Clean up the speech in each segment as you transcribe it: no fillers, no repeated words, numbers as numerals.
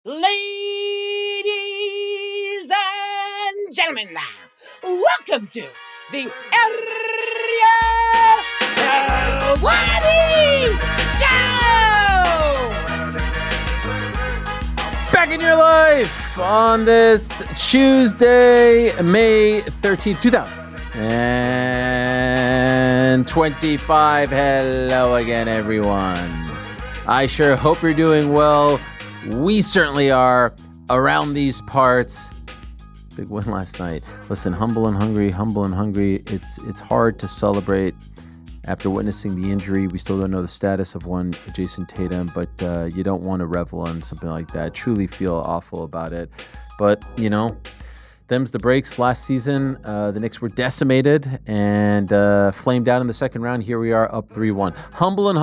Ladies and gentlemen, welcome to the Ariel Helwani Show! Back in your life on this Tuesday, May 13th, 2025. Hello again, everyone. I sure hope you're doing well. We certainly are around these parts. Big win last night. Listen, humble and hungry. It's hard to celebrate after witnessing the injury. We still don't know the status of one Jason Tatum, but you don't want to revel in something like that. Truly feel awful about it. But, you know, them's the breaks. Last season, the Knicks were decimated and flamed out in the second round. Here we are up 3-1. Humble and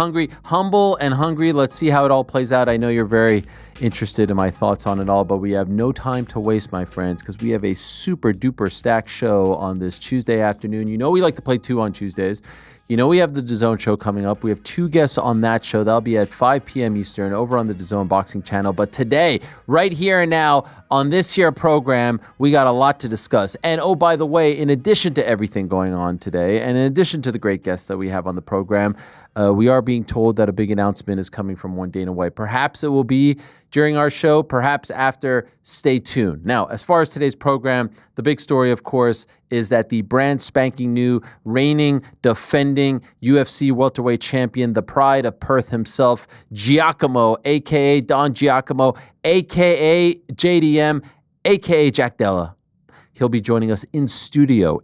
hungry. Let's see how it all plays out. I know you're very interested in my thoughts on it all, but we have no time to waste, my friends, because we have a super duper stacked show on this Tuesday afternoon. You know we like to play 2 on Tuesdays. You know we have the DAZN show coming up. We have 2 guests on that show. That'll be at 5 p.m. Eastern over on the DAZN Boxing channel. But today, right here and now, on this here program, we got a lot to discuss. And oh, by the way, in addition to everything going on today, and in addition to the great guests that we have on the program, we are being told that a big announcement is coming from one Dana White. Perhaps it will be during our show, perhaps after. Stay tuned. Now, as far as today's program, the big story, of course, is that the brand spanking new, reigning, defending UFC welterweight champion, the pride of Perth himself, Giacomo, a.k.a. Don Giacomo, a.k.a. JDM, a.k.a. Jack Della. He'll be joining us in studio,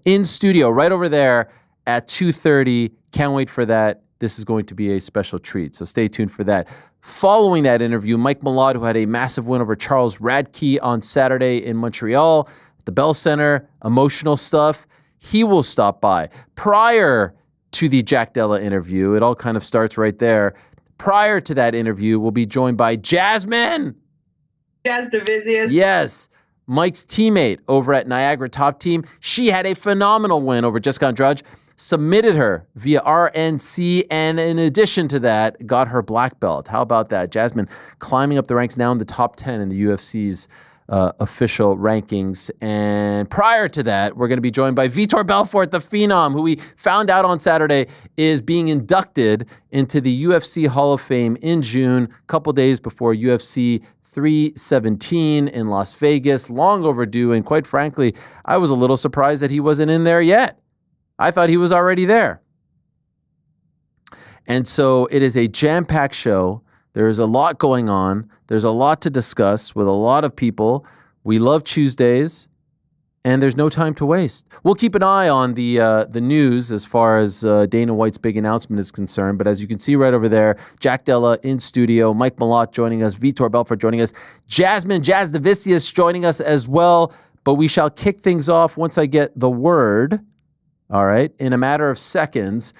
right over there at 2:30. Can't wait for that. This is going to be a special treat, so stay tuned for that. Following that interview, Mike Malott, who had a massive win over Charles Radtke on Saturday in Montreal, the Bell Center, emotional stuff, he will stop by. Prior to the Jack Della interview, it all kind of starts right there. Prior to that interview, we'll be joined by Jasmine Jasudavicius. Yes, Mike's teammate over at Niagara Top Team. She had a phenomenal win over Jessica Andrade. Submitted her via RNC, and in addition to that, got her black belt. How about that? Jasmine climbing up the ranks now in the top 10 in the UFC's official rankings. And prior to that, we're going to be joined by Vitor Befort, the Phenom, who we found out on Saturday is being inducted into the UFC Hall of Fame in June, a couple days before UFC 317 in Las Vegas. Long overdue, and quite frankly, I was a little surprised that he wasn't in there yet. I thought he was already there. And so it is a jam-packed show. There's a lot going on. There's a lot to discuss with a lot of people. We love Tuesdays, and there's no time to waste. We'll keep an eye on the news as far as Dana White's big announcement is concerned. But as you can see right over there, Jack Della in studio, Mike Malott joining us, Vitor Befort joining us, Jasmine Jasudavicius joining us as well. But we shall kick things off once I get the word. All right, in a matter of seconds,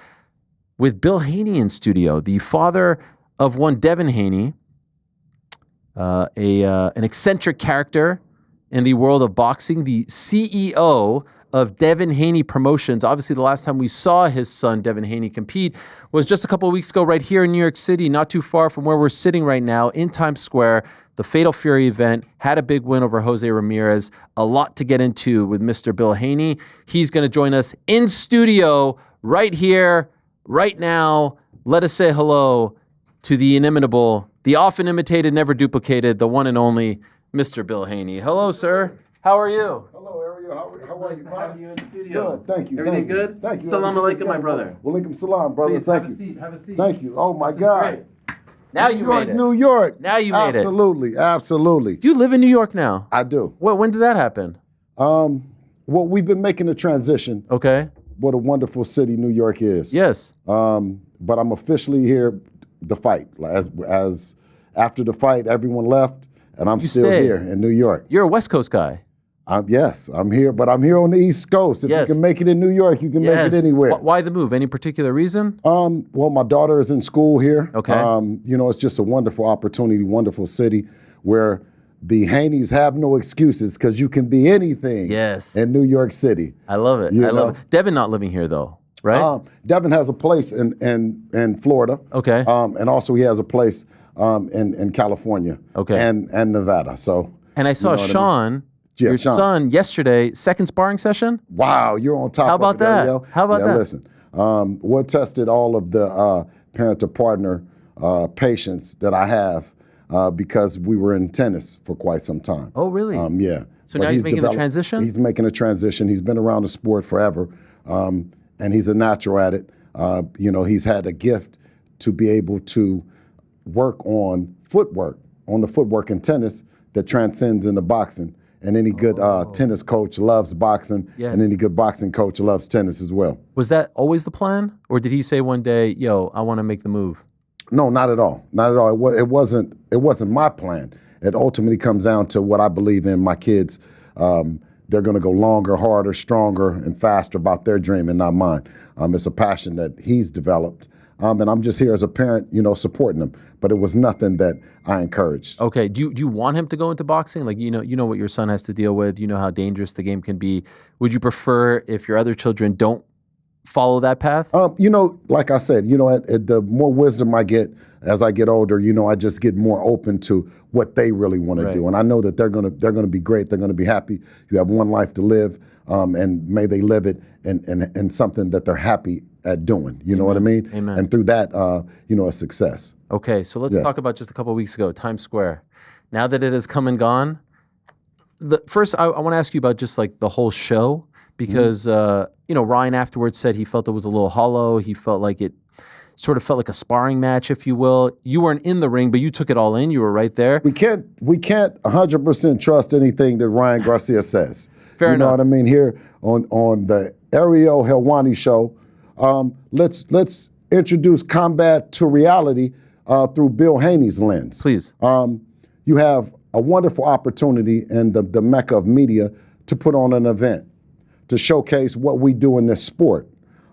with Bill Haney in studio, the father of one Devin Haney, an eccentric character in the world of boxing, the CEO of Devin Haney Promotions. Obviously, the last time we saw his son, Devin Haney, compete was just a couple of weeks ago right here in New York City, not too far from where we're sitting right now in Times Square. The Fatal Fury event, had a big win over Jose Ramirez. A lot to get into with Mr. Bill Haney. He's going to join us in studio right here, right now. Let us say hello to the inimitable, the often imitated, never duplicated, the one and only Mr. Bill Haney. Hello, sir. How are you? Hello, Ariel. How are you, to have you in studio. Good, thank you. Everything good? Thank you. Salam alaikum, my brother. Walaikum salam, brother. Please, thank you. Have a seat. Thank you. Oh, my God. Now you made it. New York. Now you made Absolutely. Do you live in New York now? I do. Well, when did that happen? Well, we've been making a transition. Okay. What a wonderful city New York is. Yes. But I'm officially here to fight. As after the fight, everyone left, and I'm still here in New York. You're a West Coast guy. Yes, I'm here, but I'm here on the East Coast. If you can make it in New York, you can make it anywhere. Why the move? Any particular reason? Well, my daughter is in school here. Okay. You know, it's just a wonderful opportunity, wonderful city where the Haneys have no excuses because you can be anything in New York City. I love it. I love it. Devin not living here, though. right? Devin has a place in Florida. Okay. And also he has a place in California. Okay. And Nevada. So. And I saw Sean, your son, yesterday, second sparring session. Wow, you're on top. How about of it, that? Ariel. How about that? Listen, we tested all of the parent-to-partner patients that I have because we were in tennis for quite some time. Oh, really? Yeah. So now he's making a transition? He's making a transition. He's been around the sport forever, and he's a natural at it. He's had a gift to be able to work on the footwork in tennis that transcends into boxing. And any good tennis coach loves boxing, and any good boxing coach loves tennis as well. Was that always the plan? Or did he say one day, yo, I want to make the move? No, not at all. Not at all. It wasn't my plan. It ultimately comes down to what I believe in. My kids, they're going to go longer, harder, stronger, and faster about their dream and not mine. It's a passion that he's developed. And I'm just here as a parent, supporting him. But it was nothing that I encouraged. Okay. Do you want him to go into boxing? Like, you know what your son has to deal with. You know how dangerous the game can be. Would you prefer if your other children don't follow that path? Like I said, the more wisdom I get as I get older, I just get more open to what they really want to do. And I know that they're gonna be great. They're gonna be happy. You have one life to live, and may they live it in something that they're happy at doing. You know what I mean? Amen. And through that, a success. Okay, so let's talk about just a couple of weeks ago, Times Square. Now that it has come and gone, first I want to ask you about just like the whole show because Ryan afterwards said he felt it was a little hollow. He felt like it sort of felt like a sparring match, if you will. You weren't in the ring, but you took it all in. You were right there. We can't 100% trust anything that Ryan Garcia says. Fair enough. You know what I mean? Here on the Ariel Helwani Show, let's introduce combat to reality through Bill Haney's lens. Please. You have a wonderful opportunity in the mecca of media to put on an event, to showcase what we do in this sport.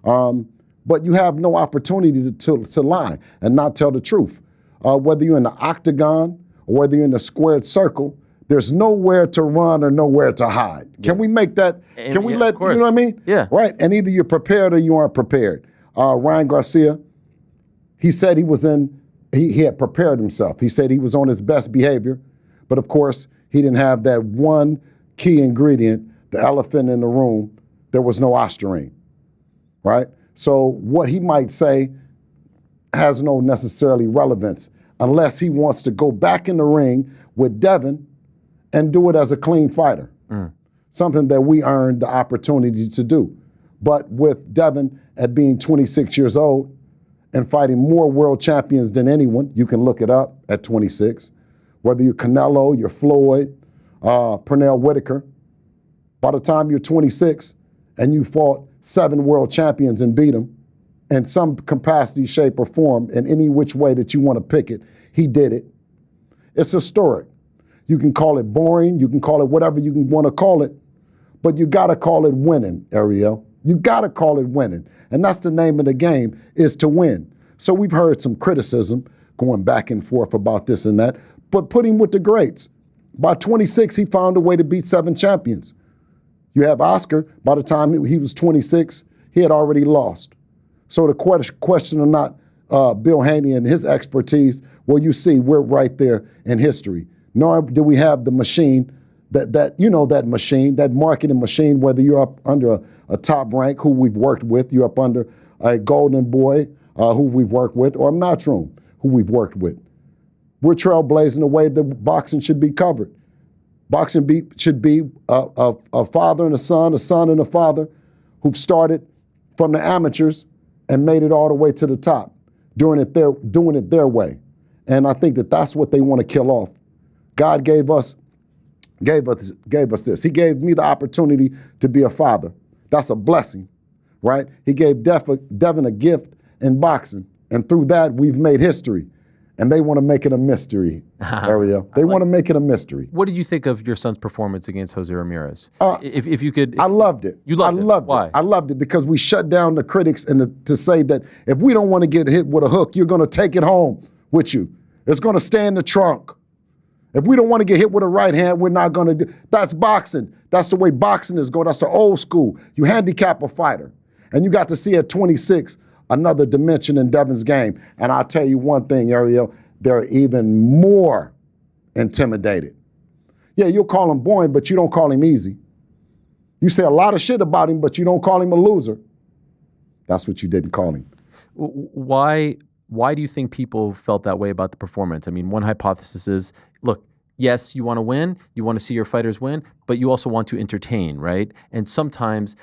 But you have no opportunity to lie and not tell the truth. Whether you're in the octagon or whether you're in the squared circle, there's nowhere to run or nowhere to hide. Yeah. Can we make that? Can we let, you know what I mean? Yeah. Right? And either you're prepared or you aren't prepared. Ryan Garcia, he said he had prepared himself. He said he was on his best behavior, but of course, he didn't have that one key ingredient, the elephant in the room. There was no ostarine, right? So what he might say has no necessarily relevance unless he wants to go back in the ring with Devin and do it as a clean fighter, something that we earned the opportunity to do. But with Devin at being 26 years old and fighting more world champions than anyone, you can look it up at 26, whether you're Canelo, you're Floyd, Pernell Whitaker, by the time you're 26 and you fought 7 world champions and beat them in some capacity, shape, or form, in any which way that you want to pick it, he did it. It's historic. You can call it boring, you can call it whatever you want to call it, but you got to call it winning, Ariel. You got to call it winning. And that's the name of the game, is to win. So we've heard some criticism going back and forth about this and that, but put him with the greats. By 26, he found a way to beat 7 champions. You have Oscar, by the time he was 26, he had already lost. So the question of not Bill Haney and his expertise, well, you see, we're right there in history. Nor do we have the machine, that machine, that marketing machine, whether you're up under a top rank who we've worked with, you're up under a Golden Boy who we've worked with, or a Matchroom who we've worked with. We're trailblazing the way that boxing should be covered. Boxing should be a father and a son and a father who've started from the amateurs and made it all the way to the top, doing it their way. And I think that's what they want to kill off. God gave us this. He gave me the opportunity to be a father. That's a blessing, right? He gave Devin a gift in boxing, and through that, we've made history. And they want to make it a mystery, Ariel. They want to make it a mystery. What did you think of your son's performance against Jose Ramirez? If you could... I loved it. You loved it? Why? I loved it because we shut down the critics to say that if we don't want to get hit with a hook, you're going to take it home with you. It's going to stay in the trunk. If we don't want to get hit with a right hand, we're not going to do... That's boxing. That's the way boxing is going. That's the old school. You handicap a fighter. And you got to see at 26 another dimension in Devin's game. And I'll tell you one thing, Ariel, they're even more intimidated. Yeah, you'll call him boring, but you don't call him easy. You say a lot of shit about him, but you don't call him a loser. That's what you didn't call him. Why do you think people felt that way about the performance? I mean, one hypothesis is, look, yes, you want to win, you want to see your fighters win, but you also want to entertain, right? And sometimes,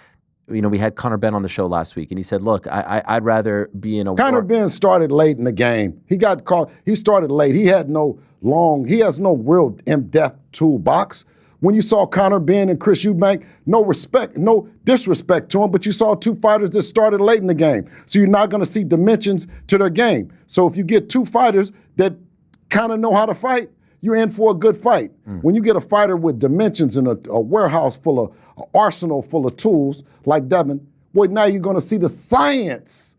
we had Conor Benn on the show last week, and he said, look, I'd rather be in a Conor Benn started late in the game. He got caught. He started late. He has no real in-depth toolbox. When you saw Conor Benn and Chris Eubank, no disrespect to him, but you saw two fighters that started late in the game. So you're not going to see dimensions to their game. So if you get two fighters that kind of know how to fight, you're in for a good fight. When you get a fighter with dimensions and a warehouse full of, an arsenal full of tools like Devin, boy, now you're going to see the science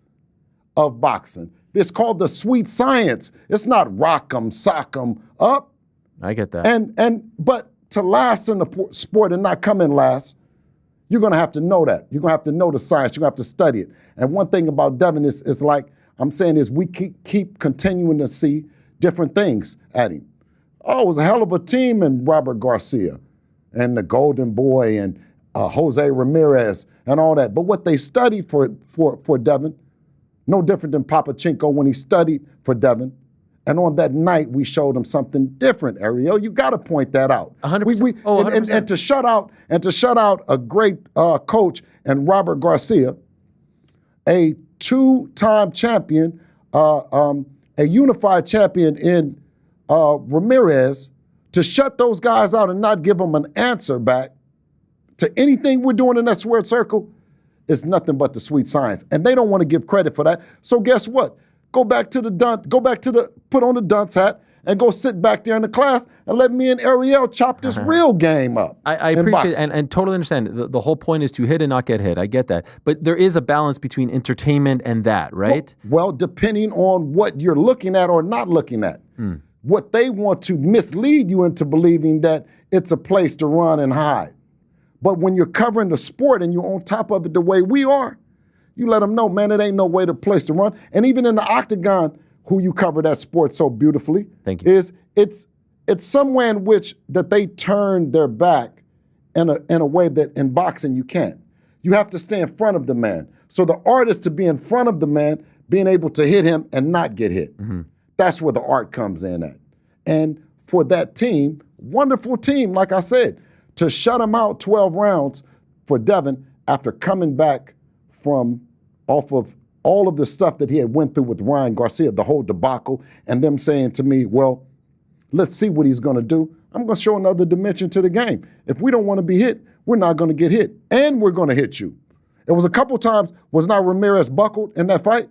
of boxing. It's called the sweet science. It's not rock 'em, sock 'em up. I get that. But to last in the sport and not come in last, you're going to have to know that. You're going to have to know the science. You're going to have to study it. And one thing about Devin is like I'm saying is we keep continuing to see different things at him. Oh, it was a hell of a team in Robert Garcia and the Golden Boy and Jose Ramirez and all that. But what they studied for Devin, no different than Papachenko when he studied for Devin. And on that night, we showed him something different, Ariel. You got to point that out. 100%. 100%. And to shut out a great coach and Robert Garcia, a two-time champion, a unified champion in Ramirez, to shut those guys out and not give them an answer back to anything we're doing in that squared circle is nothing but the sweet science. And they don't want to give credit for that. So guess what? Put on the dunce hat and go sit back there in the class and let me and Ariel chop this real game up. I appreciate it and totally understand. The whole point is to hit and not get hit. I get that. But there is a balance between entertainment and that, right? Well, depending on what you're looking at or not looking at. What they want to mislead you into believing that it's a place to run and hide. But when you're covering the sport and you're on top of it the way we are, you let them know, man, it ain't no way to place to run. And even in the octagon, who you cover that sport so beautifully, thank you. It's somewhere in which that they turn their back in a way that in boxing you can't. You have to stay in front of the man. So the art is to be in front of the man, being able to hit him and not get hit. That's where the art comes in at. And for that team, wonderful team, like I said, to shut him out 12 rounds for Devin after coming back from off of all of the stuff that he had went through with Ryan Garcia, the whole debacle, and them saying to me, well, let's see what he's going to do. I'm going to show another dimension to the game. If we don't want to be hit, we're not going to get hit, and we're going to hit you. It was a couple times, was not Ramirez buckled in that fight?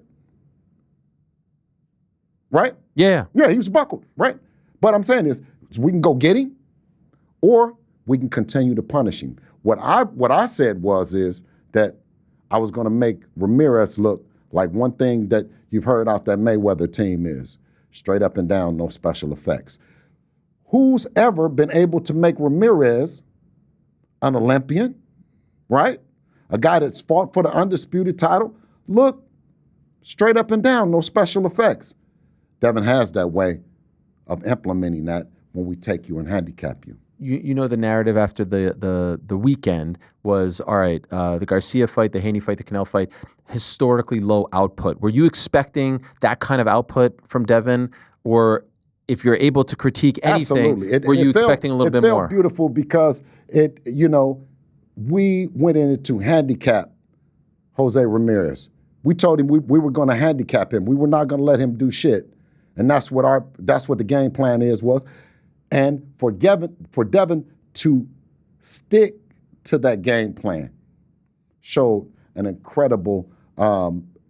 Right? Yeah. Yeah, he was buckled, right? But I'm saying is we can go get him, or we can continue to punish him. What I said is that I was going to make Ramirez look like one thing that you've heard out that Mayweather team is straight up and down, no special effects. Who's ever been able to make Ramirez an Olympian, right? A guy that's fought for the undisputed title, look straight up and down, no special effects. Devin has that way of implementing that when we take you and handicap you. You know the narrative after the weekend was, all right, the Garcia fight, the Haney fight, the Canelo fight, historically low output. Were you expecting that kind of output from Devin? Or if you're able to critique anything, were you expecting a little bit more? It felt beautiful because we went in to handicap Jose Ramirez. We told him we were going to handicap him. We were not going to let him do shit. And that's what the game plan was. And for Devin to stick to that game plan showed an incredible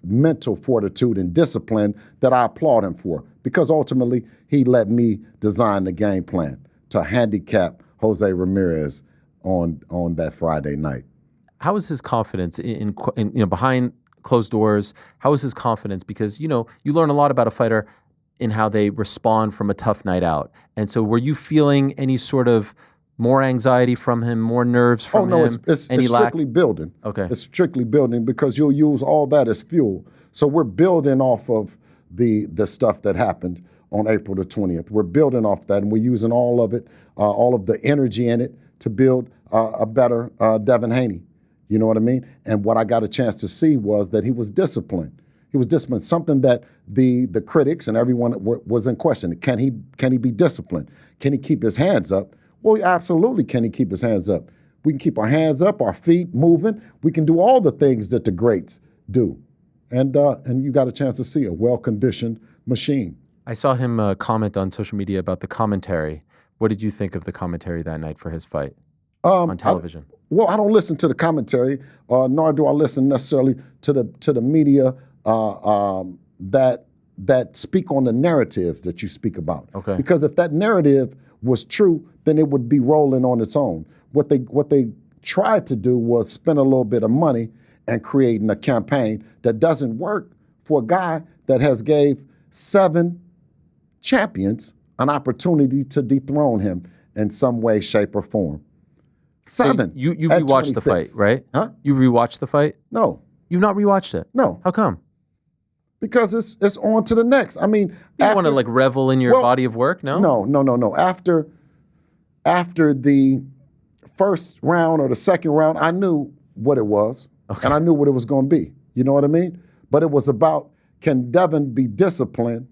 mental fortitude and discipline that I applaud him for, because ultimately he let me design the game plan to handicap Jose Ramirez on that Friday night. How was his confidence in behind closed doors? How was his confidence? Because you learn a lot about a fighter in how they respond from a tough night out. And so were you feeling any sort of More anxiety from him, more nerves from him? It's strictly building. Okay. It's strictly building because you'll use all that as fuel. So we're building off of the stuff that happened on April the 20th. We're building off that, and we're using all of it, all of the energy in it to build a better Devin Haney. You know what I mean? And what I got a chance to see was that he was disciplined. He was disciplined, something that the critics and everyone was in question. Can he be disciplined? Can he keep his hands up? Well, absolutely can he keep his hands up. We can keep our hands up, our feet moving. We can do all the things that the greats do. And you got a chance to see a well-conditioned machine. I saw him comment on social media about the commentary. What did you think of the commentary that night for his fight on television? I don't listen to the commentary, nor do I listen necessarily to the media that speak on the narratives that you speak about. Okay. Because if that narrative was true, then it would be rolling on its own. What they tried to do was spend a little bit of money and creating a campaign that doesn't work for a guy that has gave 7 champions an opportunity to dethrone him in some way, shape, or form. 7. You rewatched the fight, right? Huh? You rewatched the fight? No. You've not rewatched it? No. How come? Because it's on to the next. I mean, you want to like revel in your body of work? No. No. After the first round or the second round, I knew what it was, and I knew what it was going to be. You know what I mean? But it was about, can Devin be disciplined,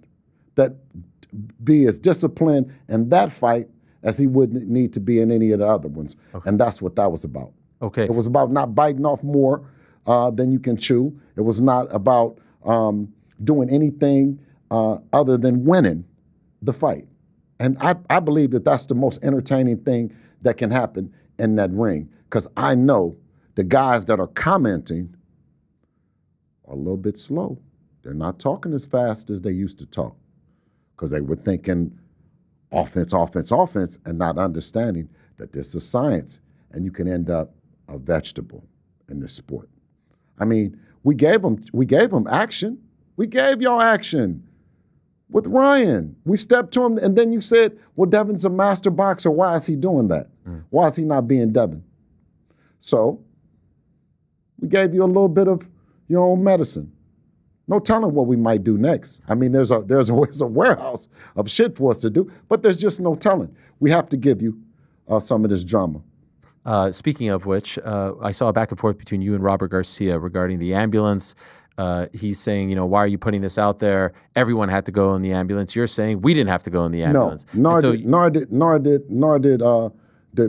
be as disciplined in that fight as he would need to be in any of the other ones. Okay. And that's what that was about. Okay. It was about not biting off more than you can chew. It was not about doing anything other than winning the fight. And I believe that that's the most entertaining thing that can happen in that ring, because I know the guys that are commenting are a little bit slow. They're not talking as fast as they used to talk, because they were thinking offense, and not understanding that this is science, and you can end up a vegetable in this sport. I mean, we gave them action. We gave y'all action with Ryan. We stepped to him, and then you said, well, Devin's a master boxer. Why is he doing that? Why is he not being Devin? So we gave you a little bit of your own medicine. No telling what we might do next. I mean, there's a warehouse of shit for us to do, but there's just no telling. We have to give you some of this drama. Speaking of which, I saw a back and forth between you and Robert Garcia regarding the ambulance. He's saying, why are you putting this out there? Everyone had to go in the ambulance. You're saying we didn't have to go in the ambulance. No, nor did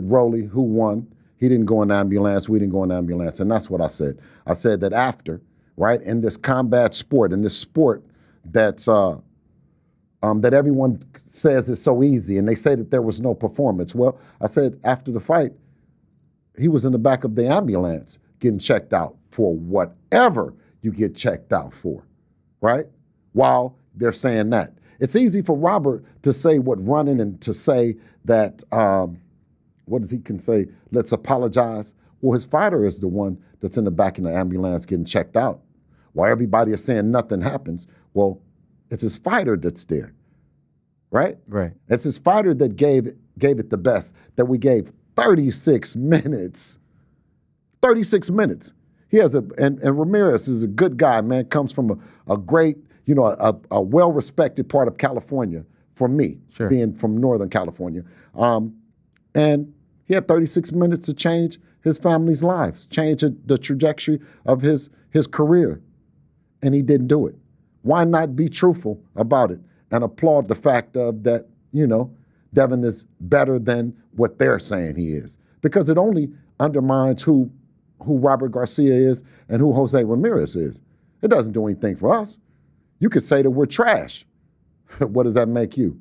Rolly, who won. He didn't go in the ambulance. We didn't go in the ambulance, and that's what I said. I said that after, right, in this combat sport, in this sport that's that everyone says is so easy, and they say that there was no performance. Well, I said after the fight, he was in the back of the ambulance getting checked out for whatever you get checked out for, right? While they're saying that. It's easy for Robert to say what running and to say that, what does he can say, let's apologize. Well, his fighter is the one that's in the back of the ambulance getting checked out. While everybody is saying nothing happens, well, it's his fighter that's there, right? Right. It's his fighter that gave it the best, that we gave 36 minutes. 36 minutes. He has and Ramirez is a good guy, man, comes from a great, a well-respected part of California for me, sure, being from Northern California. And he had 36 minutes to change his family's lives, change the trajectory of his career. And he didn't do it. Why not be truthful about it and applaud the fact of that, Devin is better than what they're saying he is? Because it only undermines who Robert Garcia is and who Jose Ramirez is. It doesn't do anything for us. You could say that we're trash. What does that make you?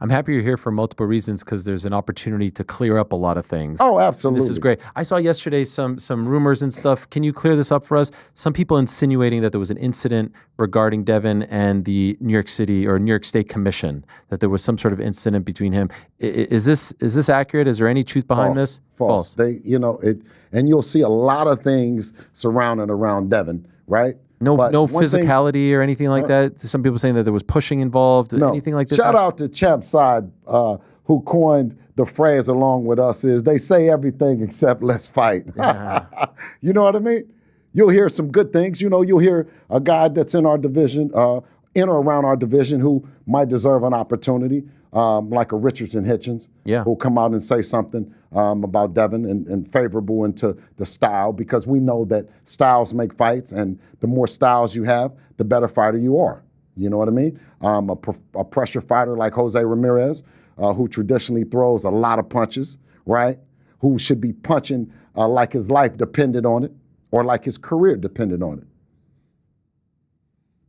I'm happy you're here for multiple reasons, because there's an opportunity to clear up a lot of things. Oh, absolutely. This is great. I saw yesterday some rumors and stuff. Can you clear this up for us? Some people insinuating that there was an incident regarding Devin and the New York City or New York State Commission, that there was some sort of incident between him. Is this accurate? Is there any truth behind this? False. They, and you'll see a lot of things surrounding around Devin, right? No physicality or anything like that? Some people saying that there was pushing involved, anything like this? Shout out to Champ Side, who coined the phrase along with us is, they say everything except let's fight. Yeah. You know what I mean? You'll hear some good things. You know, you'll hear a guy that's in our division, in or around our division, who might deserve an opportunity, like a Richardson Hitchens, who'll come out and say something about Devin and favorable into the style, because we know that styles make fights, and the more styles you have, the better fighter you are. You know what I mean? A pressure fighter like Jose Ramirez, who traditionally throws a lot of punches, right? Who should be punching like his life depended on it, or like his career depended on it.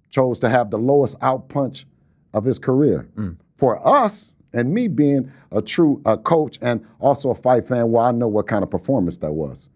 Chose to have the lowest out punch of his career. For us, and me being a true coach and also a fight fan, well, I know what kind of performance that was,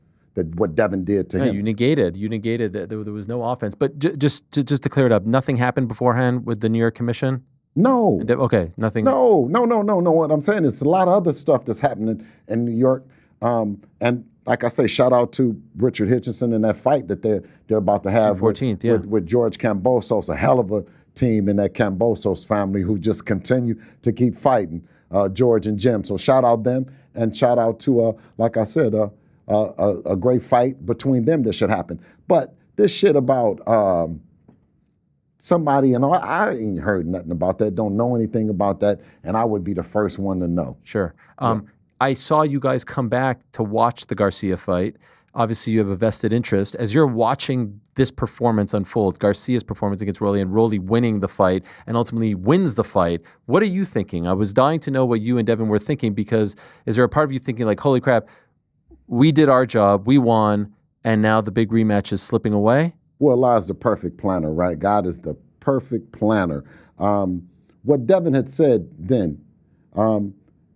what Devin did to him. You negated that there was no offense. But just to clear it up, nothing happened beforehand with the New York Commission? No. Okay, nothing. No. What I'm saying is a lot of other stuff that's happening in New York. And like I say, shout out to Richard Hitchison and that fight that they're about to have 14th, with George Kambosos, a hell of a team in that Kambosos family who just continue to keep fighting, George and Jim. So shout out them, and shout out to, like I said, a great fight between them that should happen. But this shit about somebody, and I ain't heard nothing about that, don't know anything about that, and I would be the first one to know. Sure. I saw you guys come back to watch the Garcia fight. Obviously, you have a vested interest. As you're watching this performance unfold, Garcia's performance against Rolly, and Rolly winning the fight and ultimately wins the fight, what are you thinking? I was dying to know what you and Devin were thinking, because is there a part of you thinking like, holy crap, we did our job, we won, and now the big rematch is slipping away? Well, Allah's the perfect planner, right? God is the perfect planner. What Devin had said then,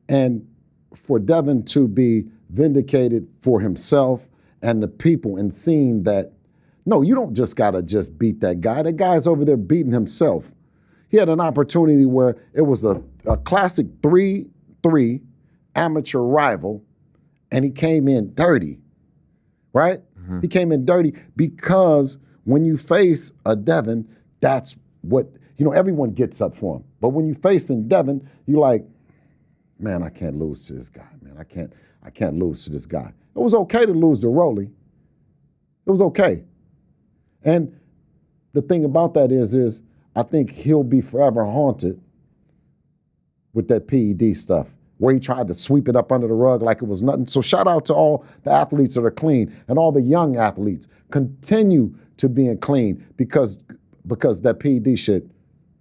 and for Devin to be vindicated for himself and the people, and seeing that, no, you don't just gotta just beat that guy. That guy's over there beating himself. He had an opportunity where it was a classic 3-3 amateur rival, and he came in dirty, right? Mm-hmm. He came in dirty because when you face a Devin, that's what, everyone gets up for him. But when you facing Devin, you're like, man, I can't lose to this guy, man. I can't lose to this guy. It was okay to lose to Rolly. It was okay. And the thing about that is I think he'll be forever haunted with that PED stuff, where he tried to sweep it up under the rug like it was nothing. So shout out to all the athletes that are clean, and all the young athletes. Continue to being clean, because that PED shit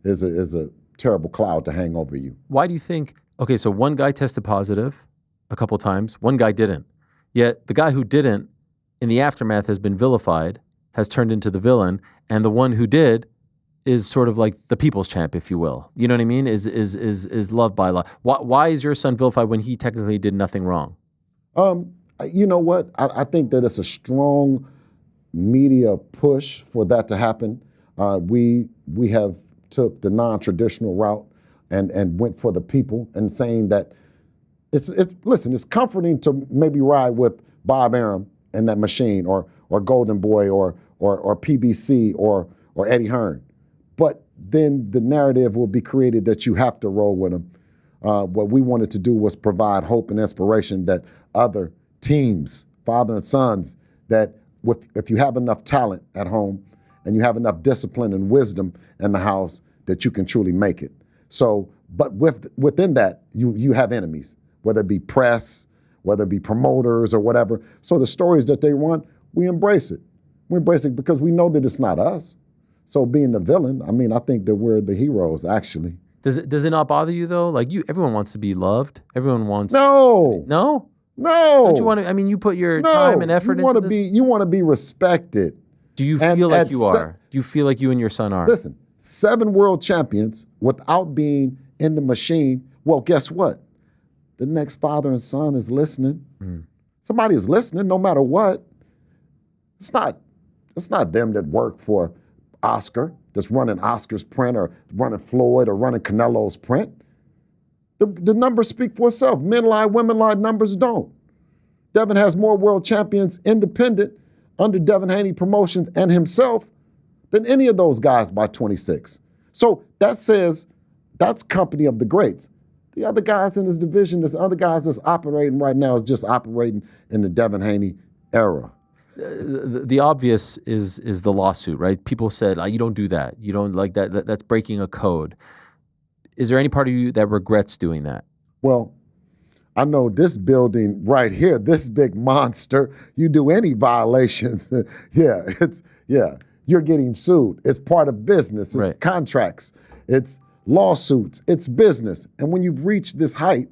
is a terrible cloud to hang over you. Why do you think, okay, so one guy tested positive a couple times, one guy didn't. Yet the guy who didn't, in the aftermath, has been vilified, has turned into the villain, and the one who did is sort of like the people's champ, if you will. You know what I mean? Is loved by a lot. Why is your son vilified when he technically did nothing wrong? You know what? I think that it's a strong media push for that to happen. We have took the non-traditional route and went for the people, and saying that listen, it's comforting to maybe ride with Bob Arum and that machine, or Golden Boy, or PBC, or Eddie Hearn. But then the narrative will be created that you have to roll with them. What we wanted to do was provide hope and inspiration that other teams, father and sons, that if you have enough talent at home and you have enough discipline and wisdom in the house, that you can truly make it. So, but within that, you have enemies, whether it be press, whether it be promoters or whatever. So the stories that they run, we embrace it. We embrace it because we know that it's not us. So being the villain, I mean, I think that we're the heroes, actually. Does it not bother you though? Like everyone wants to be loved. Everyone wants. No. No. No. Don't you want to? I mean, you put your time and effort into this. You want to be respected. Do you feel like you are? Do you feel like you and your son are? Listen, 7 world champions without being in the machine. Well, guess what? The next father and son is listening. Somebody is listening, no matter what. It's not them that work for Oscar, that's running Oscar's print, or running Floyd, or running Canelo's print. The numbers speak for itself. Men lie, women lie, numbers don't. Devin has more world champions independent under Devin Haney Promotions and himself than any of those guys by 26. So that says that's company of the greats. The other guys in his division, there's other guys that's operating right now is just operating in the Devin Haney era. The obvious is the lawsuit, right? People said, you don't do that. You don't like that. That's breaking a code. Is there any part of you that regrets doing that? Well, I know this building right here, this big monster, you do any violations, you're getting sued. It's part of business. It's contracts. It's lawsuits. It's business. And when you've reached this height,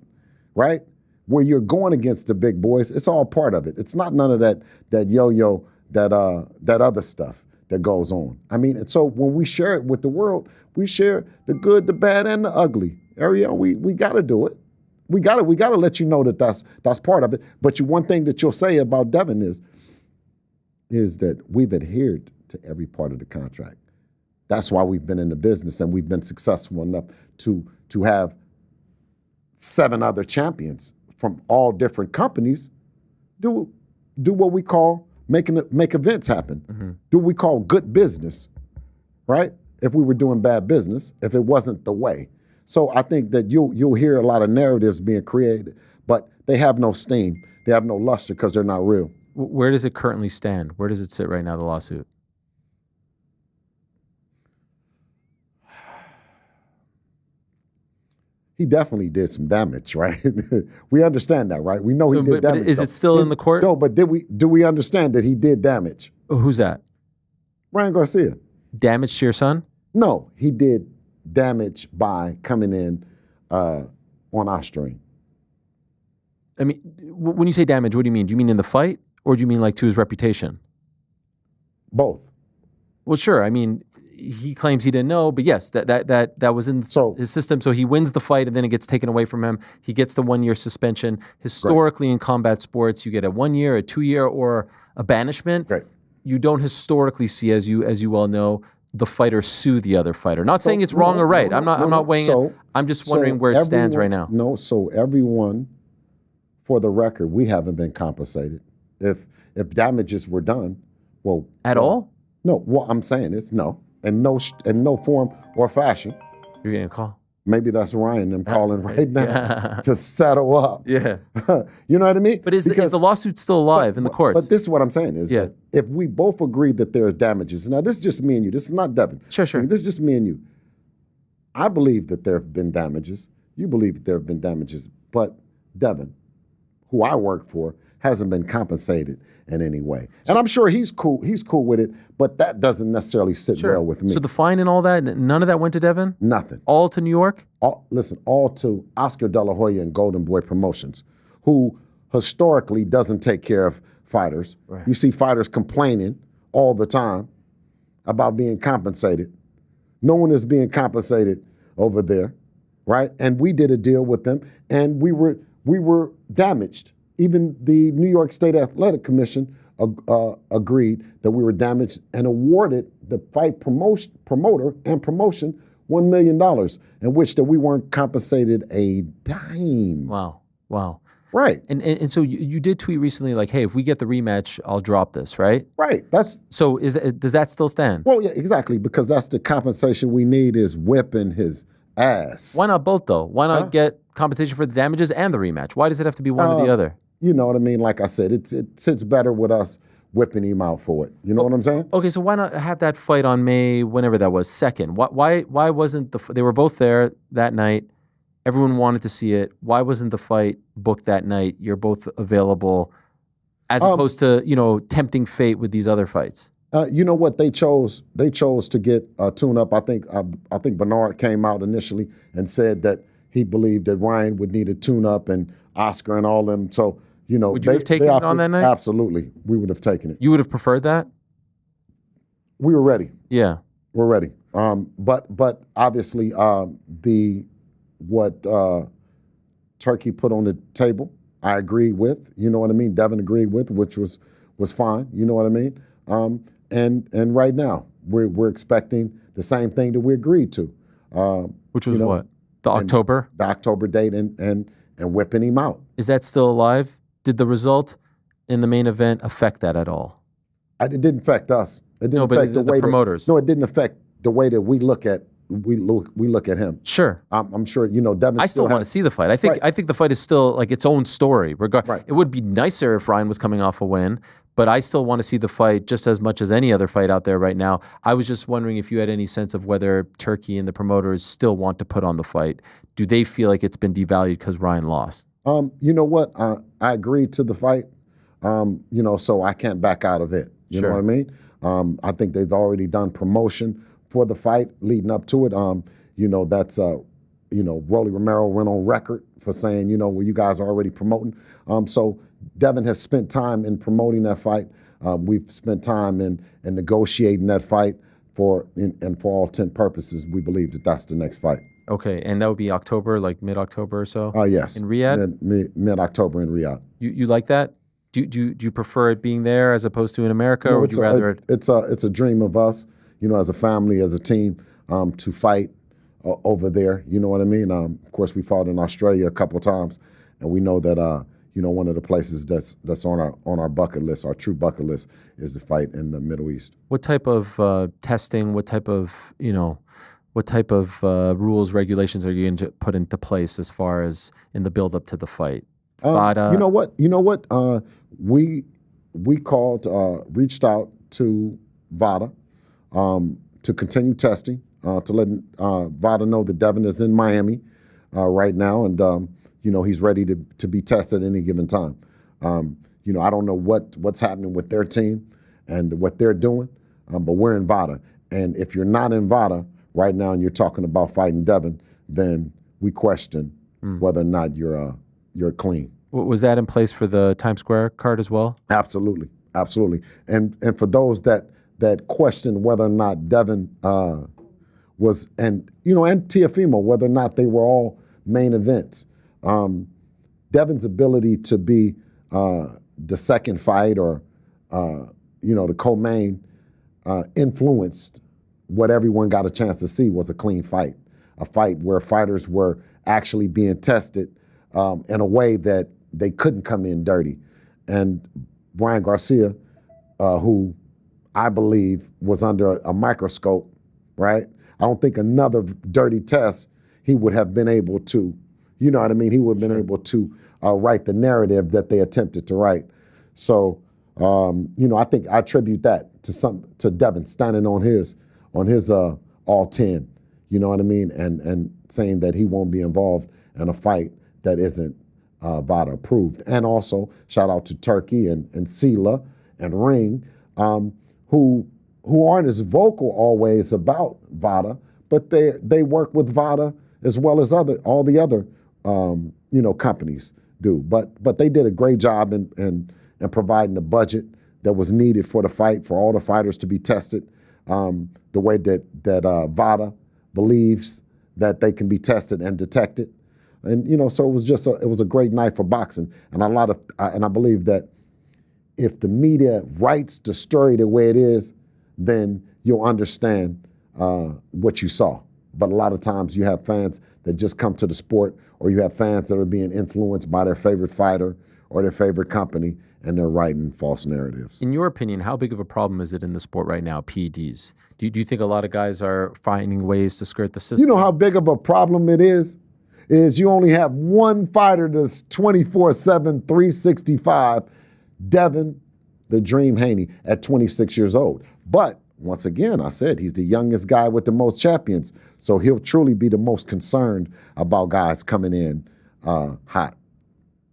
right, where you're going against the big boys, it's all part of it. It's not none of that yo-yo, that other stuff that goes on. I mean, and so when we share it with the world, we share the good, the bad, and the ugly. Ariel, we got to do it. We got to let you know that that's part of it. But one thing that you'll say about Devin is that we've adhered to every part of the contract. That's why we've been in the business and we've been successful enough to have 7 other champions from all different companies do what we call make events happen. Mm-hmm. Do what we call good business, right? If we were doing bad business, if it wasn't the way. So I think that you'll hear a lot of narratives being created, but they have no steam. They have no luster because they're not real. Where does it currently stand? Where does it sit right now, the lawsuit? He definitely did some damage, right? We understand that, right? We know he did damage. But is it still in the court? No, but do we understand that he did damage? Who's that? Ryan Garcia. Damage to your son? No, he did damage by coming in on our stream. I mean, when you say damage, what do you mean? Do you mean in the fight, or do you mean like to his reputation? Both. Well, sure. I mean, he claims he didn't know, but yes, that was in his system. So he wins the fight, and then it gets taken away from him. He gets the 1-year suspension. Historically, in combat sports, you get a 1-year, a 2-year, or a banishment. Right. You don't historically see, as you well know, the fighter sue the other fighter. Not saying it's wrong or right. I'm not weighing it. I'm just wondering where it stands right now. No, so everyone, for the record, we haven't been compensated. If damages were done, well, at all? No. What I'm saying is no, in no form or fashion. You're getting a call. Maybe that's Ryan them calling right now to settle up. Yeah. You know what I mean? But is the lawsuit still alive in the courts? But this is what I'm saying is that if we both agree that there are damages, now this is just me and you, this is not Devin. Sure. I mean, this is just me and you. I believe that there have been damages. You believe that there have been damages. But Devin, who I work for, hasn't been compensated in any way. And I'm sure he's cool with it, but that doesn't necessarily sit well with me. So the fine and all that, none of that went to Devin? Nothing. All to New York? All to Oscar De La Hoya and Golden Boy Promotions, who historically doesn't take care of fighters. Right. You see fighters complaining all the time about being compensated. No one is being compensated over there, right? And we did a deal with them, and we were damaged. Even the New York State Athletic Commission agreed that we were damaged and awarded the fight promoter and promotion $1 million, in which that we weren't compensated a dime. Wow. Right. And so you did tweet recently like, hey, if we get the rematch, I'll drop this, right? Right. So does that still stand? Well, yeah, exactly, because that's the compensation we need is whipping his ass. Why not both, though? Why not get compensation for the damages and the rematch? Why does it have to be one or the other? You know what I mean? Like I said, it sits better with us whipping him out for it. You know what I'm saying? Okay, so why not have that fight on May, whenever that was, 2nd? Why wasn't they were both there that night. Everyone wanted to see it. Why wasn't the fight booked that night? You're both available, as opposed to, tempting fate with these other fights. You know what? They chose to get a tune-up. I think Bernard came out initially and said that he believed that Ryan would need a tune-up and Oscar and all them. So, would you have taken it on that night? Absolutely. We would have taken it. You would have preferred that? We were ready. Yeah. We're ready. But obviously what Turkey put on the table, I agreed with. You know what I mean? Devin agreed with, which was fine. You know what I mean? And right now we're expecting the same thing that we agreed to. Which was what? The October? The October date and whipping him out. Is that still alive? Did the result in the main event affect that at all? It didn't affect us. It didn't affect the promoters. It didn't affect the way that we look at we look at him. Sure. I'm sure, Devin I still want to see the fight. I think the fight is still like its own story. Right. It would be nicer if Ryan was coming off a win, but I still want to see the fight just as much as any other fight out there right now. I was just wondering if you had any sense of whether Turkey and the promoters still want to put on the fight. Do they feel like it's been devalued because Ryan lost? You know what? I agreed to the fight, so I can't back out of it. You know what I mean? I think they've already done promotion for the fight leading up to it. That's Rolly Romero went on record for saying, you guys are already promoting. So Devin has spent time in promoting that fight. We've spent time in negotiating that fight for all intent purposes. We believe that that's the next fight. Okay, and that would be October, like mid-October or so? Yes. In Riyadh? Mid-October in Riyadh. You like that? Do you prefer it being there as opposed to in America, or would you rather it? It's a dream of us, as a family, as a team, to fight over there. You know what I mean? Of course, we fought in Australia a couple of times, and we know that one of the places that's on our bucket list, our true bucket list, is the fight in the Middle East. What type of testing? What type of rules, regulations are you going to put into place as far as in the build up to the fight? You know what? We reached out to VADA to continue testing, to let VADA know that Devin is in Miami right now, and he's ready to be tested at any given time. I don't know what's happening with their team and what they're doing, but we're in VADA, and if you're not in VADA right now and you're talking about fighting Devin, then we question whether or not you're clean. Was that in place for the Times Square card as well? Absolutely. And for those that question whether or not Devin was, and Teofimo, whether or not they were all main events, Devin's ability to be the second fight or the co-main influenced what everyone got a chance to see was a clean fight, a fight where fighters were actually being tested in a way that they couldn't come in dirty. And Brian Garcia, who I believe was under a microscope, right? I don't think another dirty test he would have been able to, he would have been able to write the narrative that they attempted to write. So, I think I attribute that to Devin standing on his all 10, and saying that he won't be involved in a fight that isn't VADA approved. And also shout out to Turkey and Sela and Ring, who aren't as vocal always about VADA, but they work with VADA as well as all the other companies do. But they did a great job in providing the budget that was needed for the fight, for all the fighters to be tested the way that VADA believes that they can be tested and detected. And so it was a great night for boxing, and I believe that if the media writes the story the way it is, then you'll understand what you saw. But a lot of times you have fans that just come to the sport, or you have fans that are being influenced by their favorite fighter or their favorite company, and they're writing false narratives. In your opinion, how big of a problem is it in the sport right now, PEDs? Do you think a lot of guys are finding ways to skirt the system? You know how big of a problem it is you only have one fighter that's 24/7, 365, Devin the Dream Haney at 26 years old. But once again, I said he's the youngest guy with the most champions, so he'll truly be the most concerned about guys coming in hot.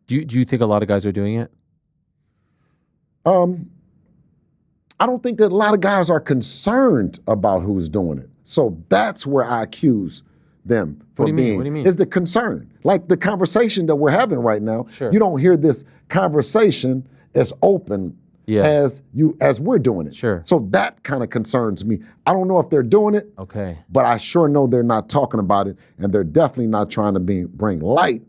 Do you think a lot of guys are doing it? I don't think that a lot of guys are concerned about who's doing it. So that's where I accuse them for being. What do you mean? Is the concern. Like the conversation that we're having right now, Sure. You don't hear this conversation as open as we're doing it. Sure. So that kind of concerns me. I don't know if they're doing it, Okay. but I sure know they're not talking about it, and they're definitely not trying to bring light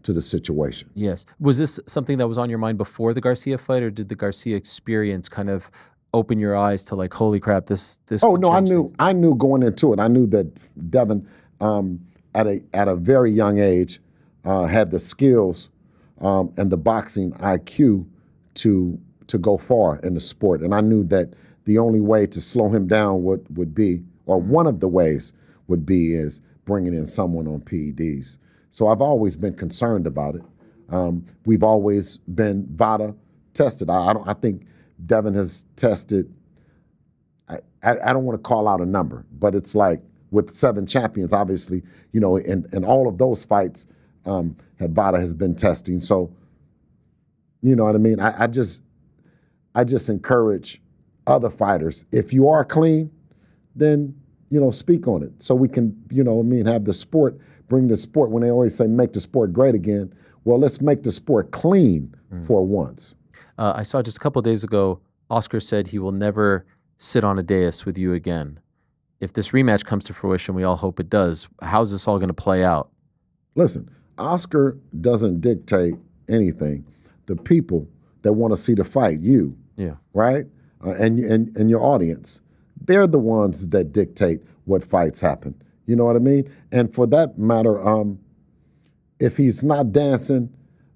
to the situation. Yes. Was this something that was on your mind before the Garcia fight, or did the Garcia experience kind of open your eyes to like, holy crap, this? Oh could no, change things? I knew going into it. I knew that Devin, at a very young age, had the skills and the boxing IQ to go far in the sport, and I knew that the only way to slow him down would be, or one of the ways would be is bringing in someone on PEDs. So I've always been concerned about it. We've always been VADA tested. I think Devin has tested. I don't want to call out a number, but it's like with 7 champions, obviously, you know, and all of those fights, VADA has been testing. So, you know what I mean? I just encourage other fighters. If you are clean, then, you know, speak on it. So we can, you know what I mean, have the sport, bring the sport, when they always say make the sport great again, well, let's make the sport clean for once. I saw just a couple of days ago, Oscar said he will never sit on a dais with you again. If this rematch comes to fruition, we all hope it does, how's this all going to play out? Listen, Oscar doesn't dictate anything. The people that want to see the fight, you, right, and your audience, they're the ones that dictate what fights happen. You know what I mean? And for that matter, if he's not dancing,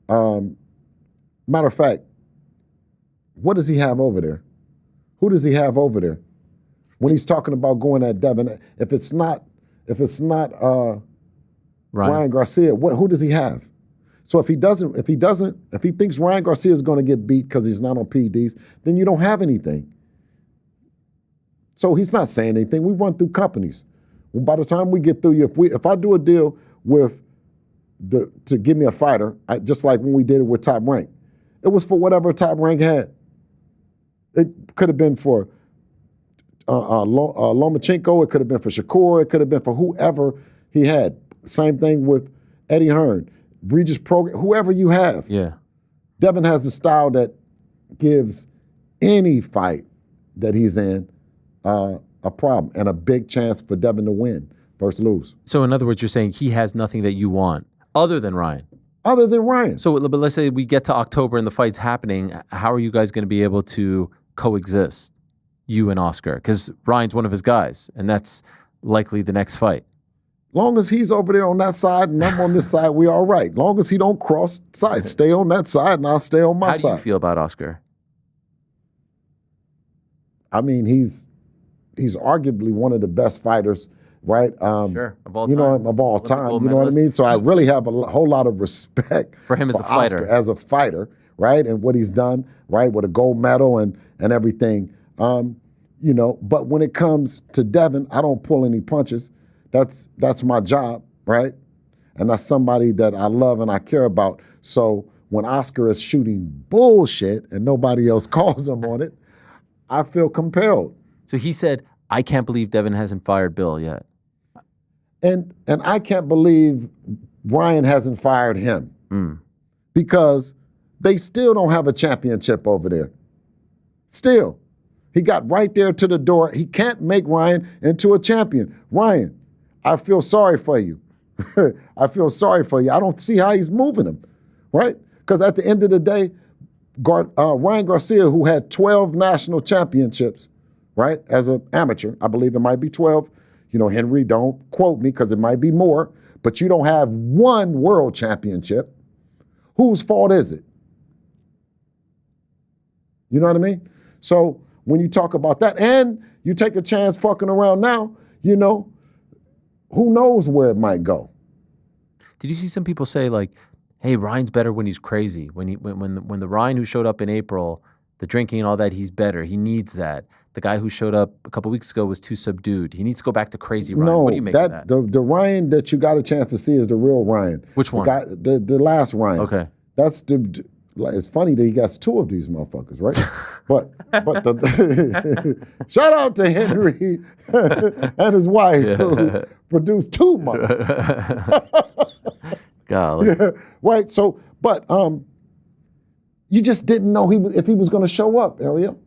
matter of fact, what does he have over there? Who does he have over there? When he's talking about going at Devin, if it's not Ryan Garcia, who does he have? So if he thinks Ryan Garcia is going to get beat because he's not on PEDs, then you don't have anything. So he's not saying anything. We run through companies. By the time we get through, if I do a deal with to give me a fighter, just like when we did it with Top Rank, it was for whatever Top Rank had. It could have been for Lomachenko. It could have been for Shakur. It could have been for whoever he had. Same thing with Eddie Hearn, Regis Program, whoever you have. Yeah. Devin has the style that gives any fight that he's in a problem and a big chance for Devin to win versus lose. So in other words, you're saying he has nothing that you want other than Ryan? Other than Ryan. So, but let's say we get to October and the fight's happening. How are you guys going to be able to coexist, you and Oscar? Because Ryan's one of his guys, and that's likely the next fight. Long as he's over there on that side and I'm on this side, we all right. Long as he don't cross sides, stay on that side and I'll stay on my side. How do you feel about Oscar? I mean, he's arguably one of the best fighters, right? Sure, of all time. You know, of all time. You know what I mean? So I really have a whole lot of respect for him as a fighter. Oscar as a fighter, right? And what he's done, right, with a gold medal and everything. You know, but when it comes to Devin, I don't pull any punches. That's my job, right? And that's somebody that I love and I care about. So when Oscar is shooting bullshit and nobody else calls him on it, I feel compelled. So he said, I can't believe Devin hasn't fired Bill yet. And I can't believe Ryan hasn't fired him because they still don't have a championship over there. Still. He got right there to the door. He can't make Ryan into a champion. Ryan, I feel sorry for you. I feel sorry for you. I don't see how he's moving him, right? Because at the end of the day, Ryan Garcia, who had 12 national championships, right, as an amateur, I believe it might be 12. You know, Henry, don't quote me because it might be more, but you don't have one world championship. Whose fault is it? You know what I mean? So when you talk about that and you take a chance fucking around now, you know, who knows where it might go. Did you see some people say like, hey, Ryan's better when he's crazy. When the Ryan who showed up in April, the drinking and all that, he's better. He needs that. The guy who showed up a couple weeks ago was too subdued. He needs to go back to crazy Ryan. No, what do you make of that? The Ryan that you got a chance to see is the real Ryan. Which one? The last Ryan. Okay. That's it's funny that he got 2 of these motherfuckers, right? but shout out to Henry and his wife who produced 2 motherfuckers. Golly. Yeah, right. So, but you just didn't know if he was going to show up, Ariel.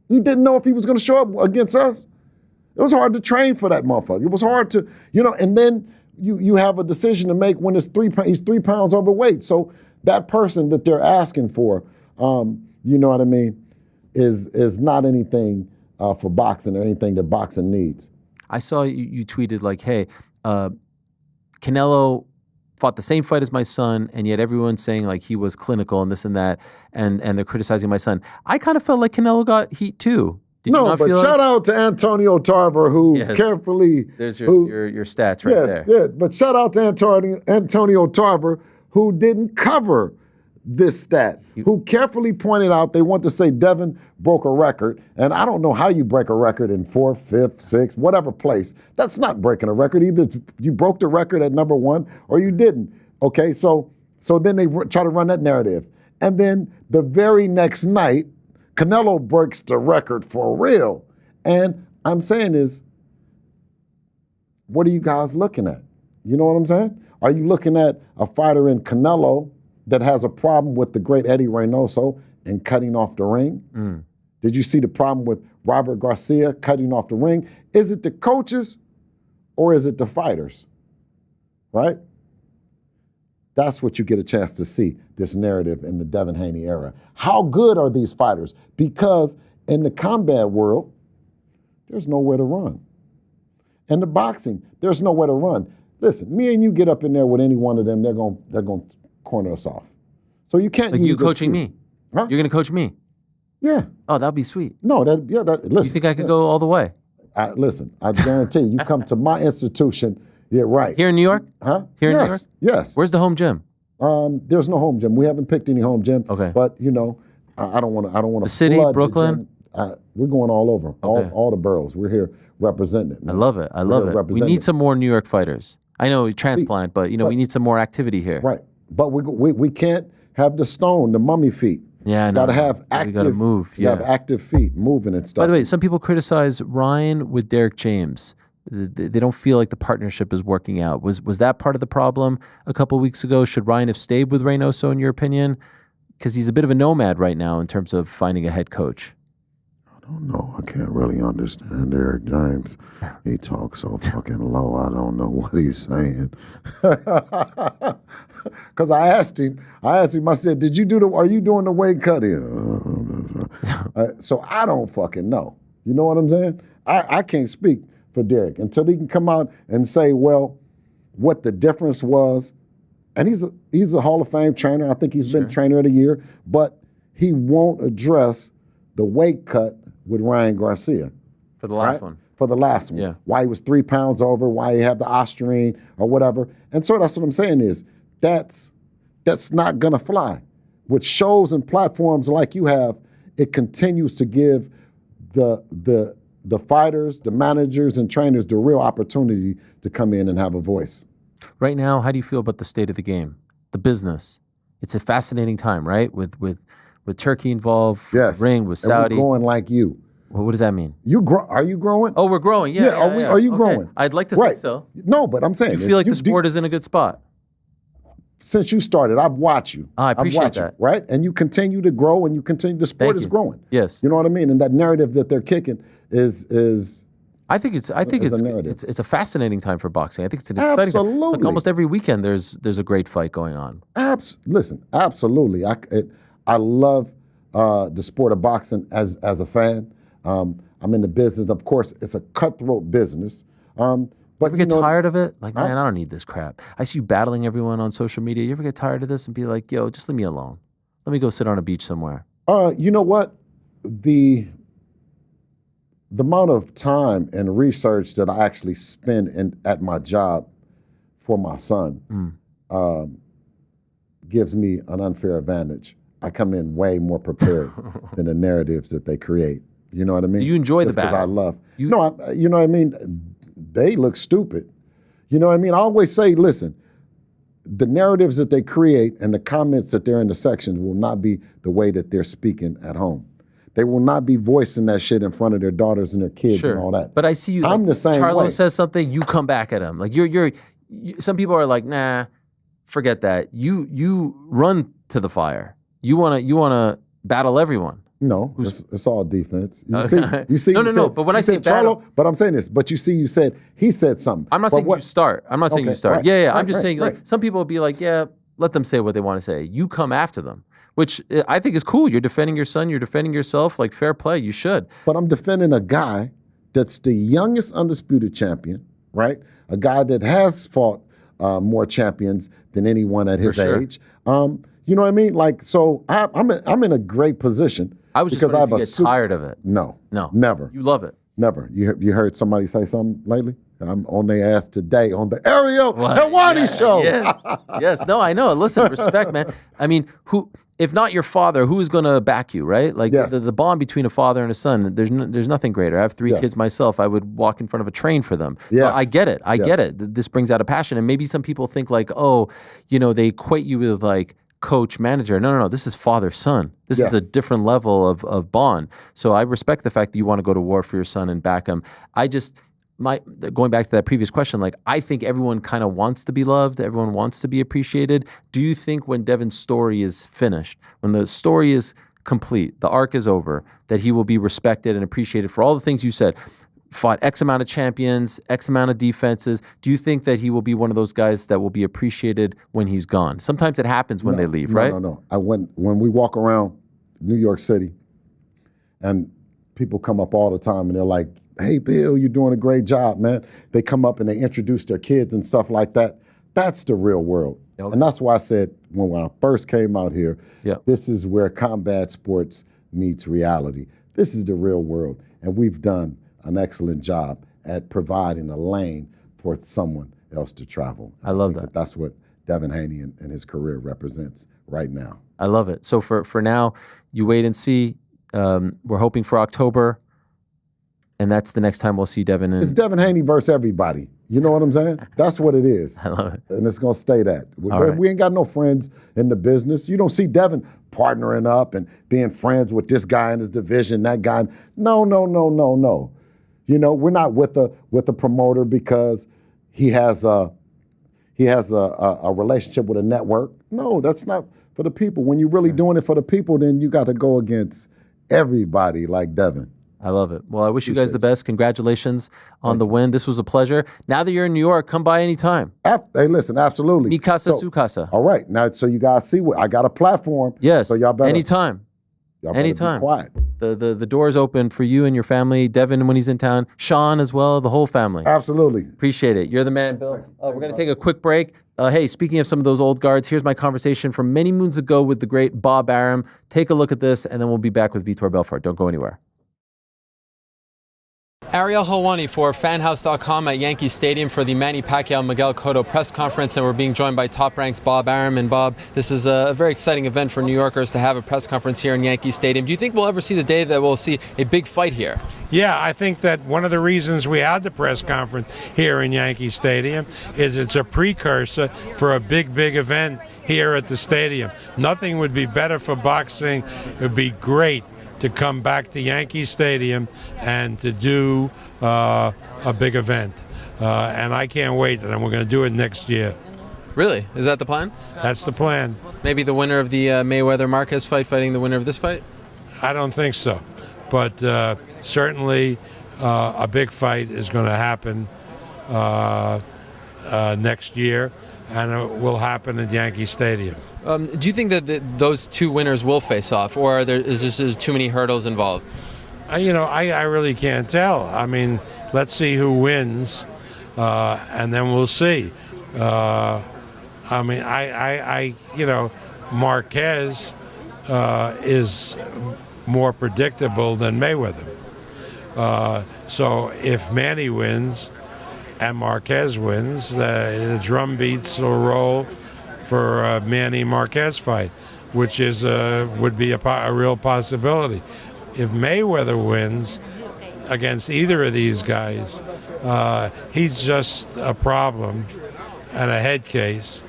You didn't know if he was going to show up against us. It was hard to train for that motherfucker. It was hard to, you know, and then you have a decision to make when he's 3 pounds overweight. So that person that they're asking for, you know what I mean, is not anything for boxing or anything that boxing needs. I saw you tweeted like, hey, Canelo fought the same fight as my son, and yet everyone's saying like he was clinical and this and that, and they're criticizing my son. I kind of felt like Canelo got heat too. Did you not but feel shout out to Antonio Tarver, who carefully. There's your stats right there. Yes, but shout out to Antonio Tarver, who didn't cover this stat, who carefully pointed out they want to say Devin broke a record, and I don't know how you break a record in 4th, 5th, 6th, whatever place. That's not breaking a record. Either you broke the record at number 1 or you didn't. Okay, so then they try to run that narrative. And then the very next night, Canelo breaks the record for real. And I'm saying is, what are you guys looking at? You know what I'm saying? Are you looking at a fighter in Canelo that has a problem with the great Eddie Reynoso and cutting off the ring? Did you see the problem with Robert Garcia cutting off the ring? Is it the coaches or is it the fighters? Right? That's what you get a chance to see, this narrative in the Devin Haney era. How good are these fighters? Because in the combat world, there's nowhere to run. In the boxing, there's nowhere to run. Listen, me and you get up in there with any one of them, they're going to corner us off. So you can't use you coaching me. Huh? You're going to coach me? Yeah. Oh, that'd be sweet. No, listen. You think I could go all the way? Listen, I guarantee you come to my institution, yeah, right. Here in New York? Huh? Here in New York? Yes. Where's the home gym? There's no home gym. We haven't picked any home gym. Okay. But I don't want to. The city, Brooklyn. We're going all over, Okay. all the boroughs. We're here representing it. Man. I love it. I love it. We need some more New York fighters. I know transplant, but we need some more activity here. Right. But we can't have the stone, the mummy feet. Yeah, I know. Gotta have active. We gotta move. You have active feet, moving and stuff. By the way, some people criticize Ryan with Derek James. They don't feel like the partnership is working out. Was that part of the problem a couple of weeks ago? Should Ryan have stayed with Reynoso, in your opinion? Because he's a bit of a nomad right now in terms of finding a head coach. I don't know. I can't really understand Derek James. He talks so fucking low. I don't know what he's saying. Because I asked him. I said, "Are you doing the weight cut here?" So I don't fucking know. You know what I'm saying? I can't speak for Derek until he can come out and say, well, what the difference was. And he's a Hall of Fame trainer. I think he's been trainer of the year, but he won't address the weight cut with Ryan Garcia. For the last one. For the last one. Yeah. Why he was 3 pounds over, why he had the Austrian or whatever. And so that's what I'm saying is that's not gonna fly. With shows and platforms like you have, it continues to give the fighters, the managers and trainers the real opportunity to come in and have a voice. Right now, how do you feel about the state of the game, the business? It's a fascinating time, right? With Turkey involved, yes. ring with Saudi. And we're growing like you. Well, what does that mean? Are you growing? Oh, we're growing. Yeah. Are you growing? I'd like to think so. No, but I'm saying, you feel like the sport is in a good spot. Since you started, I've watched you. I appreciate that. Right? And you continue to grow, and the sport is growing. Yes. You know what I mean? And that narrative that they're kicking is. I think it's a fascinating time for boxing. I think it's an exciting time. It's like almost every weekend there's a great fight going on. Listen, absolutely. I love the sport of boxing as a fan. I'm in the business. Of course, it's a cutthroat business. But you ever get tired of it? Like, man, I don't need this crap. I see you battling everyone on social media. You ever get tired of this and be like, yo, just leave me alone. Let me go sit on a beach somewhere. You know what? The amount of time and research that I actually spend at my job for my son gives me an unfair advantage. I come in way more prepared than the narratives that they create. You know what I mean? So you enjoy the battle. Because I love. You know what I mean? They look stupid. You know what I mean? I always say, listen, the narratives that they create and the comments that they're in the sections will not be the way that they're speaking at home. They will not be voicing that shit in front of their daughters and their kids and all that. But I see you. I'm the same way. Charlo says something, you come back at him. Like some people are like, nah, forget that. You run to the fire. You wanna battle everyone. No, it's all defense. You see. No. But when I say battle, but I'm saying this. But he said something. I'm not saying you start. I'm not saying you start. Right, yeah. I'm just saying like some people will be like, yeah, let them say what they want to say. You come after them, which I think is cool. You're defending your son. You're defending yourself. Like fair play. You should. But I'm defending a guy that's the youngest undisputed champion, right? A guy that has fought more champions than anyone at his age. You know what I mean? Like, so I'm in a great position. I was just because I wondering have if you get tired of it. No, No. never. You love it. Never. You heard somebody say something lately? I'm on their ass today on the Ariel Helwani Show. Yes. Yes. No, I know. Listen, respect, man. I mean, who, if not your father, who is going to back you, right? Like Yes. the bond between a father and a son, there's nothing greater. I have 3 Yes. kids myself. I would walk in front of a train for them. Yes. I get it. I Yes. get it. This brings out a passion. And maybe some people think like, oh, they equate you with like coach, manager. No. This is father, son. This is Yes. a different level of bond. So I respect the fact that you want to go to war for your son and back him. Going back to that previous question, like I think everyone kind of wants to be loved. Everyone wants to be appreciated. Do you think when Devin's story is finished, when the story is complete, the arc is over, that he will be respected and appreciated for all the things you said? Fought X amount of champions, X amount of defenses. Do you think that he will be one of those guys that will be appreciated when he's gone? Sometimes it happens when they leave, right? No. When we walk around New York City and people come up all the time and they're like, hey, Bill, you're doing a great job, man. They come up and they introduce their kids and stuff like that. That's the real world. Yep. And that's why I said when I first came out here, Yep. This is where combat sports meets reality. This is the real world. And we've done an excellent job at providing a lane for someone else to travel. I love think that. That's what Devin Haney and his career represents right now. I love it. So for now, you wait and see. We're hoping for October. And that's the next time we'll see Devin. It's Devin Haney versus everybody. You know what I'm saying? That's what it is. I love it. And it's going to stay that. All right. We ain't got no friends in the business. You don't see Devin partnering up and being friends with this guy in his division, that guy. No. We're not with the promoter because he has a relationship with a network. No, that's not for the people. When you're really doing it for the people, then you got to go against everybody like Devin. I love it. Well, I wish you guys the best. Congratulations on the win. This was a pleasure. Now that you're in New York, come by anytime. Hey, listen, absolutely. Mi casa, su casa. All right. Now, so you guys see what I got a platform. Yes. So y'all better anytime. Y'all better Anytime. Be quiet. The door is open for you and your family. Devin when he's in town. Sean as well. The whole family. Absolutely. Appreciate it. You're the man, Bill. We're going to take a quick break. Hey, speaking of some of those old guards, here's my conversation from many moons ago with the great Bob Arum. Take a look at this, and then we'll be back with Vitor Belfort. Don't go anywhere. Ariel Helwani for fanhouse.com at Yankee Stadium for the Manny Pacquiao-Miguel Cotto press conference, and we're being joined by Top Rank's Bob Arum. And Bob, this is a very exciting event for New Yorkers to have a press conference here in Yankee Stadium. Do you think we'll ever see the day that we'll see a big fight here? Yeah, I think that one of the reasons we had the press conference here in Yankee Stadium is it's a precursor for a big event here at the stadium. Nothing would be better for boxing. It would be great to come back to Yankee Stadium and to do a big event. And I can't wait, and we're going to do it next year. Really? Is that the plan? That's the plan. Maybe the winner of the Mayweather-Marquez fight fighting the winner of this fight? I don't think so. But certainly a big fight is going to happen next year, and it will happen at Yankee Stadium. Do you think that those two winners will face off, or is just too many hurdles involved? I really can't tell. I mean, let's see who wins, and then we'll see. Marquez is more predictable than Mayweather. So if Manny wins and Marquez wins, the drum beats will roll for a Manny-Marquez fight, which is would be a real possibility. If Mayweather wins against either of these guys, he's just a problem and a head case,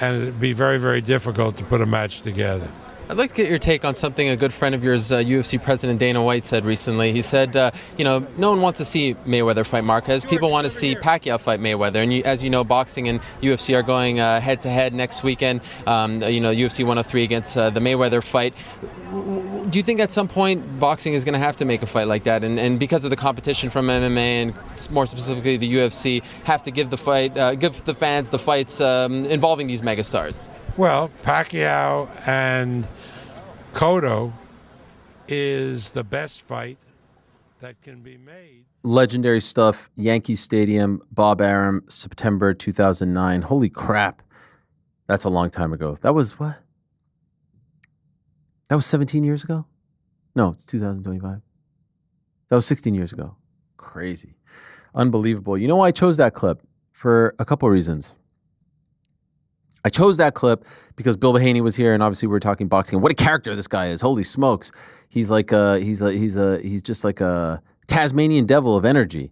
and it'd be very difficult to put a match together. I'd like to get your take on something a good friend of yours, UFC President Dana White, said recently. He said, no one wants to see Mayweather fight Marquez. People want to see Pacquiao fight Mayweather. And as you know, boxing and UFC are going head-to-head next weekend. UFC 103 against the Mayweather fight. Do you think at some point boxing is going to have to make a fight like that? And because of the competition from MMA and more specifically the UFC, have to give the fans the fights involving these megastars? Well, Pacquiao and Cotto is the best fight that can be made. Legendary stuff. Yankee Stadium, Bob Arum, September 2009. Holy crap. That's a long time ago. That was what? That was 17 years ago? No, it's 2025. That was 16 years ago. Crazy. Unbelievable. You know why I chose that clip? For a couple of reasons. I chose that clip because Bill Haney was here, and obviously we were talking boxing. And what a character this guy is! Holy smokes, he's just like a Tasmanian devil of energy,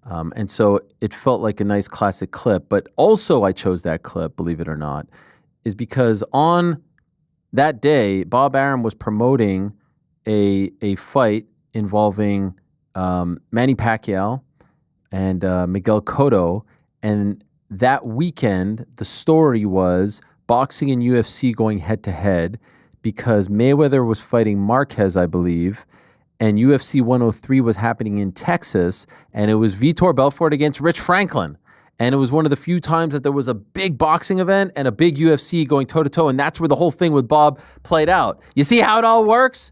and so it felt like a nice classic clip. But also, I chose that clip, believe it or not, is because on that day, Bob Arum was promoting a fight involving Manny Pacquiao and Miguel Cotto, and that weekend, the story was boxing and UFC going head to head because Mayweather was fighting Marquez, I believe, and UFC 103 was happening in Texas, and it was Vitor Belfort against Rich Franklin. And it was one of the few times that there was a big boxing event and a big UFC going toe-to-toe, and that's where the whole thing with Bob played out. You see how it all works?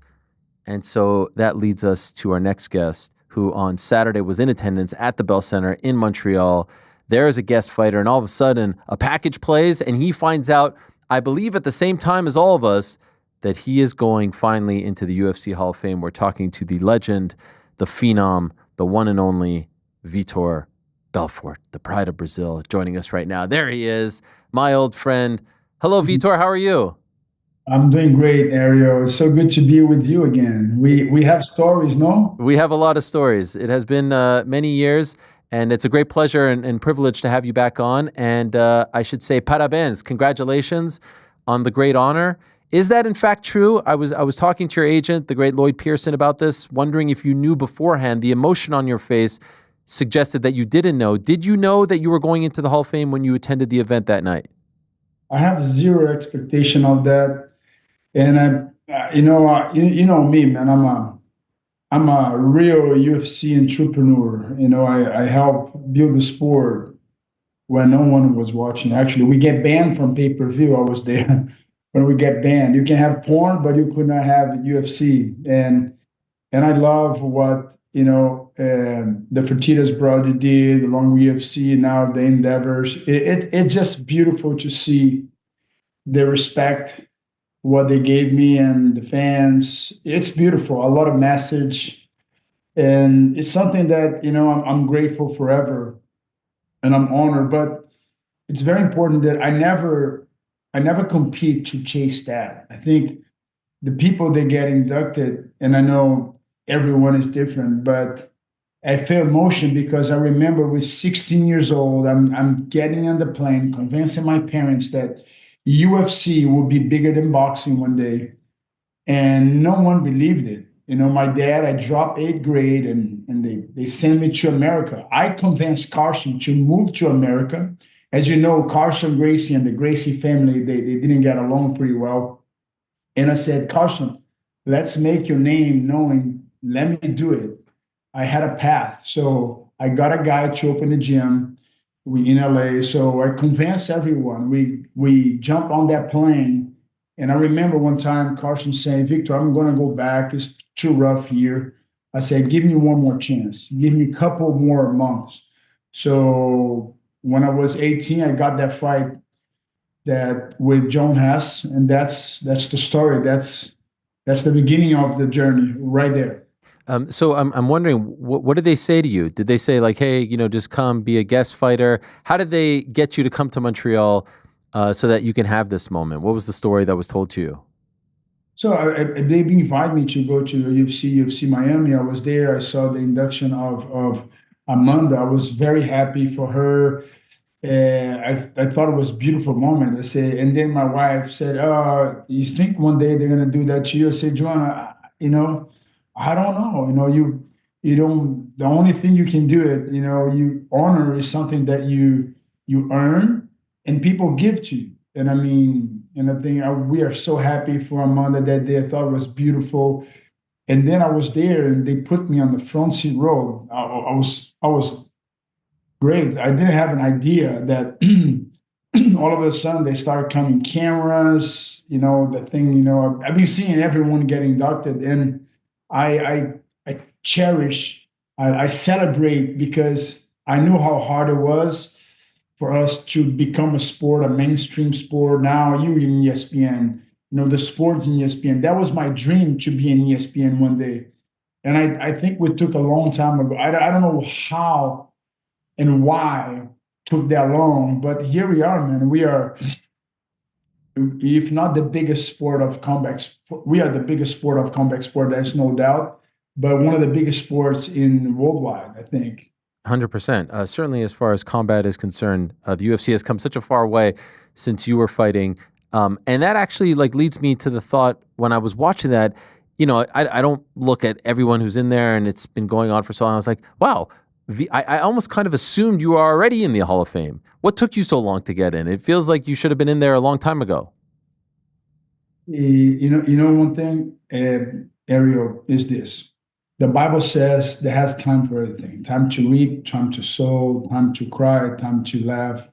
And so that leads us to our next guest, who on Saturday was in attendance at the Bell Center in Montreal. There is a guest fighter, and all of a sudden, a package plays, and he finds out, I believe at the same time as all of us, that he is going finally into the UFC Hall of Fame. We're talking to the legend, the phenom, the one and only Vitor Belfort, the pride of Brazil, joining us right now. There he is, my old friend. Hello, Vitor. How are you? I'm doing great, Ariel. It's so good to be with you again. We have stories, no? We have a lot of stories. It has been many years. And it's a great pleasure and privilege to have you back on. And I should say, parabéns, congratulations on the great honor. Is that in fact true? I was talking to your agent, the great Lloyd Pearson, about this, wondering if you knew beforehand. The emotion on your face suggested that you didn't know. Did you know that you were going into the Hall of Fame when you attended the event that night? I have zero expectation of that. And you know me, man. I'm a real UFC entrepreneur. You know, I help build the sport when no one was watching. Actually, we get banned from pay-per-view. I was there when we get banned. You can have porn, but you could not have UFC. And I love what, the Fertitas brother did along with UFC, now the endeavors. It's just beautiful to see the respect what they gave me and the fans. It's beautiful. A lot of message, and it's something that I'm grateful forever, and I'm honored. But it's very important that I never compete to chase that. I think the people that get inducted, and I know everyone is different, but I feel emotion because I remember with 16 years old, I'm getting on the plane, convincing my parents that UFC will be bigger than boxing one day. And no one believed it. My dad, I dropped 8th grade and they sent me to America. I convinced Carson to move to America. As you know, Carson Gracie and the Gracie family, they didn't get along pretty well. And I said, Carson, let's make your name known. Let me do it. I had a path. So I got a guy to open a gym in LA. So I convinced everyone. We jumped on that plane. And I remember one time Carson saying, Victor, I'm going to go back. It's too rough here. I said, give me one more chance. Give me a couple more months. So when I was 18, I got that fight with John Hess. And that's the story. That's the beginning of the journey right there. So I'm wondering, what did they say to you? Did they say like, hey, just come be a guest fighter? How did they get you to come to Montreal so that you can have this moment? What was the story that was told to you? So they invited me to go to UFC Miami. I was there. I saw the induction of Amanda. I was very happy for her. I thought it was a beautiful moment. I said, and then my wife said, you think one day they're going to do that to you? I said, Joanna, I don't know. You don't. The only thing you can do it. You honor is something that you earn and people give to you. And I mean, and I think we are so happy for Amanda that day. I thought it was beautiful. And then I was there, and they put me on the front seat row. I was great. I didn't have an idea that all of a sudden they started coming cameras. The thing. I've been seeing everyone get inducted, and I cherish, I celebrate because I knew how hard it was for us to become a sport, a mainstream sport. Now you in ESPN, the sports in ESPN. That was my dream, to be in ESPN one day. And I think we took a long time ago. I don't know how and why it took that long, but here we are, man. We are, if not the biggest sport of combat, we are the biggest sport of combat sport, there's no doubt, but one of the biggest sports in worldwide, I think. 100%. Certainly, as far as combat is concerned, the UFC has come such a far way since you were fighting. And that actually leads me to the thought when I was watching that, I don't look at everyone who's in there and it's been going on for so long. I was like, wow, I almost kind of assumed you were already in the Hall of Fame. What took you so long to get in? It feels like you should have been in there a long time ago. One thing, Ariel, is this. The Bible says there has time for everything. Time to reap, time to sow, time to cry, time to laugh.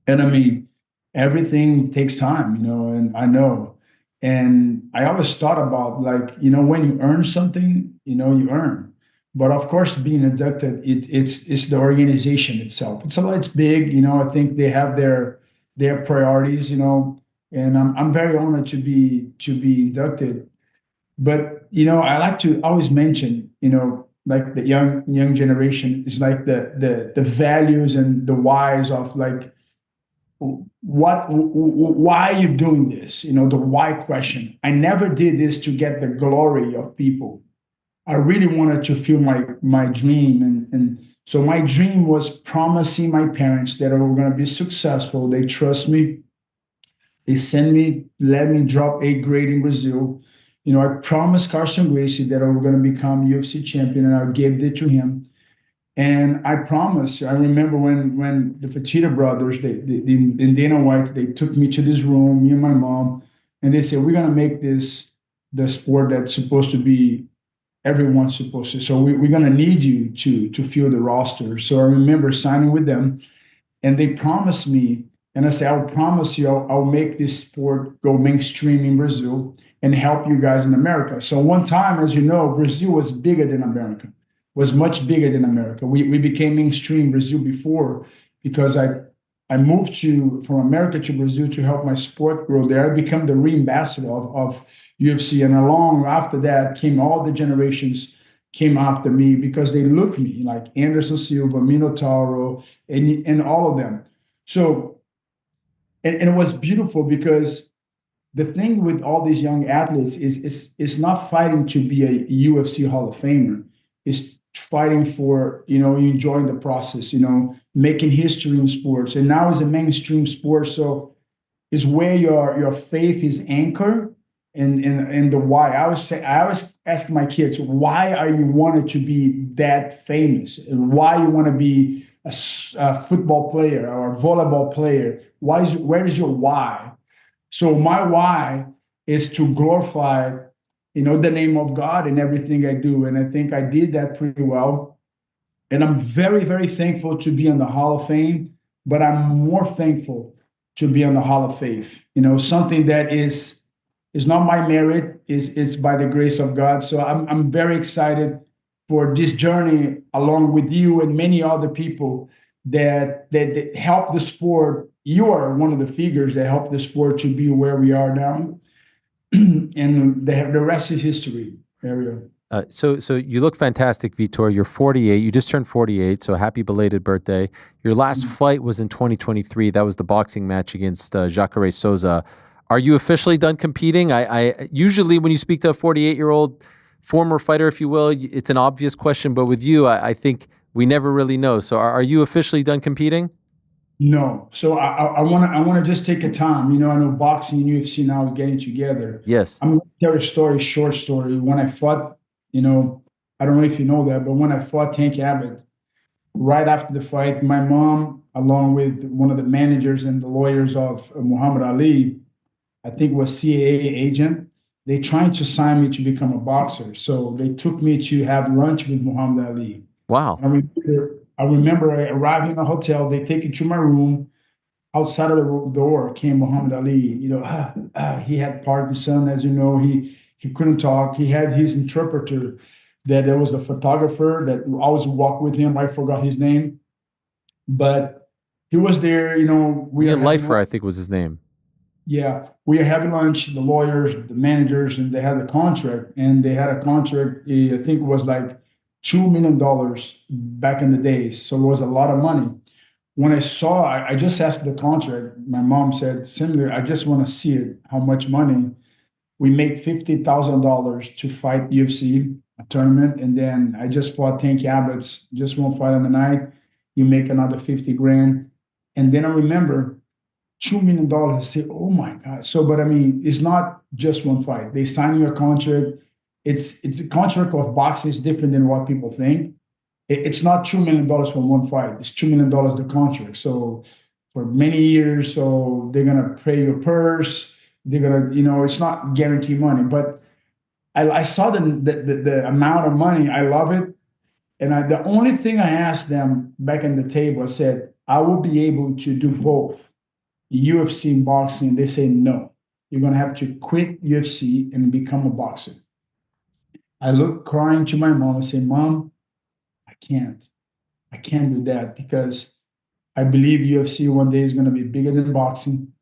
And I mean, everything takes time, and I know. And I always thought about when you earn something, you earn. But of course, being inducted, it's the organization itself. It's big, I think they have their priorities, and I'm very honored to be inducted. But I like to always mention, the young generation is the values and the whys of why are you doing this? The why question. I never did this to get the glory of people. I really wanted to feel my dream. And so my dream was promising my parents that I were going to be successful. They trust me. They sent me, let me drop 8th grade in Brazil. I promised Carson Gracie that I was going to become UFC champion, and I gave it to him. And I promised. I remember when the Fertitta brothers, in Dana White, they took me to this room, me and my mom, and they said, we're going to make this the sport that's supposed to be, everyone's supposed to. So we're going to need you to fill the roster. So I remember signing with them, and they promised me, and I said, I'll promise you, I'll make this sport go mainstream in Brazil and help you guys in America. So one time, as you know, Brazil was bigger than America. Was much bigger than America. We became mainstream Brazil before, because I moved from America to Brazil to help my sport grow there. I became the re-ambassador of UFC, and along after that came all the generations came after me, because they looked at me like Anderson Silva, Minotauro, and all of them. So, and it was beautiful, because the thing with all these young athletes is not fighting to be a UFC Hall of Famer. It's fighting for, enjoying the process, making history in sports. And now it's a mainstream sport. So it's where your faith is anchored, and the why. I always ask my kids, why are you wanted to be that famous? And why you want to be a football player or a volleyball player? Where is your why? So my why is to glorify the name of God in everything I do. And I think I did that pretty well. And I'm very, very thankful to be in the Hall of Fame, but I'm more thankful to be on the Hall of Faith. Something that is not my merit, it's by the grace of God. So I'm very excited for this journey along with you and many other people that help the sport. You are one of the figures that helped the sport to be where we are now. And the rest is history, Ariel. So you look fantastic, Vitor. You're 48. You just turned 48, so happy belated birthday. Your last fight was in 2023. That was the boxing match against Jacare Souza. Are you officially done competing? I usually, when you speak to a 48-year-old former fighter, if you will, it's an obvious question. But with you, I think we never really know. So are you officially done competing? No. So I want to just take a time. I know boxing and UFC now is getting together. Yes. I'm going to tell a short story. When I fought, I don't know if you know that, but when I fought Tank Abbott, right after the fight, my mom, along with one of the managers and the lawyers of Muhammad Ali, I think was CAA agent, they tried to sign me to become a boxer. So they took me to have lunch with Muhammad Ali. Wow. I remember arriving in a hotel. They take me to my room. Outside of the door came Muhammad Ali. He had Parkinson, as you know. He couldn't talk. He had his interpreter. That there was a photographer that always walked with him. I forgot his name, but he was there. Lifer, I think was his name. Yeah, we were having lunch, the lawyers, the managers, and they had a contract, and they had a contract, I think it was like $2 million back in the days. So it was a lot of money. When I saw, I just asked the contract. My mom said, similar, I just want to see it, how much money. We made $50,000 to fight UFC a tournament, and then I just fought Tank Abbott's, just one fight on the night. You make another 50 grand. And then I remember $2 million. I say, oh my God. So, but I mean, it's not just one fight. They sign you a contract. It's a contract of boxing is different than what people think. It's not $2 million for one fight. It's $2 million the contract. So for many years, so they're gonna pay your purse. They're gonna, it's not guaranteed money. But I saw the amount of money. I love it. And the only thing I asked them back in the table, I said, I will be able to do both UFC and boxing. They say, no, you're going to have to quit UFC and become a boxer. I look crying to my mom and say, Mom, I can't do that because I believe UFC one day is going to be bigger than boxing.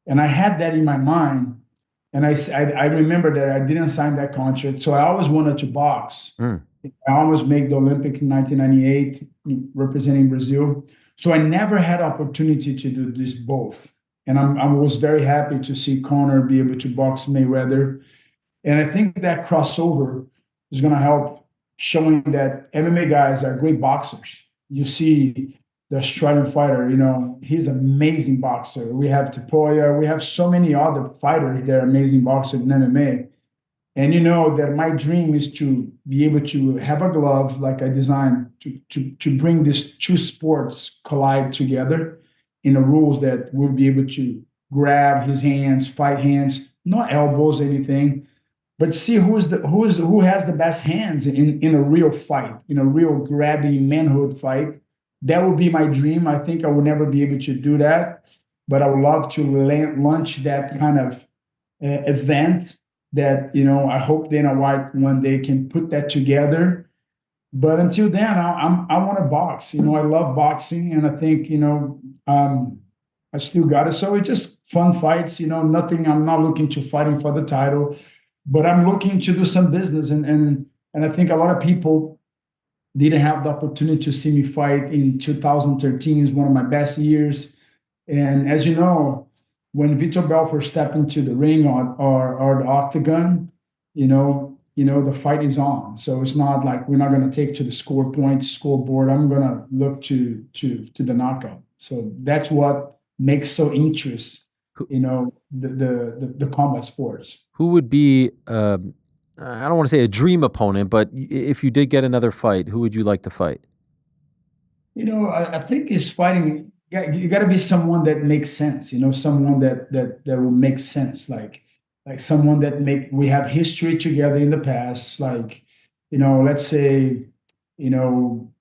And I had that in my mind. And I remember that I didn't sign that contract. So I always wanted to box. I almost made the Olympics in 1998, representing Brazil. So I never had opportunity to do this both. And I was very happy to see Conor be able to box Mayweather. And I think that crossover is going to help showing that MMA guys are great boxers. You see the Australian fighter, he's an amazing boxer. We have Tapoya. We have so many other fighters that are amazing boxers in MMA. And that my dream is to be able to have a glove like I designed to bring these two sports collide together in the rules that we'll be able to grab his hands, fight hands, not elbows, anything, but see who has the best hands in a real fight, in a real grabbing manhood fight. That would be my dream. I think I will never be able to do that, but I would love to launch that kind of event that, I hope Dana White one day can put that together. But until then, I want to box. I love boxing, and I think I still got it. So it's just fun fights. Nothing. I'm not looking to fighting for the title, but I'm looking to do some business. And I think a lot of people didn't have the opportunity to see me fight in 2013. Is one of my best years. And as you know, when Vitor Belfort stepped into the ring or the octagon, the fight is on. So it's not like we're not going to take to the scoreboard. I'm going to look to the knockout. So that's what makes so interest, the combat sports. Who would be, I don't want to say a dream opponent, but if you did get another fight, who would you like to fight? I think it's fighting. You got to be someone that makes sense. Someone that will make sense. Like someone that we have history together in the past. Like, let's say, Anderson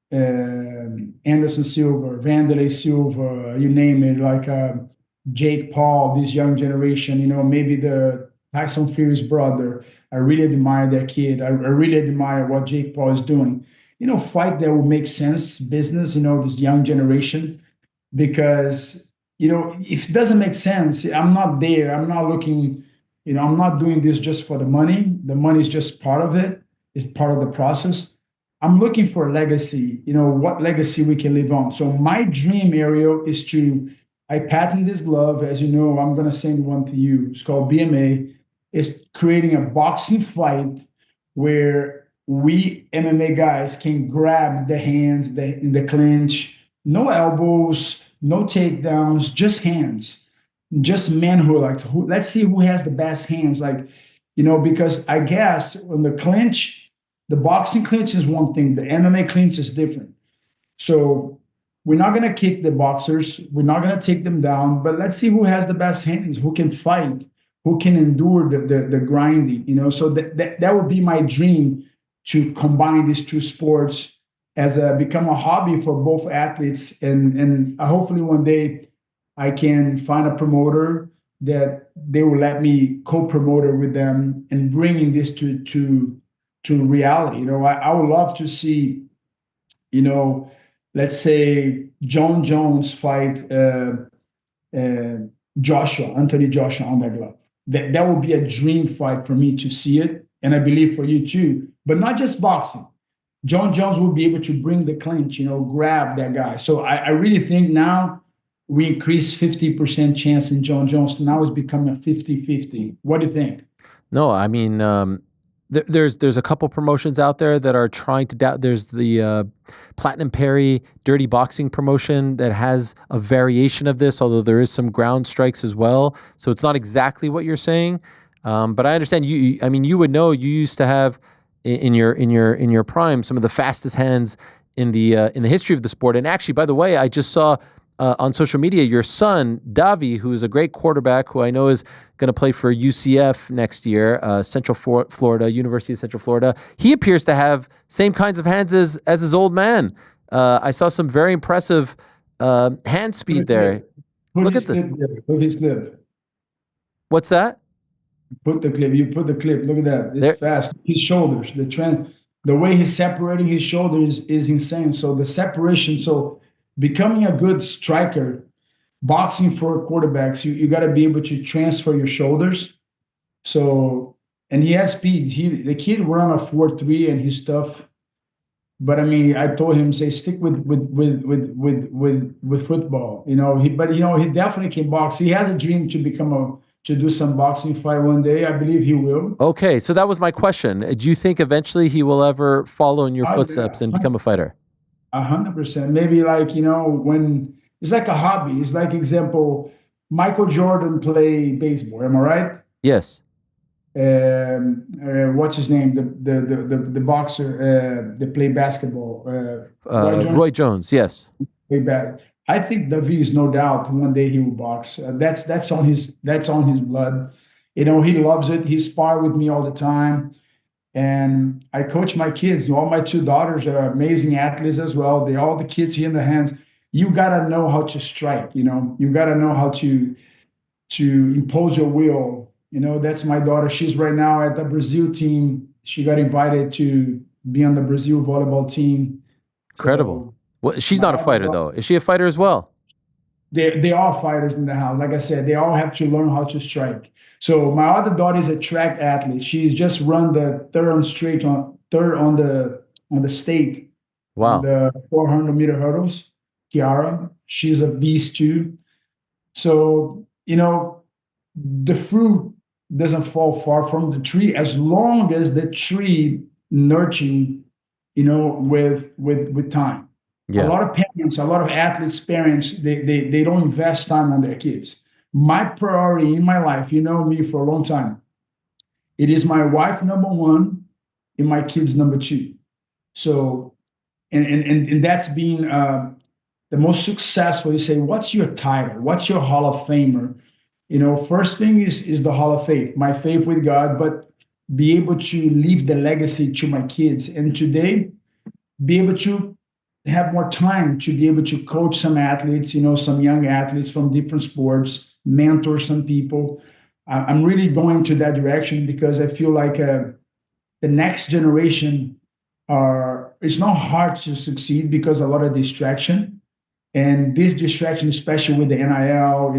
Silva, Vanderlei Silva, you name it. Like Jake Paul, this young generation. Maybe the Tyson Fury's brother. I really admire that kid. I really admire what Jake Paul is doing. Fight that will make sense, business. This young generation. Because if it doesn't make sense, I'm not there. I'm not looking, I'm not doing this just for the money. The money is just part of it. It's part of the process. I'm looking for a legacy, what legacy we can live on. So my dream, Ariel, is I patent this glove. As you know, I'm going to send one to you. It's called BMA. It's creating a boxing fight where we MMA guys can grab the hands in the clinch. No elbows, no takedowns, just hands, just manhood. Let's see who has the best hands. Because I guess on the clinch, the boxing clinch is one thing, the MMA clinch is different. So we're not going to kick the boxers, we're not going to take them down, but let's see who has the best hands, who can fight, who can endure the grinding. So that would be my dream, to combine these two sports as become a hobby for both athletes, and hopefully one day I can find a promoter that they will let me co-promote with them and bringing this to reality. I would love to see, let's say John Jones fight Anthony Joshua on that glove. That would be a dream fight for me to see it, and I believe for you too. But not just boxing. John Jones will be able to bring the clinch, grab that guy. So I really think now we increase 50% chance in John Jones. Now it's becoming a 50-50. What do you think? No, I mean, there's a couple promotions out there that are trying to doubt. There's the Platinum Perry Dirty Boxing promotion that has a variation of this, although there is some ground strikes as well. So it's not exactly what you're saying, but I understand you. I mean, you would know. You used to have in your prime some of the fastest hands in the history of the sport. And actually, by the way, I just saw on social media your son Davi, who is a great quarterback, who I know is going to play for UCF next year, Central Florida, University of Central Florida. He appears to have same kinds of hands as his old man. I saw some very impressive hand speed there. Look at this. Put his clip. What's that? Put the clip. You put the clip. Look at that. It's fast. His shoulders, the trend, the way he's separating his shoulders is insane. So the separation. So becoming a good striker, boxing for quarterbacks, you got to be able to transfer your shoulders. So, and he has speed. The kid run a 4.3 and he's tough. But I mean, I told him, say, stick with football. He definitely can box. He has a dream to do some boxing fight one day. I believe he will. Okay, so that was my question. Do you think eventually he will ever follow in your footsteps and become a fighter? 100%. Maybe when it's like a hobby. It's like, example, Michael Jordan play baseball. Am I right? Yes. What's his name? The boxer that play basketball. Roy Jones. Yes. Way back. I think Davi is no doubt one day he will box. That's on his blood. He loves it. He spar with me all the time, and I coach my kids. All my two daughters are amazing athletes as well. All the kids here in the hands. You gotta know how to strike. You gotta know how to impose your will. That's my daughter. She's right now at the Brazil team. She got invited to be on the Brazil volleyball team. Incredible. Well, she's not a fighter, though. Is she a fighter as well? They are fighters in the house. Like I said, they all have to learn how to strike. So my other daughter is a track athlete. She's just run the third on the state. Wow. On the 400-meter hurdles. Kiara, she's a beast too. So the fruit doesn't fall far from the tree as long as the tree nurturing, with time. Yeah. A lot of parents, a lot of parents, they don't invest time on their kids. My priority in my life, you know me for a long time, it is my wife number one and my kids number two. So, and that's been the most successful. You say, what's your title? What's your Hall of Famer? First thing is the Hall of Fame, my faith with God, but be able to leave the legacy to my kids. And today, be able to have more time to be able to coach some athletes, some young athletes from different sports, mentor some people. I'm really going to that direction because I feel like the next generation it's not hard to succeed because a lot of distraction. And this distraction, especially with the NIL,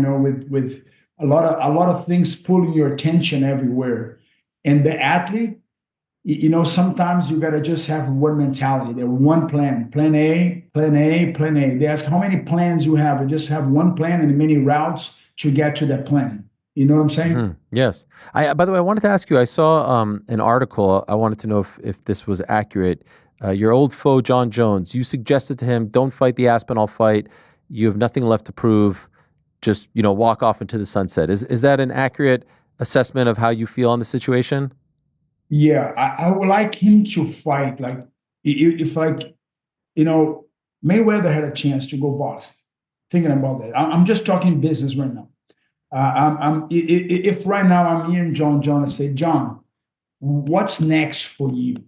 with a lot of things pulling your attention everywhere. And the athlete, sometimes you got to just have one mentality. There one plan A. They ask how many plans you have. You just have one plan and many routes to get to that plan. You know what I'm saying? Mm-hmm. Yes. By the way, I wanted to ask you, I saw an article. I wanted to know if this was accurate. Your old foe, John Jones, you suggested to him, don't fight the Aspinall fight. You have nothing left to prove. Just, walk off into the sunset. Is that an accurate assessment of how you feel on the situation? Yeah, I would like him to fight. If Mayweather had a chance to go boxing. Thinking about that, I'm just talking business right now. If right now I'm hearing John and say, John, what's next for you?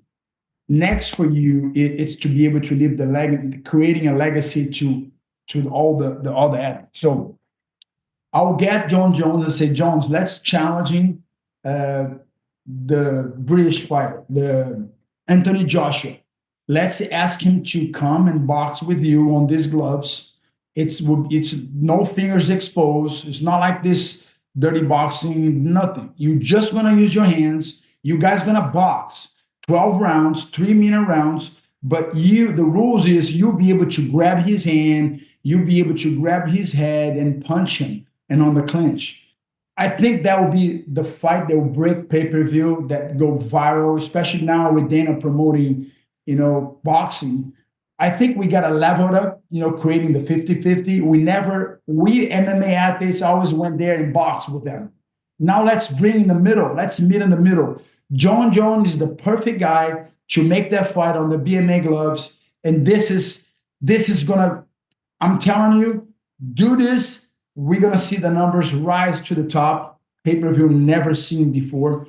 Next for you, it's to be able to leave the legacy, creating a legacy to all the athletes. So I'll get John Jones and say, Jones, let's challenge him. The British fighter, the Anthony Joshua. Let's ask him to come and box with you on these gloves. It's no fingers exposed. It's not like this dirty boxing, nothing. You're just gonna use your hands. You guys gonna box 12 rounds, 3-minute rounds. But the rules is you'll be able to grab his hand, you'll be able to grab his head and punch him, and on the clinch. I think that will be the fight that will break pay-per-view, that go viral, especially now with Dana promoting, boxing. I think we got to level it up, creating the 50-50. We MMA athletes always went there and boxed with them. Now let's bring in the middle. Let's meet in the middle. John Jones is the perfect guy to make that fight on the BMA gloves. And this is gonna, I'm telling you, do this. We're gonna see the numbers rise to the top. Pay-per-view never seen before.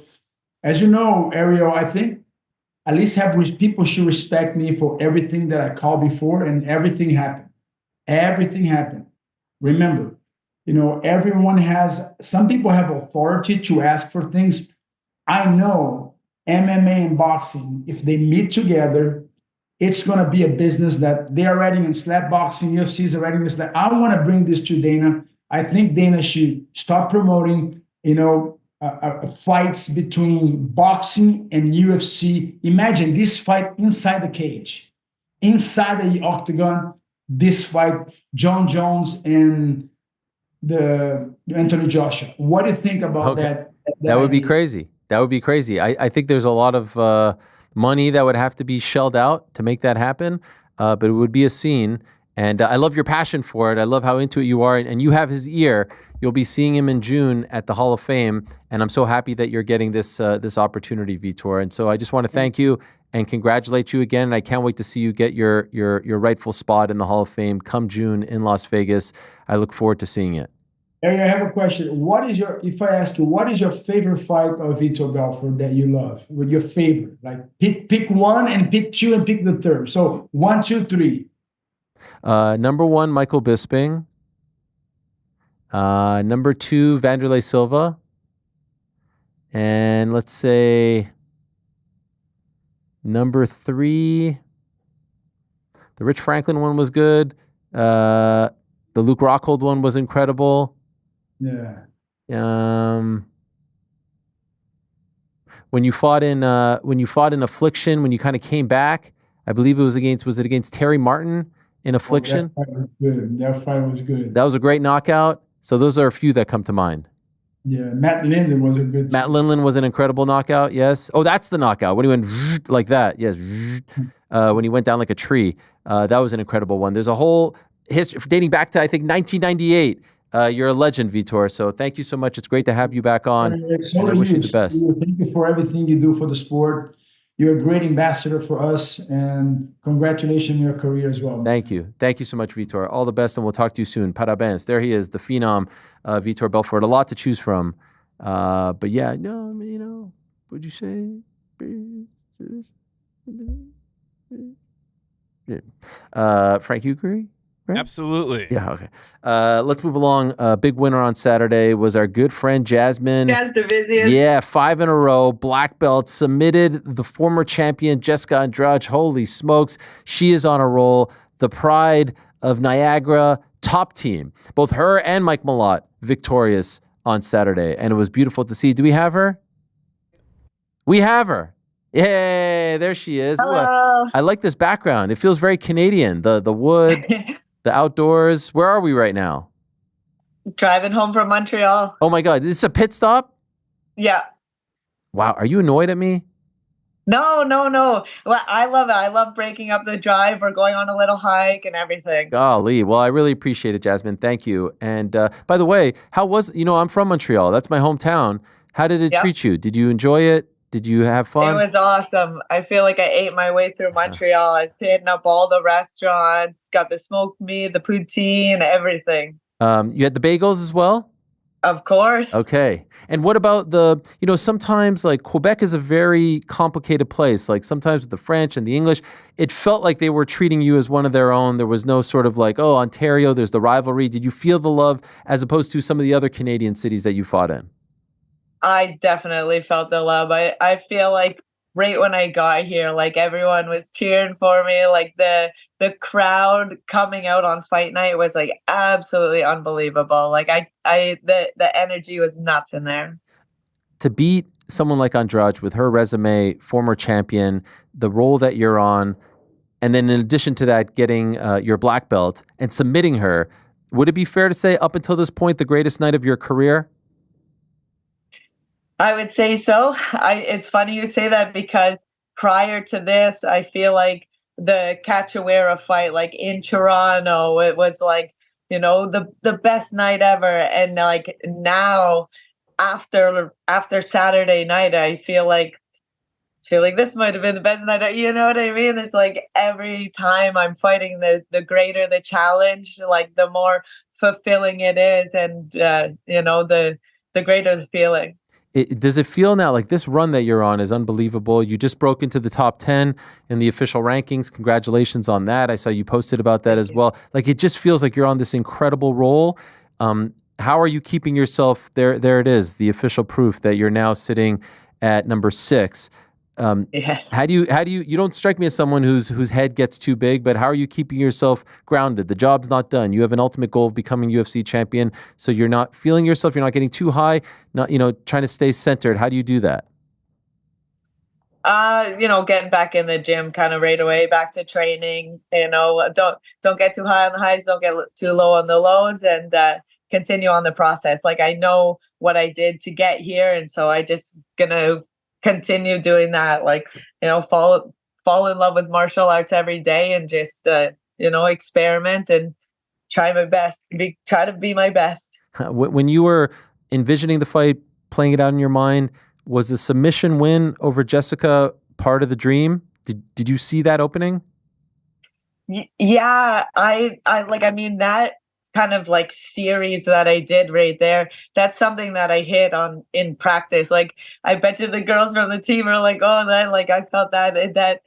As you know, Ariel, I think at least people should respect me for everything that I called before, and everything happened. Everything happened. Remember, some people have authority to ask for things. I know MMA and boxing, if they meet together, it's going to be a business that they're already in slap boxing. UFC is already in slap. I want to bring this to Dana. I think Dana should start promoting, fights between boxing and UFC. Imagine this fight inside the cage, inside the octagon. This fight, John Jones and the Anthony Joshua. What do you think about that? That would be crazy. That would be crazy. I think there's a lot of money that would have to be shelled out to make that happen, but it would be a scene. And I love your passion for it. I love how into it you are. And you have his ear. You'll be seeing him in June at the Hall of Fame. And I'm so happy that you're getting this opportunity, Vitor. And so I just want to thank you and congratulate you again. And I can't wait to see you get your rightful spot in the Hall of Fame come June in Las Vegas. I look forward to seeing it. Ariel, I have a question. If I ask you, what is your favorite fight of Vitor Belfort that you love? With your favorite, like pick one and pick two and pick the third. So 1, 2, 3. Number 1, Michael Bisping. Number 2, Vanderlei Silva. And let's say number 3, the Rich Franklin one was good. The Luke Rockhold one was incredible. Yeah. When you fought in Affliction, when you kind of came back, I believe was it against Terry Martin in Affliction? That fight was good. That was a great knockout. So those are a few that come to mind. Yeah, Matt Lindland was a good. Matt Lindland was an incredible knockout. Yes. Oh, that's the knockout when he went like that. Yes. When he went down like a tree. That was an incredible one. There's a whole history dating back to I think 1998. You're a legend, Vitor. So thank you so much. It's great to have you back on. And I wish you the best. Thank you for everything you do for the sport. You're a great ambassador for us, and congratulations on your career as well. Thank you. Thank you so much, Vitor. All the best, and we'll talk to you soon. Parabéns. There he is, the phenom, Vitor Belfort. A lot to choose from. But yeah, no, what'd you say? Frank, you agree? Right? Absolutely. Yeah, okay. Let's move along. Big winner on Saturday was our good friend Jasmine. Jasudavicius. Yeah, 5 in a row, black belt, submitted the former champion Jessica Andrade. Holy smokes, she is on a roll. The pride of Niagara, top team. Both her and Mike Malott victorious on Saturday, and it was beautiful to see. Do we have her? We have her. Yay, there she is. Hello. I like this background. It feels very Canadian. The wood. The outdoors. Where are we right now? Driving home from Montreal. Oh my God. Is this a pit stop? Yeah. Wow. Are you annoyed at me? No. Well, I love it. I love breaking up the drive. We're going on a little hike and everything. Golly. Well, I really appreciate it, Jasmine. Thank you. And by the way, how was, I'm from Montreal. That's my hometown. How did it treat you? Did you enjoy it? Did you have fun? It was awesome. I feel like I ate my way through Montreal. I was hitting up all the restaurants, got the smoked meat, the poutine, everything. You had the bagels as well? Of course. Okay. And what about sometimes like Quebec is a very complicated place. Like sometimes with the French and the English, it felt like they were treating you as one of their own. There was no sort of like, oh, Ontario, there's the rivalry. Did you feel the love as opposed to some of the other Canadian cities that you fought in? I definitely felt the love. I feel like right when I got here, like everyone was cheering for me. Like the crowd coming out on fight night was like absolutely unbelievable. Like the energy was nuts in there. To beat someone like Andrade with her resume, former champion, the role that you're on, and then in addition to that, getting your black belt and submitting her, would it be fair to say up until this point, the greatest night of your career? I would say so. It's funny you say that because prior to this, I feel like the Cachoeira fight, like in Toronto, it was like, the best night ever. And like now after Saturday night, I feel like this might have been the best night. You know what I mean? It's like every time I'm fighting, the greater the challenge, like the more fulfilling it is, and the greater the feeling. Does it feel now like this run that you're on is unbelievable? You just broke into the top 10 in the official rankings. Congratulations on that. I saw you posted about that as well. Like, it just feels like you're on this incredible roll. How are you keeping yourself there? There it is, the official proof that you're now sitting at number 6. Yes. How do you don't strike me as someone whose head gets too big, but how are you keeping yourself grounded? The job's not done. You have an ultimate goal of becoming UFC champion. So you're not feeling yourself. You're not getting too high, not, trying to stay centered. How do you do that? Getting back in the gym kind of right away, back to training, don't get too high on the highs, don't get too low on the lows, and continue on the process. Like, I know what I did to get here. And so I just gonna continue doing that, like, fall in love with martial arts every day, and just experiment and try to be my best. When you were envisioning the fight, playing it out in your mind, was the submission win over Jessica part of the dream? Did you see that opening? Yeah, that kind of like series that I did right there, that's something that I hit on in practice. Like, I bet you the girls from the team are like, oh, then like I felt that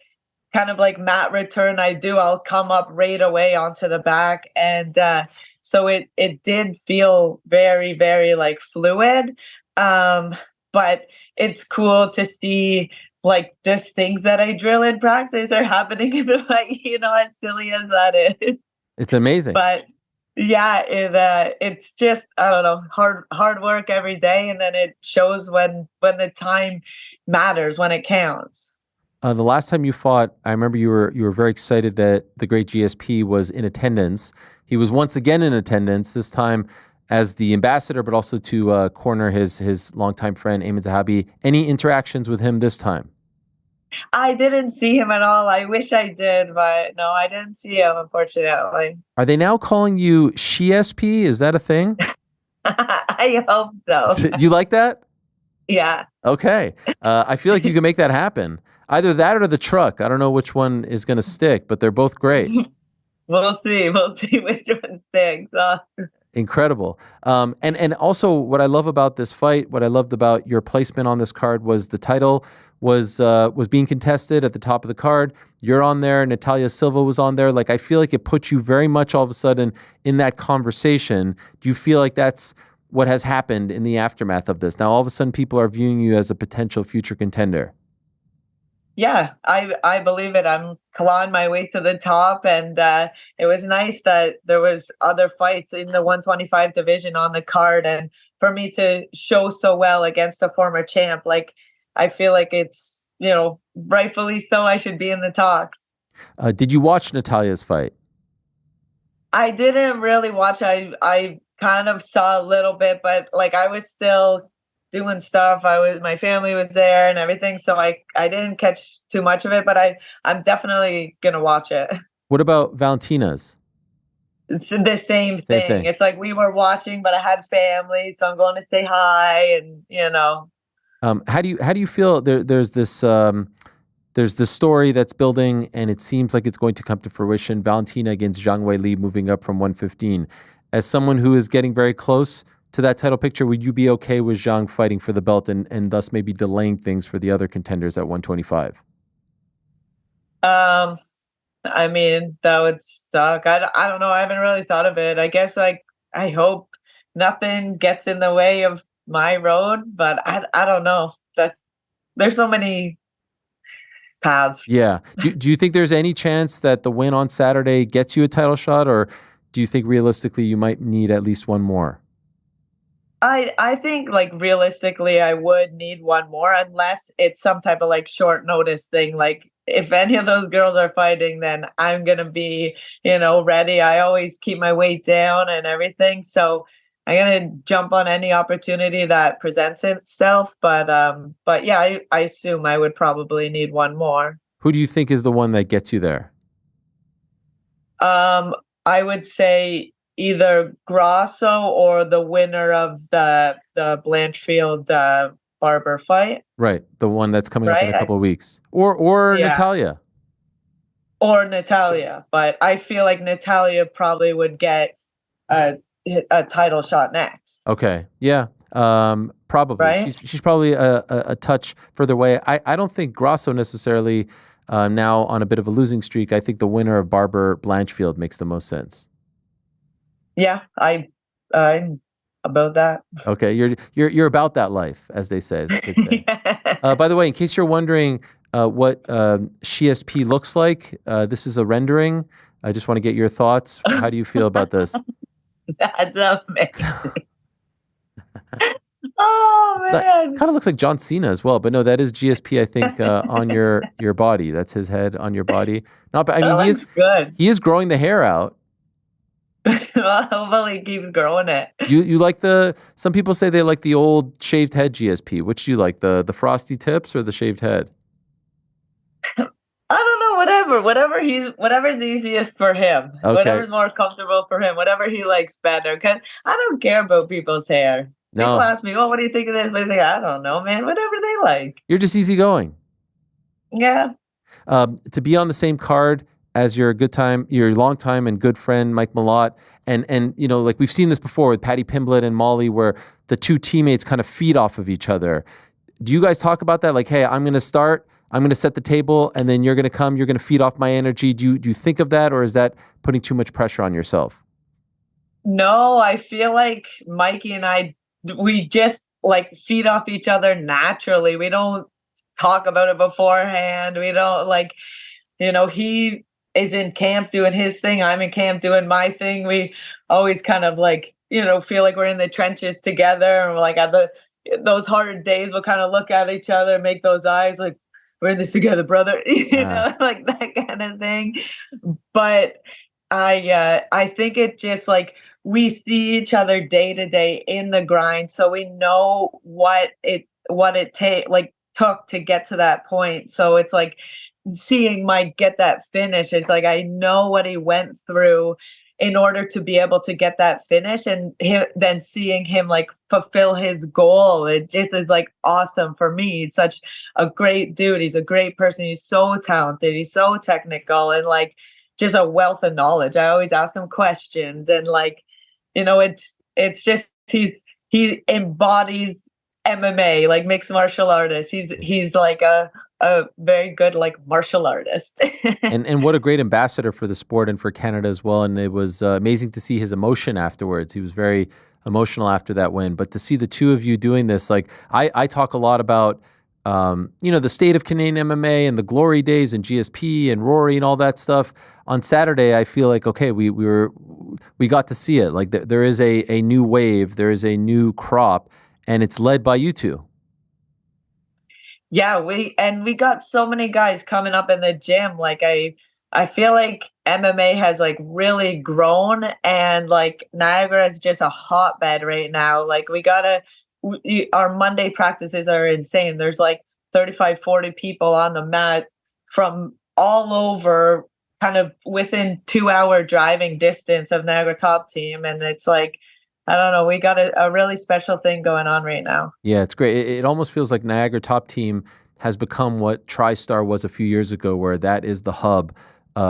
kind of like mat return I'll come up right away onto the back. And so it did feel very, very like fluid. But it's cool to see like the things that I drill in practice are happening in the fight, as silly as that is. It's amazing. But yeah, it's just, I don't know, hard work every day, and then it shows when the time matters, when it counts. The last time you fought, I remember you were very excited that the great GSP was in attendance. He was once again in attendance, this time as the ambassador, but also to corner his longtime friend Ayman Zahabi. Any interactions with him this time? I didn't see him at all. I wish I did, but no, I didn't see him, unfortunately. Are they now calling you SHESP? Is that a thing? I hope so. You like that? Yeah. Okay. I feel like you can make that happen. Either that or the truck. I don't know which one is going to stick, but they're both great. We'll see which one sticks. Incredible. And also what I love about this fight, what I loved about your placement on this card was the title was being contested at the top of the card. You're on there. Natalia Silva was on there. Like, I feel like it puts you very much all of a sudden in that conversation. Do you feel like that's what has happened in the aftermath of this? Now, all of a sudden people are viewing you as a potential future contender. Yeah, I believe it. I'm clawing my way to the top, and it was nice that there was other fights in the 125 division on the card, and for me to show so well against a former champ, like, I feel like it's, rightfully so, I should be in the talks. Did you watch Natalia's fight? I didn't really watch. I kind of saw a little bit, but like, I was still doing stuff. My family was there and everything, so I didn't catch too much of it, but I'm definitely gonna watch it. What about Valentina's? It's the same thing. It's like we were watching, but I had family, so I'm going to say hi, and How do you feel? There's this story that's building, and it seems like it's going to come to fruition. Valentina against Zhang Weili, moving up from 115. As someone who is getting very close to that title picture, would you be okay with Zhang fighting for the belt and thus maybe delaying things for the other contenders at 125? I mean, that would suck. I don't know. I haven't really thought of it. I guess, like, I hope nothing gets in the way of my road, but I don't know. There's so many paths. Yeah. Do you think there's any chance that the win on Saturday gets you a title shot, or do you think realistically you might need at least one more? I think like realistically I would need one more unless it's some type of like short notice thing. Like if any of those girls are fighting, then I'm gonna be, ready. I always keep my weight down and everything. So I'm gonna jump on any opportunity that presents itself. But yeah, I assume I would probably need one more. Who do you think is the one that gets you there? I would say either Grasso or the winner of the Blanchfield Barber fight. Right, the one that's coming up in a Right? couple of weeks, or Yeah. Natalia. Or Natalia, but I feel like Natalia probably would get a title shot next. Okay, yeah, probably. Right? She's probably a touch further away. I don't think Grasso necessarily now on a bit of a losing streak. I think the winner of Barber Blanchfield makes the most sense. Yeah, I'm about that. Okay, you're about that life, as they say, as the kids say. By the way, in case you're wondering what CSP looks like, this is a rendering. I just want to get your thoughts. How do you feel about this? That's amazing. Oh man. Kind of looks like John Cena as well, but no, that is GSP. I think on your body. That's his head on your body. Not, I mean, good. He is growing the hair out. Well, hopefully he keeps growing it. You like some people say they like the old shaved head GSP. Which do you like, the frosty tips or the shaved head? I don't know, whatever's easiest for him. Okay. Whatever's more comfortable for him, whatever he likes better. Because I don't care about people's hair. No. People ask me, "Oh, what do you think of this?" But I think, I don't know, man. Whatever they like. You're just easygoing. Yeah. To be on the same card as your longtime and good friend Mike Malott, and like we've seen this before with Patty Pimblett and Molly, where the two teammates kind of feed off of each other. Do you guys talk about that? Like, hey, I'm going to start, I'm going to set the table, and then you're going to come, you're going to feed off my energy. Do you think of that, or is that putting too much pressure on yourself? No, I feel like Mikey and I, we just like feed off each other naturally. We don't talk about it beforehand. We don't he is in camp doing his thing. I'm in camp doing my thing. We always kind of feel like we're in the trenches together. And we're like at those hard days, we'll kind of look at each other, make those eyes like, we're in this together, brother. Like that kind of thing. But I think it just like we see each other day to day in the grind. So we know what it took to get to that point. So it's like seeing Mike get that finish. It's like I know what he went through in order to be able to get that finish, and then seeing him like fulfill his goal. It just is like awesome for me. He's such a great dude. He's a great person. He's so talented. He's so technical and like just a wealth of knowledge. I always ask him questions, and it's just he embodies MMA, like mixed martial artist. He's like a very good like martial artist. and what a great ambassador for the sport and for Canada as well. And it was amazing to see his emotion afterwards. He was very emotional after that win. But to see the two of you doing this, like I talk a lot about the state of Canadian MMA and the glory days and GSP and Rory and all that stuff. On Saturday, I feel like, okay, we got to see it. Like there is a new wave, there is a new crop, and it's led by you two. Yeah, we got so many guys coming up in the gym. Like I feel like MMA has like really grown, and like Niagara is just a hotbed right now. Like our Monday practices are insane. There's like 35, 40 people on the mat from all over, kind of within 2-hour driving distance of Niagara Top Team. And it's like, I don't know, we got a really special thing going on right now. Yeah, it's great. It almost feels like Niagara Top Team has become what TriStar was a few years ago, where that is the hub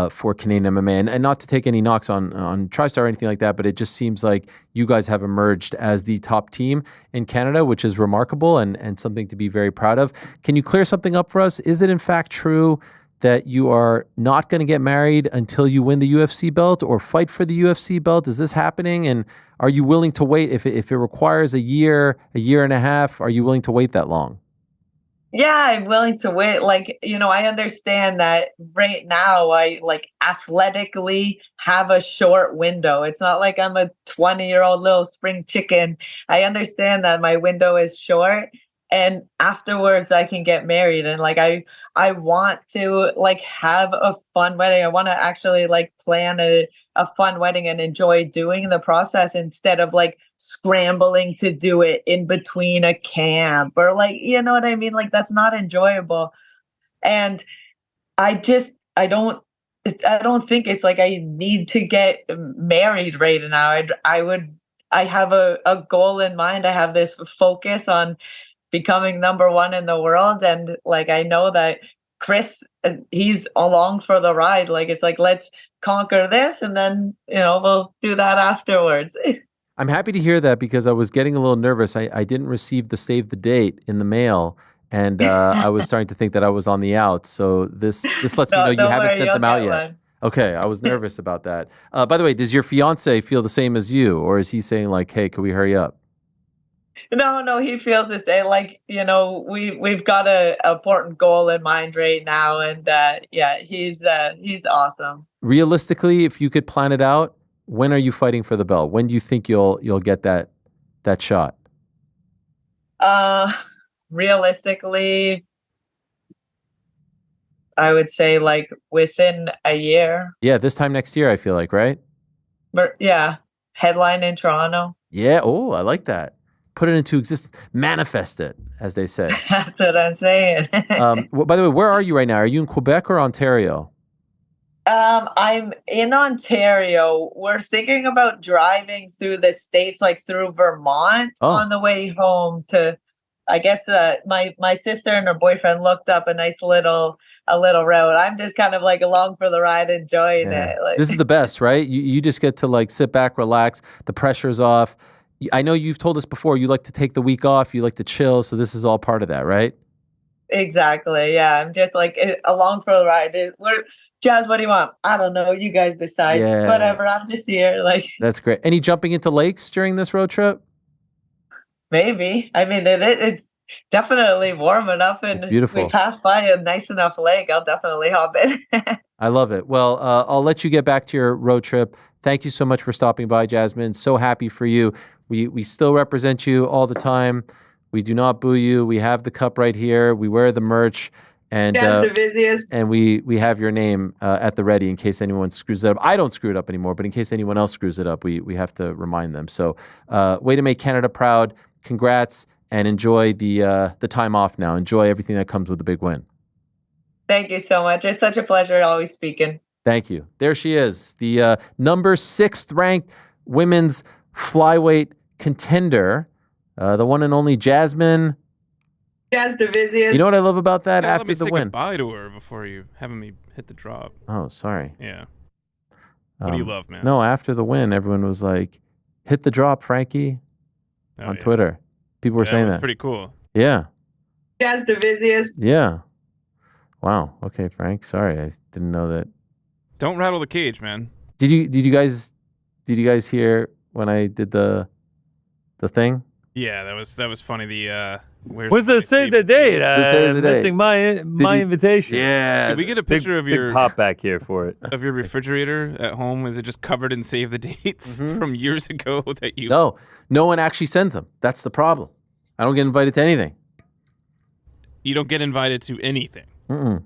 for Canadian MMA. And not to take any knocks on TriStar or anything like that, but it just seems like you guys have emerged as the top team in Canada, which is remarkable and something to be very proud of. Can you clear something up for us? Is it in fact true that you are not going to get married until you win the UFC belt or fight for the UFC belt? Is this happening? And are you willing to wait if it requires a year and a half? Are you willing to wait that long? Yeah, I'm willing to wait. Like, I understand that right now I like athletically have a short window. It's not like I'm a 20-year-old little spring chicken. I understand that my window is short and afterwards I can get married and like I want to like have a fun wedding. I want to actually like plan a fun wedding and enjoy doing the process instead of like scrambling to do it in between a camp or like, you know what I mean? Like that's not enjoyable. And I don't think it's like I need to get married right now. I have a goal in mind. I have this focus on becoming number one in the world. And like, I know that Chris, he's along for the ride. Like, it's like, let's conquer this and then, we'll do that afterwards. I'm happy to hear that because I was getting a little nervous. I didn't receive the save the date in the mail, and I was starting to think that I was on the out. So this lets me know you haven't sent them out yet. One. Okay, I was nervous about that. By the way, does your fiance feel the same as you, or is he saying like, "Hey, can we hurry up"? No, he feels the same. Like, we've got a important goal in mind right now, and yeah, he's awesome. Realistically, if you could plan it out, when are you fighting for the belt? When do you think you'll get that shot? Realistically, I would say like within a year. Yeah, this time next year, I feel like, right? But yeah, headline in Toronto. Yeah. Oh, I like that. Put it into existence. Manifest it, as they say. That's what I'm saying. By the way, where are you right now? Are you in Quebec or Ontario? I'm in Ontario. We're thinking about driving through the States, like through Vermont on the way home to, I guess, my sister and her boyfriend looked up a nice little road. I'm just kind of like along for the ride, enjoying it. Like, this is the best, right? You just get to like sit back, relax. The pressure's off. I know you've told us before you like to take the week off. You like to chill. So this is all part of that, right? Exactly. Yeah. I'm just like along for the ride. Jazz, what do you want? I don't know. You guys decide. Yeah. Whatever. I'm just here. Like, that's great. Any jumping into lakes during this road trip? Maybe. I mean, it's definitely warm enough, and it's beautiful. We passed by a nice enough lake. I'll definitely hop in. I love it. Well, I'll let you get back to your road trip. Thank you so much for stopping by, Jasmine. So happy for you. We still represent you all the time. We do not boo you. We have the cup right here. We wear the merch. And and we have your name at the ready in case anyone screws it up. I don't screw it up anymore, but in case anyone else screws it up, we have to remind them. So way to make Canada proud. Congrats, and enjoy the time off now. Enjoy everything that comes with a big win. Thank you so much. It's such a pleasure always speaking. Thank you. There she is, the number 6th ranked women's flyweight contender, the one and only Jasmine Jasudavicius. You know what I love about that? Yeah, after the win. Let me say goodbye to her before you having me hit the drop. Oh, sorry. Yeah. What do you love, man? No, after the win, everyone was like, hit the drop, Frankie, on Twitter. People were saying that. Pretty cool. Yeah. Jasudavicius. Yeah. Wow. Okay, Frank. Sorry, I didn't know that. Don't rattle the cage, man. Did you guys hear when I did the thing? Yeah, that was funny. The was the save the date? Missing my invitation. Yeah. Did we get a picture of your big pop back here for it? Of your refrigerator at home? Is it just covered in save the dates from years ago that you? No one actually sends them. That's the problem. I don't get invited to anything. You don't get invited to anything. Mm-mm.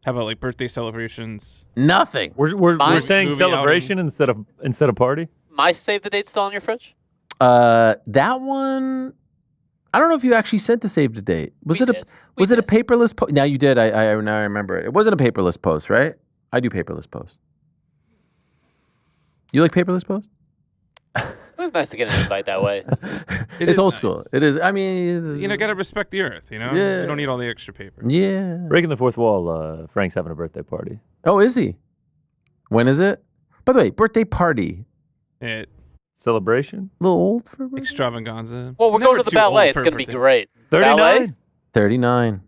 How about like birthday celebrations? Nothing. We're saying celebration instead of party. My save the date still on your fridge? That one, I don't know if you actually sent to save the date. Was it a paperless post? Now you did. Now I remember it. It wasn't a paperless post, right? I do paperless posts. You like paperless posts? It was nice to get an invite that way. It's old school. It is. I mean, gotta respect the earth. You know, Yeah. you don't need all the extra paper. Yeah. Breaking the fourth wall. Frank's having a birthday party. Oh, is he? When is it? By the way, birthday party. Celebration? A little old for birthday? Extravaganza. Well, we're going to the ballet. It's going to be great. 39? 39.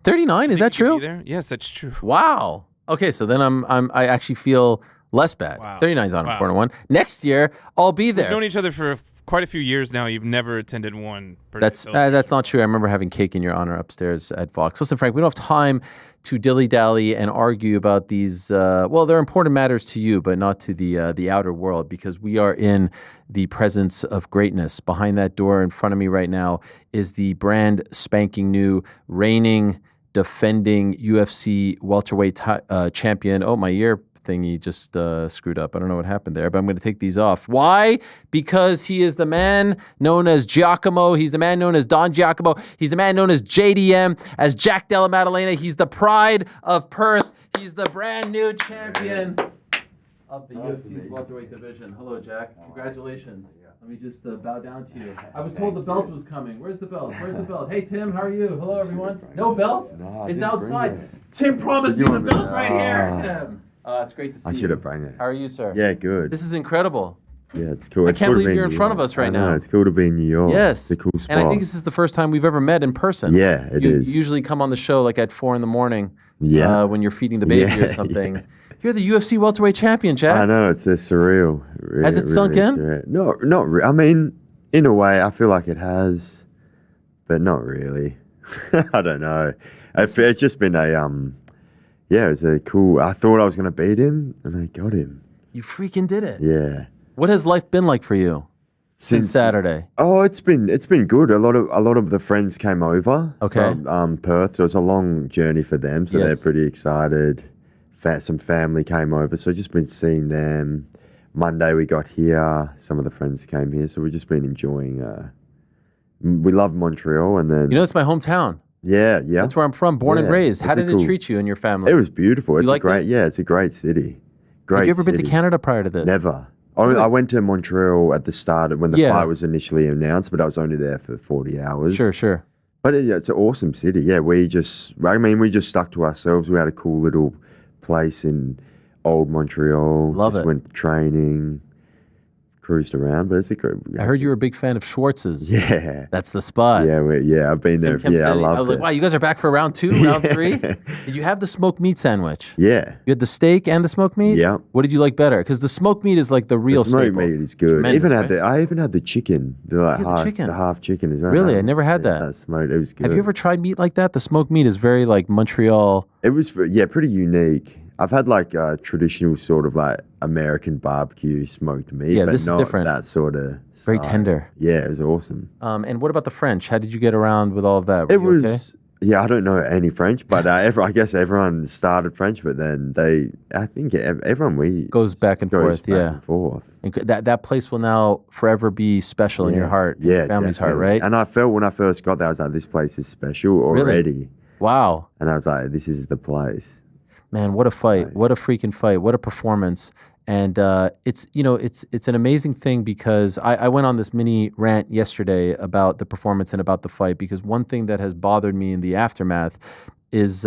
39? Is that true? Yes, that's true. Wow. Okay, so then I actually feel less bad. Wow. 39's on a corner one. Next year, I'll be there. We've known each other for quite a few years now, you've never attended one. That's not true. I remember having cake in your honor upstairs at Vox. Listen, Frank, we don't have time to dilly-dally and argue about these. Well, they're important matters to you, but not to the outer world, because we are in the presence of greatness. Behind that door in front of me right now is the brand spanking new, reigning, defending UFC welterweight champion. Oh, my ear thingy just screwed up. I don't know what happened there, but I'm going to take these off. Why? Because he is the man known as Giacomo. He's the man known as Don Giacomo. He's the man known as JDM, as Jack Della Maddalena. He's the pride of Perth. He's the brand new champion of the UFC's welterweight division. Hello, Jack. Congratulations. Let me just bow down to you. I was told the belt was coming. Where's the belt? Where's the belt? Hey, Tim, how are you? Hello, everyone. No belt? No, it's outside. Tim promised me the belt right here, Tim. It's great to see you. I should have brought it. How are you, sir? Yeah, good. This is incredible. Yeah, it's cool. I can't believe you're in front of us right now. It's cool to be in New York. Yes. It's a cool spot. And I think this is the first time we've ever met in person. Yeah, it is. You usually come on the show like at 4 a.m. Yeah. When you're feeding the baby or something. Yeah. You're the UFC welterweight champion, Jack. I know, it's surreal. Has it sunk in? Surreal. No, not really. I mean, in a way, I feel like it has, but not really. I don't know. It's just been yeah, it was a cool. I thought I was going to beat him, and I got him. You freaking did it. Yeah. What has life been like for you since Saturday? Oh, it's been good. A lot of the friends came over from Perth. So it was a long journey for them, so they're pretty excited. Some family came over, so just been seeing them. Monday we got here. Some of the friends came here, so we've just been enjoying. We love Montreal, and then it's my hometown. Yeah. That's where I'm from, born and raised. How did it treat you and your family? It was beautiful. It's great. Yeah, it's a great city. Great. Have you ever been to Canada prior to this? Never. I went to Montreal at the start when the fight was initially announced, but I was only there for 40 hours. Sure. But it's an awesome city. Yeah, we just stuck to ourselves. We had a cool little place in old Montreal. Love it. Went training, cruised around, but it's a great. I heard you were a big fan of Schwartz's. Yeah. That's the spot. Yeah, I've been there. Yeah, I loved it. I was like, wow, you guys are back for round 2, round 3? Did you have the smoked meat sandwich? Yeah. You had the steak and the smoked meat? Yeah. What did you like better? Because the smoked meat is like the real staple. The smoked meat is good. I even had the chicken. The half chicken as well. Really? I never had that. It was good. Have you ever tried meat like that? The smoked meat is very like Montreal. It was, pretty unique. I've had like traditional sort of like American barbecue smoked meat, but this not is different. That sort of very style. tender. Yeah, it was awesome. And what about the French? How did you get around with all of that? It was I don't know any French, but I guess everyone started French, but then I think everyone goes back and forth. And that place will now forever be special in your heart, in your family's heart, right? And I felt when I first got there, I was like, this place is special already. Really? Wow. And I was like, this is the place. Man, what a fight. Nice. What a freaking fight. What a performance. And it's an amazing thing because I went on this mini rant yesterday about the performance and about the fight, because one thing that has bothered me in the aftermath is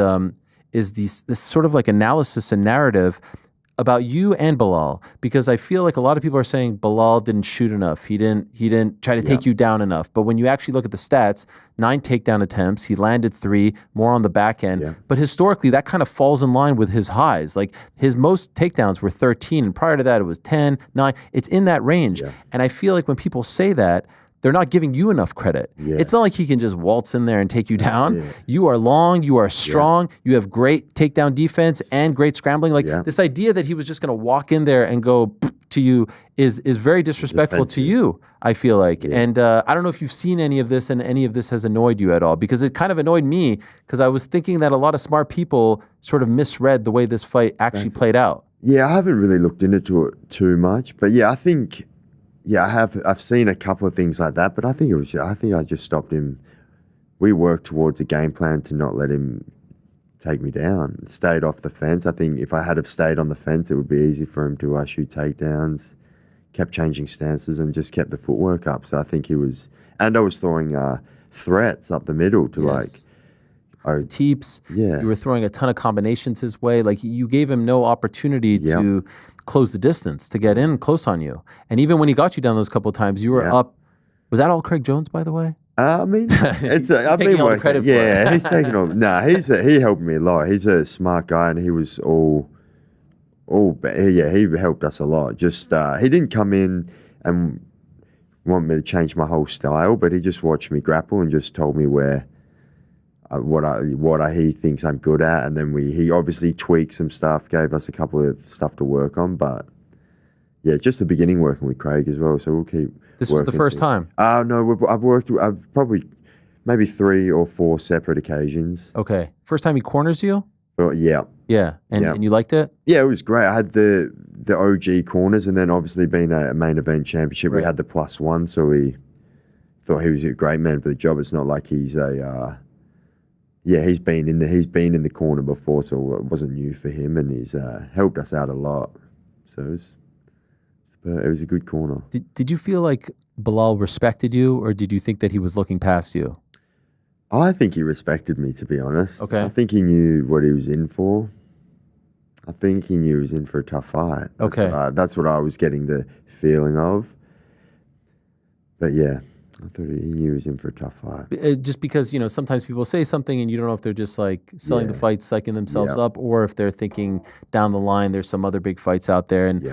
this sort of like analysis and narrative about you and Belal, because I feel like a lot of people are saying Belal didn't shoot enough. He didn't try to take you down enough. But when you actually look at the stats, 9 takedown attempts, he landed 3, more on the back end. Yeah. But historically, that kind of falls in line with his highs. Like his most takedowns were 13, and prior to that, it was 10, 9. It's in that range. Yeah. And I feel like when people say that, they're not giving you enough credit. Yeah. It's not like he can just waltz in there and take you down. Yeah. You are long, you are strong, you have great takedown defense and great scrambling. Like this idea that he was just going to walk in there and go to you is very disrespectful to you, I feel like. Yeah. And I don't know if you've seen any of this and any of this has annoyed you at all, because it kind of annoyed me because I was thinking that a lot of smart people sort of misread the way this fight actually played out. Yeah, I haven't really looked into it too much, but I think... Yeah, I've seen a couple of things like that, but I think I just stopped him. We worked towards a game plan to not let him take me down. Stayed off the fence. I think if I had have stayed on the fence, it would be easy for him to shoot takedowns. Kept changing stances and just kept the footwork up. So I think he was, and I was throwing threats up the middle to teeps. Yeah, you were throwing a ton of combinations his way. Like you gave him no opportunity to close the distance, to get in close on you. And even when he got you down those couple of times, you were up. Was that all Craig Jones, by the way? I mean, it's I've been working. Credit for it. He's taking all. He helped me a lot. He's a smart guy, and he was he helped us a lot. Just he didn't come in and want me to change my whole style, but he just watched me grapple and just told me where he thinks I'm good at, and then he obviously tweaked some stuff, gave us a couple of stuff to work on, but yeah, just the beginning working with Craig as well. So we'll keep. This was the first time. No, I've probably maybe 3 or 4 separate occasions. Okay, first time he corners you. Yeah. Yeah, and you liked it? Yeah, it was great. I had the OG corners, and then obviously being a main event championship, we had the +1, so we thought he was a great man for the job. It's not like he's he's been in the corner before, so it wasn't new for him, and he's helped us out a lot. So it was a good corner. Did you feel like Belal respected you, or did you think that he was looking past you? I think he respected me, to be honest. Okay. I think he knew what he was in for. I think he knew he was in for a tough fight. That's what I was getting the feeling of. But yeah, I thought he knew he was in for a tough fight. Just because, sometimes people say something and you don't know if they're just like selling the fight, psyching themselves up, or if they're thinking down the line there's some other big fights out there. And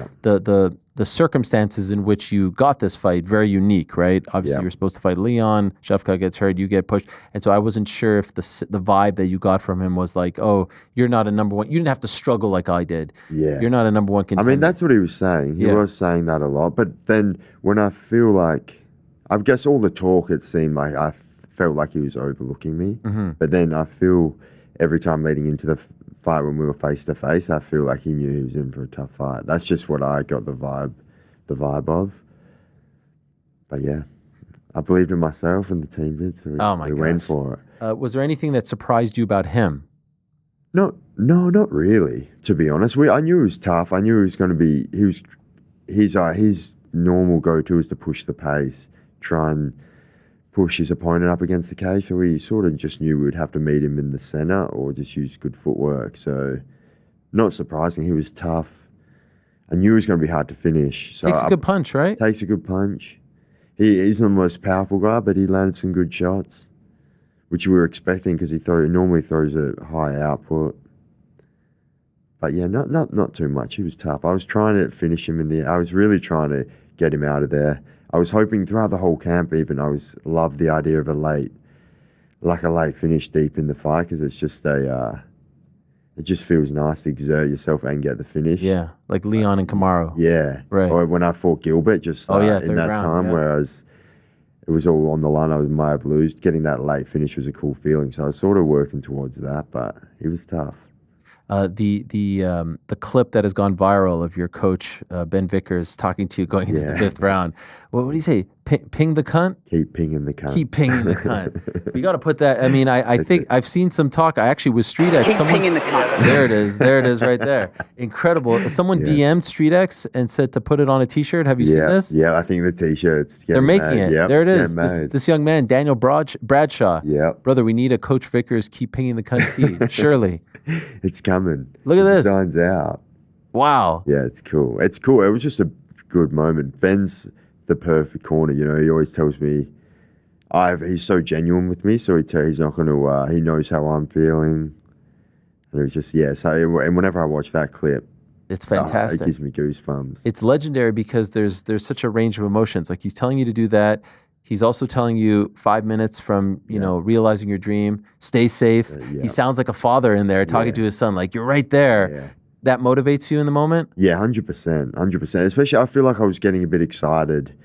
the circumstances in which you got this fight, very unique, right? Obviously, you're supposed to fight Leon. Shafkat gets hurt, you get pushed. And so I wasn't sure if the vibe that you got from him was like, oh, you're not a number one. You didn't have to struggle like I did. Yeah. You're not a number one contender. I mean, that's what he was saying. He was saying that a lot. But then when I feel like, I guess all the talk, it seemed like I felt like he was overlooking me. Mm-hmm. But then I feel every time leading into the fight when we were face to face, I feel like he knew he was in for a tough fight. That's just what I got the vibe of. But yeah, I believed in myself and the team did, so we went for it. Was there anything that surprised you about him? No, not really. To be honest, I knew he was tough. I knew he was going to be. His normal go-to is to push the pace, try and push his opponent up against the cage. So we sort of just knew we would have to meet him in the center or just use good footwork. So not surprising, he was tough. I knew he was going to be hard to finish. So Takes a good punch, right? Takes a good punch. He isn't the most powerful guy, but he landed some good shots, which we were expecting because he normally throws a high output. But yeah, not too much. He was tough. I was trying to finish him I was really trying to get him out of there. I was hoping throughout the whole camp, even loved the idea of a late finish deep in the fight because it's just it just feels nice to exert yourself and get the finish. Yeah, like Leon and Kamaru. Yeah, right. Or when I fought Gilbert, just in that time where it was all on the line, I might have lost. Getting that late finish was a cool feeling. So I was sort of working towards that, but he was tough. The clip that has gone viral of your coach Ben Vickers talking to you going into the 5th round. What do you say? Ping the cunt? Keep pinging the cunt. Keep pinging the cunt. You got to put that. I mean, I think I've seen some talk. I actually was Street X. Keep pinging the cunt. There it is right there. Incredible. Someone DM'd Street X and said to put it on a T-shirt. Have you seen this? Yeah, I think the T-shirt's they're making it. Yep, there it is. This young man, Daniel Bradshaw. Yeah. Brother, we need a Coach Vickers keep pinging the cunt tee. Surely. It's coming. Look at this. The design's out. Wow. Yeah, it's cool. It's cool. It was just a good moment. Ben's the perfect corner. He always tells me, he's so genuine with me. So he's not going to. He knows how I'm feeling. And it was just and whenever I watch that clip, it's fantastic. It gives me goosebumps. It's legendary because there's such a range of emotions. Like he's telling you to do that. He's also telling you 5 minutes from, realizing your dream, stay safe. He sounds like a father in there talking to his son, like you're right there. Yeah. That motivates you in the moment? Yeah, 100%. Especially, I feel like I was getting a bit excited,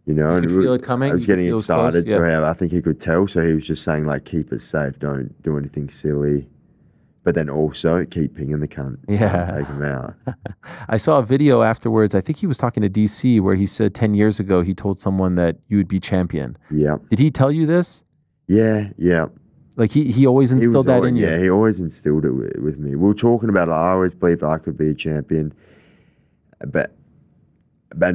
You could feel it coming? I was getting excited, close? so I think he could tell. So he was just saying, like, keep it safe, don't do anything silly. But then also keep pinging the cunt. Yeah. Take him out. I saw a video afterwards. I think he was talking to DC where he said 10 years ago he told someone that you would be champion. Yeah. Did he tell you this? Yeah. Like he always instilled that in you? Yeah, he always instilled it with me. We were talking about it. I always believed I could be a champion. But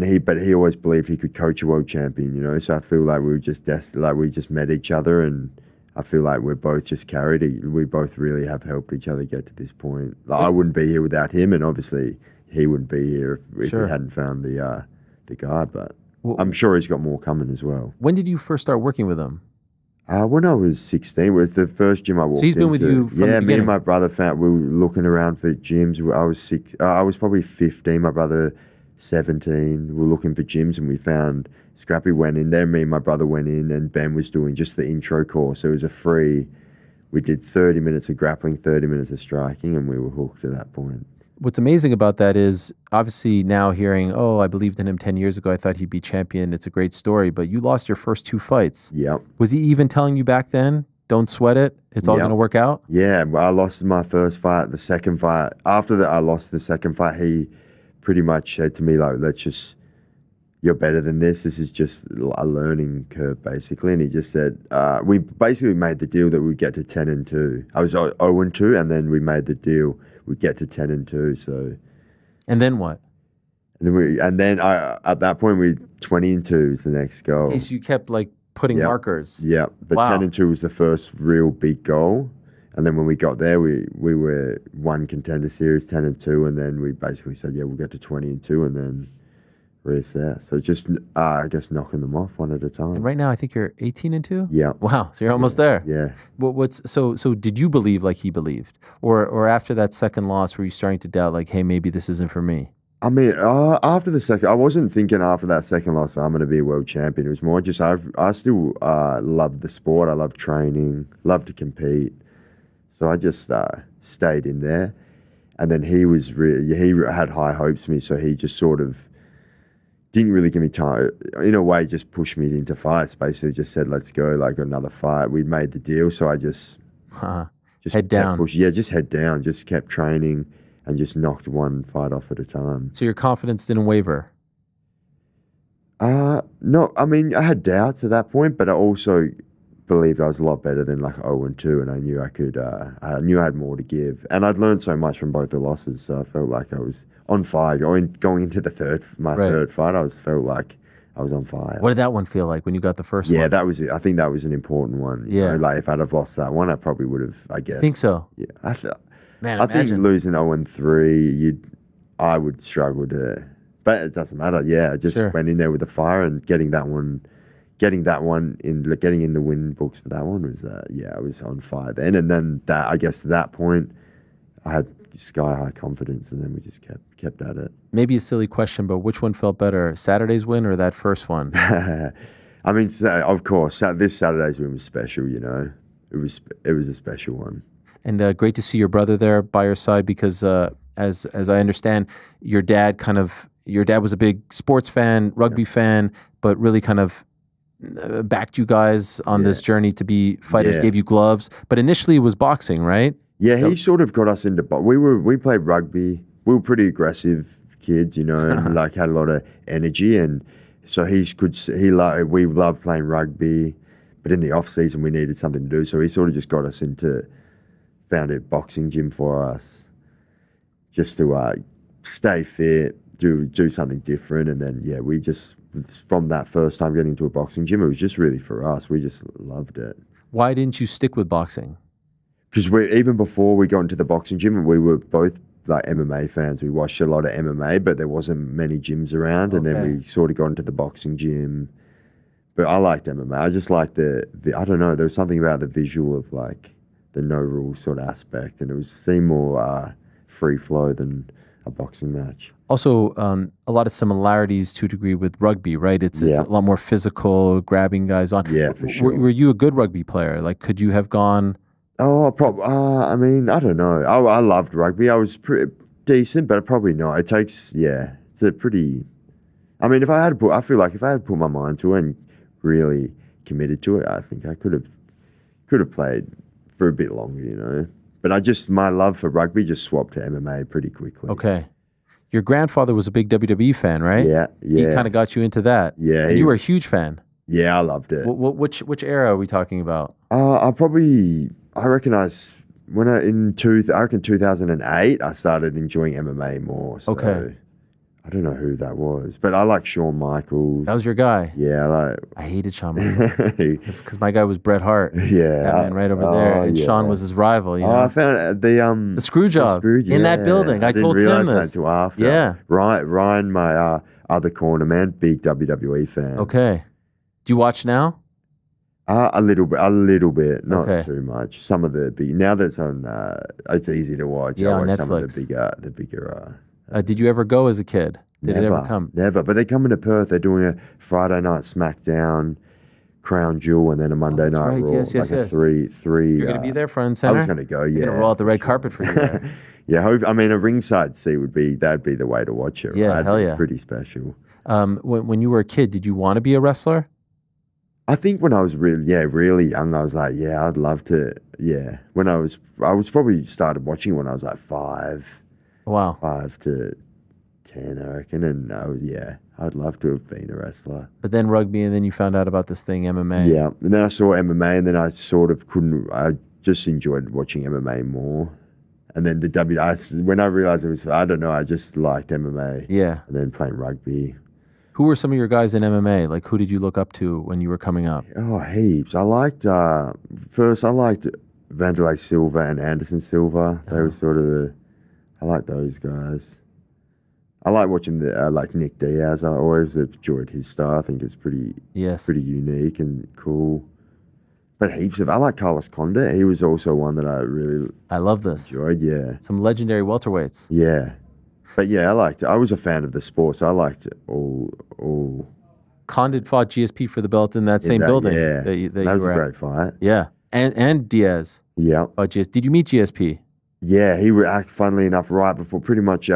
he always believed he could coach a world champion, So I feel like we were just destined, like we just met each other, and I feel like we're both just carried. We both really have helped each other get to this point. Like, I wouldn't be here without him, and obviously he wouldn't be here if he hadn't found the guy. But I'm sure he's got more coming as well. When did you first start working with him? When I was 16, it was the first gym I walked into. So he's been with you from the beginning? Me and my brother we were looking around for gyms. I was I was probably 15, my brother 17. We were looking for gyms, and we found Scrappy went in there. Me and my brother went in, and Ben was doing just the intro course. So it was a free. We did 30 minutes of grappling, 30 minutes of striking, and we were hooked at that point. What's amazing about that is obviously now hearing, oh, I believed in him 10 years ago. I thought he'd be champion. It's a great story, but you lost your first 2 fights. Yep. Was he even telling you back then, don't sweat it, it's all going to work out? Yeah, I lost my first fight. The second fight, after that I lost the second fight, he pretty much said to me, like, you're better than this. This is just a learning curve, basically. And he just said, we basically made the deal that we'd get to 10-2. I was 0-2, and then we made the deal we'd get to 10-2. So, and then what? And then at that point, we 20-2 is the next goal. Okay, so you kept like putting markers. Yeah, but 10-2 was the first real big goal. And then when we got there, we were one contender series, 10-2, and then we basically said, yeah, we'll get to 20-2, and then reassess. So just, I guess, knocking them off one at a time. And right now, I think you're 18-2? Yeah. Wow, so you're almost there. Yeah. So did you believe like he believed? Or after that second loss, were you starting to doubt, like, hey, maybe this isn't for me? I mean, after the second, I wasn't thinking after that second loss, I'm going to be a world champion. It was more just, I still loved the sport. I loved training, loved to compete. So I just stayed in there. And then he had high hopes for me, so he just sort of didn't really give me time. In a way, just pushed me into fights. Basically, just said, "Let's go, like another fight." We made the deal, so I just head down. Just head down. Just kept training and just knocked one fight off at a time. So your confidence didn't waver? No, I mean, I had doubts at that point, but I also believed I was a lot better than like 0-2, and I knew I could. I knew I had more to give, and I'd learned so much from both the losses. So I felt like I was on fire. Going into the third fight, felt like I was on fire. What did that one feel like when you got the first one? Yeah, that was. I think that was an important one. You know, like if I'd have lost that one, I probably would have. I guess. I think so. Yeah, I think losing 0-3, I would struggle to. But it doesn't matter. Yeah, I just went in there with the fire and getting in the win books for that one was I was on fire then. And then I guess at that point I had sky high confidence, and then we just kept at it. Maybe a silly question, but which one felt better, Saturday's win or that first one? I mean, of course, this Saturday's win was special. You know, it was a special one. And great to see your brother there by your side, because as I understand, your dad was a big sports fan, rugby fan, but really kind of backed you guys on this journey to be fighters, gave you gloves. But initially it was boxing, right? Yeah, he sort of got us into we played rugby. We were pretty aggressive kids, you know, and like had a lot of energy, and so we loved playing rugby, but in the off season we needed something to do, so he sort of just got us found a boxing gym for us just to stay fit, do something different. And then we just, from that first time getting into a boxing gym, it was just really for us. We just loved it. Why didn't you stick with boxing? Because even before we got into the boxing gym, we were both like MMA fans. We watched a lot of MMA, but there wasn't many gyms around. And then we sort of got into the boxing gym. But I liked MMA. I just liked I don't know, there was something about the visual of like the no rules sort of aspect, and it seemed more free flow than a boxing match. Also, a lot of similarities to a degree with rugby, right? It's a lot more physical, grabbing guys on. Yeah, for sure. Were you a good rugby player? Like, could you have gone? Oh, I mean, I don't know. I loved rugby. I was pretty decent, but probably not. It takes, it's a pretty. I mean, I feel like if I had put my mind to it and really committed to it, I think I could have played for a bit longer, you know. But my love for rugby just swapped to MMA pretty quickly. Okay. Your grandfather was a big WWE fan, right? Yeah. He kind of got you into that. Yeah. And you were a huge fan. Yeah, I loved it. Which era are we talking about? I reckon in 2008, I started enjoying MMA more. So I don't know who that was, but I like Shawn Michaels. That was your guy. Yeah, I hated Shawn Michaels because my guy was Bret Hart. Yeah, that man right over there, and Shawn was his rival. You know? I found the screw job in that building. I told Tim this. That until after. Yeah, Ryan, my other corner man, big WWE fan. Okay, do you watch now? A little bit, not too much. Some of the big, now that's on, it's easy to watch. Yeah, I watch on some of Netflix. the bigger. Did you ever go as a kid? Did it ever come? Never. But they're coming to Perth. They're doing a Friday night SmackDown, Crown Jewel, and then a Monday night right. Raw. Yes. A three. You're going to be there front and center? I was going to go, yeah. You're going to roll out the red carpet for you there. Yeah, I mean, a ringside seat that'd be the way to watch it. Yeah, right? hell yeah. Pretty special. When you were a kid, did you want to be a wrestler? I think when I was really young, I was like, yeah, I'd love to. Yeah, I was probably started watching when I was like 5. Wow. 5 to 10, I reckon, and I'd love to have been a wrestler. But then rugby, and then you found out about this thing, MMA. Yeah, and then I saw MMA, and then I sort of couldn't. I just enjoyed watching MMA more. And then when I realized it was, I don't know, I just liked MMA. Yeah. And then playing rugby. Who were some of your guys in MMA? Like, who did you look up to when you were coming up? Oh, heaps. I liked Vanderlei Silva and Anderson Silva. They were sort of I like those guys. I like watching like Nick Diaz. I always enjoyed his style. I think it's pretty unique and cool. But heaps of. I like Carlos Condit. He was also one that I love this. Enjoyed, yeah. Some legendary welterweights. Yeah. But yeah, I was a fan of the sport, so I liked all. Condit fought GSP for the belt in that same building. Yeah. That was a great fight. Yeah. And Diaz. Yeah. Did you meet GSP? Yeah, he was, funnily enough, right before, pretty much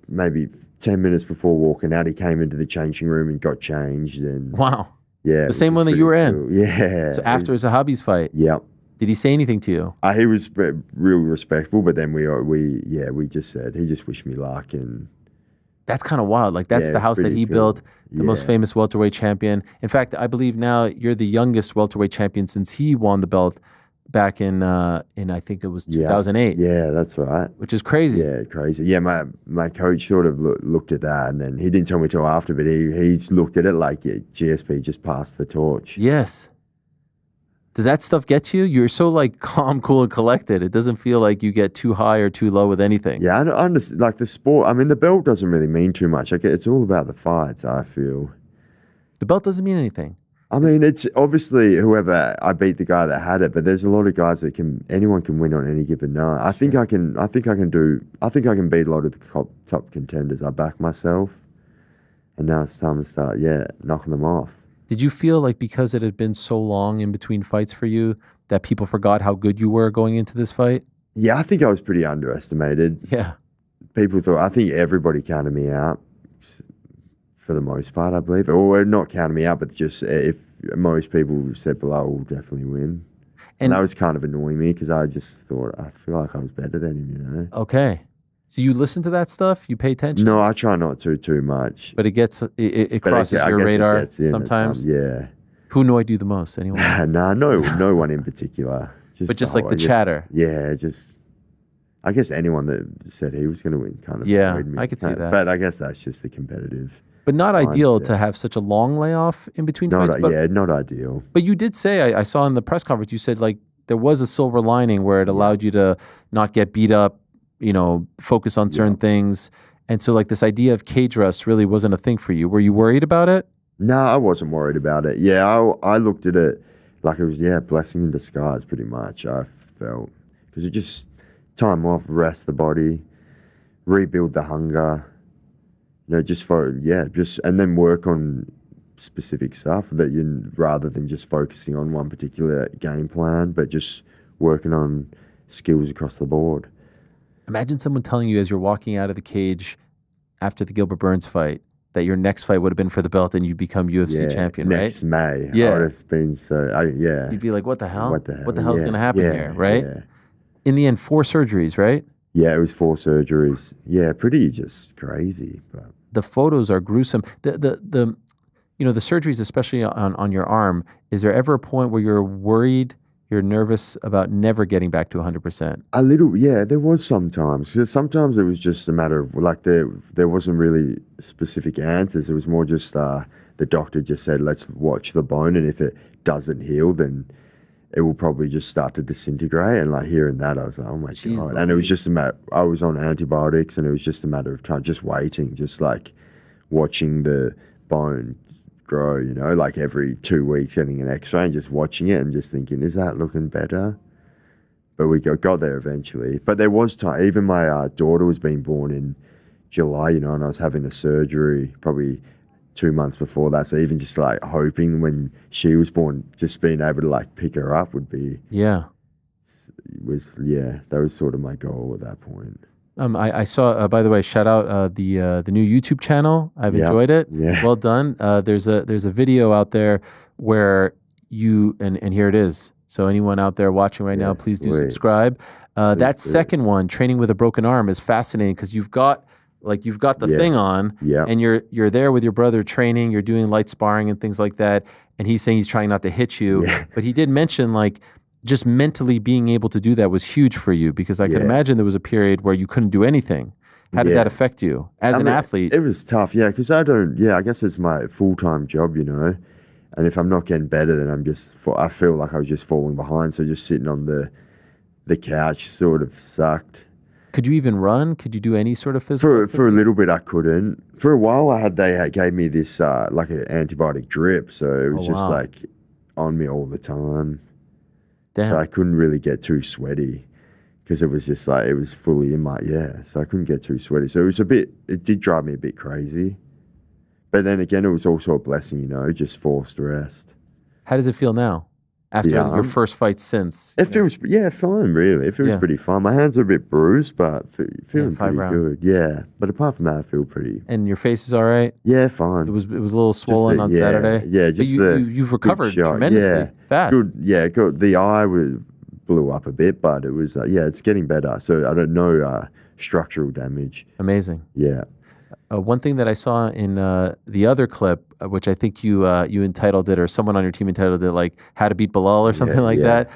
maybe 10 minutes before walking out, he came into the changing room and got changed. And wow. Yeah. The same one that you were in? Cool. Yeah. So after his Zahabi's fight? Yep. Did he say anything to you? He was real respectful, but then we just said, he just wished me luck. And that's kind of wild. Like, that's the house that he built, the most famous welterweight champion. In fact, I believe now you're the youngest welterweight champion since he won the belt back in I think it was 2008. Yeah, that's right. Which is crazy. Yeah, crazy. Yeah, my coach sort of looked at that, and then he didn't tell me till after, but he looked at it like GSP just passed the torch. Yes. Does that stuff get you? You're so like calm, cool, and collected. It doesn't feel like you get too high or too low with anything. Yeah, I understand. Like the sport, I mean, the belt doesn't really mean too much. It's all about the fights, I feel. The belt doesn't mean anything. I mean, it's obviously whoever I beat the guy that had it, but there's a lot of guys that anyone can win on any given night. I think I can beat a lot of the top contenders. I back myself, and now it's time to start, knocking them off. Did you feel like because it had been so long in between fights for you that people forgot how good you were going into this fight? Yeah, I think I was pretty underestimated. Yeah. People I think everybody counted me out for the most part, I believe. Or not counted me out, but just if most people said Belal will definitely win. And that was kind of annoying me because I just thought, I feel like I was better than him, you know? Okay. So you listen to that stuff? You pay attention? No, I try not to too much. But it crosses your radar sometimes? Yeah. Who annoyed you the most? Anyone? No one in particular. Just like the chatter? Yeah, I guess anyone that said he was going to win kind of annoyed me. I could see that. But I guess that's just the competitive. But not ideal to have such a long layoff in between fights. Not ideal. But you did say, I saw in the press conference, you said like there was a silver lining where it allowed you to not get beat up, focus on certain things. And so like this idea of cage rest really wasn't a thing for you. Were you worried about it? No, I wasn't worried about it. Yeah, I looked at it like it was, blessing in disguise pretty much, I felt. Because it just time off, rest the body, rebuild the hunger, and then work on specific stuff rather than just focusing on one particular game plan, but just working on skills across the board. Imagine someone telling you as you're walking out of the cage after the Gilbert Burns fight that your next fight would have been for the belt and you become UFC champion, right? Next May. Yeah. I would have been You'd be like, what the hell? What the hell? What the hell's going to happen here, right? Yeah. In the end, 4 surgeries, right? Yeah, it was 4 surgeries. Yeah, pretty just crazy. But the photos are gruesome. The surgeries, especially on your arm, is there ever a point where you're worried, you're nervous about never getting back to 100%? A little, yeah, there was sometimes. Sometimes it was just a matter of, like, there wasn't really specific answers. It was more just the doctor just said, let's watch the bone, and if it doesn't heal, then it will probably just start to disintegrate. And like hearing that, I was like, oh my God. And it was just a matter, I was on antibiotics, and it was just a matter of time, just waiting, just like watching the bone grow, like every 2 weeks getting an x-ray and just watching it and just thinking, is that looking better? But we got there eventually. But there was time, even my daughter was being born in July, you know, and I was having a surgery probably 2 months before that. So even just like hoping when she was born, just being able to like pick her up would be that was sort of my goal at that point. I saw, by the way, shout out the new YouTube channel. I've enjoyed it. Yeah. Well done. There's a video out there where you and here it is. So anyone out there watching right now, please do subscribe. That second one, training with a broken arm, is fascinating because you've got the thing on, and you're there with your brother training. You're doing light sparring and things like that, and he's saying he's trying not to hit you, but he did mention like just mentally being able to do that was huge for you, because I can imagine there was a period where you couldn't do anything. How did that affect you as an athlete? It was tough, because I guess it's my full-time job, you know, and if I'm not getting better, then I feel like I was just falling behind. So just sitting on the couch sort of sucked. Could you even run? Could you do any sort of physical? For a little bit, I couldn't. For a while, they gave me this like an antibiotic drip, so it was like on me all the time. Damn. So I couldn't really get too sweaty because it was just like it was fully in my so I couldn't get too sweaty. So it did drive me a bit crazy. But then again, it was also a blessing, you know, just forced rest. How does it feel now? After your first fight since? It feels, fine, really. It feels pretty fine. My hands are a bit bruised, but feeling pretty good. Yeah. But apart from that, I feel pretty. And your face is all right? Yeah, fine. It was a little swollen on Saturday? Yeah, just you've recovered tremendously fast. Good. The eye blew up a bit, but it was, it's getting better. So I don't know structural damage. Amazing. Yeah. One thing that I saw in the other clip, which I think you entitled it, or someone on your team entitled it, like "How to Beat Belal" or something like that,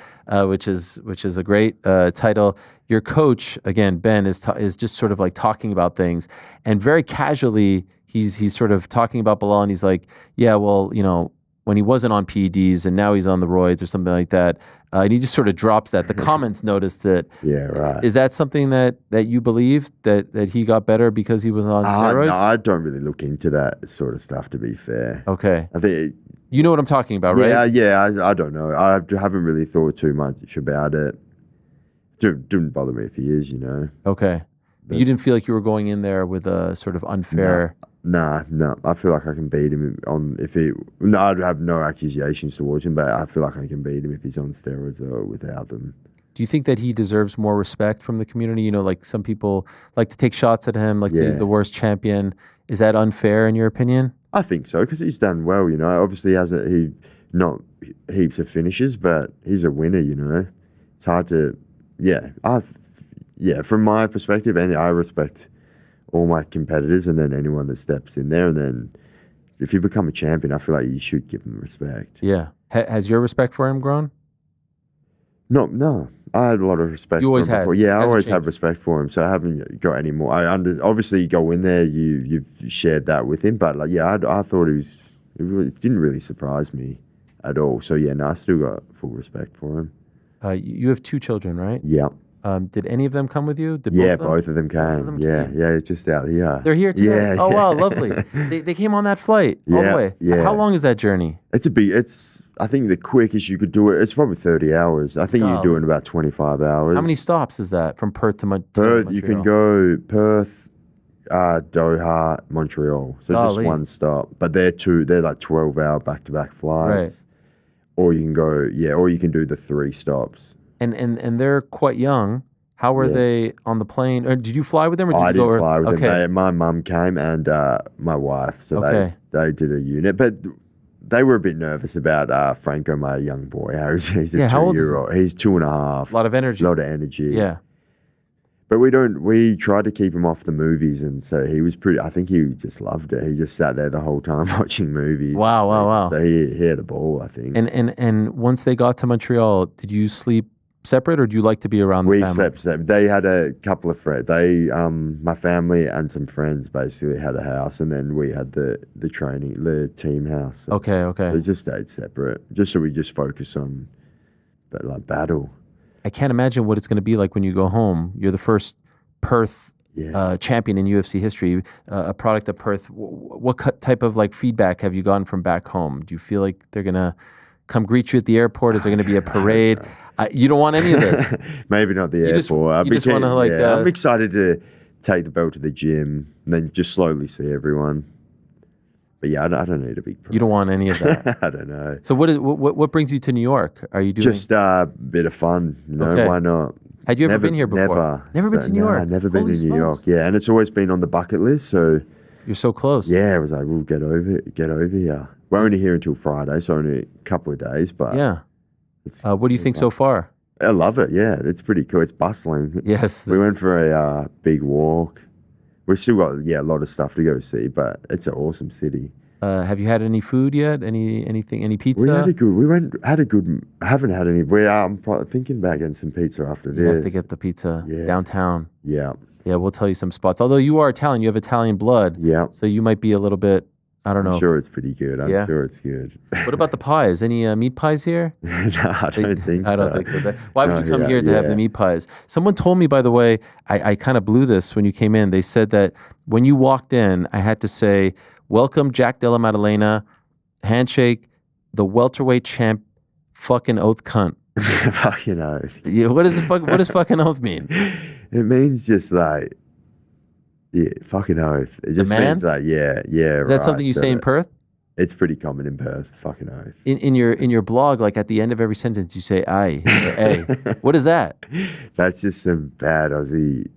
which is a great title. Your coach, again, Ben, is just sort of like talking about things, and very casually he's sort of talking about Belal, and he's like, "Yeah, well, you know, when he wasn't on PEDs and now he's on the roids or something like that." And he just sort of drops that. The comments noticed it. Yeah, right. Is that something that you believe that he got better because he was on steroids? No, I don't really look into that sort of stuff, to be fair. Okay. I think you know what I'm talking about, right? I don't know. I haven't really thought too much about it. It didn't bother me if he is, you know. Okay. But you didn't feel like you were going in there with a sort of unfair... No. I feel like I can beat him I'd have no accusations towards him, but I feel like I can beat him if he's on steroids or without them. Do you think that he deserves more respect from the community? You know, like some people like to take shots at him, like say he's the worst champion. Is that unfair in your opinion? I think so, because he's done well, you know. Obviously, he not heaps of finishes, but he's a winner, you know. It's hard to, from my perspective, and I respect all my competitors, and then anyone that steps in there, and then if you become a champion, I feel like you should give them respect. Yeah. Has your respect for him grown? No. I had a lot of respect for him before. Yeah, I always had respect for him, so I haven't got any more. Obviously, you go in there, you've shared that with him, but like, I thought it didn't really surprise me at all. So I still got full respect for him. You have 2 children, right? Yeah. Did any of them come with you? Both of them came. Yeah, just out here. They're here today? Oh, wow, lovely. They came on that flight all the way. Yeah. How long is that journey? I think the quickest you could do it, it's probably 30 hours. I think you're doing about 25 hours. How many stops is that from Perth to Montreal? You can go Perth, Doha, Montreal. So just one stop. But they're like 12-hour back-to-back flights. Right. Or you can do the 3 stops. And they're quite young. How were they on the plane? Or did you fly with them? Or did I you didn't fly with them. My mum came and my wife. So they did a unit. But they were a bit nervous about Franco, my young boy. He's a 2-year-old. He's 2.5. A lot of energy. Yeah. But we tried to keep him off the movies, and so he was I think he just loved it. He just sat there the whole time watching movies. Wow. So he had a ball, I think. And once they got to Montreal, did you sleep separate, or do you like to be around the family? We slept separate. They had a couple of friends. My family and some friends basically had a house, and then we had the team house. So Okay. We just stayed separate, just so we just focus on battle. I can't imagine what it's going to be like when you go home. You're the first Perth champion in UFC history, a product of Perth. What type of feedback have you gotten from back home? Do you feel like they're going to come greet you at the airport? Is there going to be a parade? You don't want any of this. Maybe not the airport. You just want to I'm excited take the belt to the gym, and then just slowly see everyone. But yeah, I don't need a big pro. You don't want any of that. I don't know. So what brings you to New York? Are you doing Just a bit of fun? You know, Okay. why not? Had you ever been here before? Never been to New York? I've never been Holy to New York. smokes. Yeah, and it's always been on the bucket list. So You're so close. yeah, I was like, we'll get over here. We're only here until Friday, so only a couple of days. But Yeah. What do you think so far? I love it. Yeah, it's pretty cool. It's bustling. Yes. We went for a big walk. We've still got a lot of stuff to go see, but it's an awesome city. Have you had any food yet? Any pizza? We had a good. I haven't had any. I'm thinking about getting some pizza after this. You have to get the pizza downtown. Yeah. Yeah, we'll tell you some spots. Although you are Italian, you have Italian blood. Yeah. So you might be a little bit, I don't know. I'm sure it's pretty good. I'm sure it's good. What about the pies? Any meat pies here? No, I don't think so. I don't think so. Why would you come Yeah, here to have yeah. the meat pies? Someone told me, by the way, I kind of blew this when you came in. They said that when you walked in, I had to say, welcome, Jack Della Maddalena, handshake, the welterweight champ, fucking oath cunt. Fucking oath. Yeah, what does fucking oath mean? It means just like, yeah, fucking oath. It just man? means like, yeah. Is that something you say in Perth? It's pretty common in Perth. Fucking oath. In your blog, like at the end of every sentence, you say "aye" or "a." What is that? That's just some bad Aussie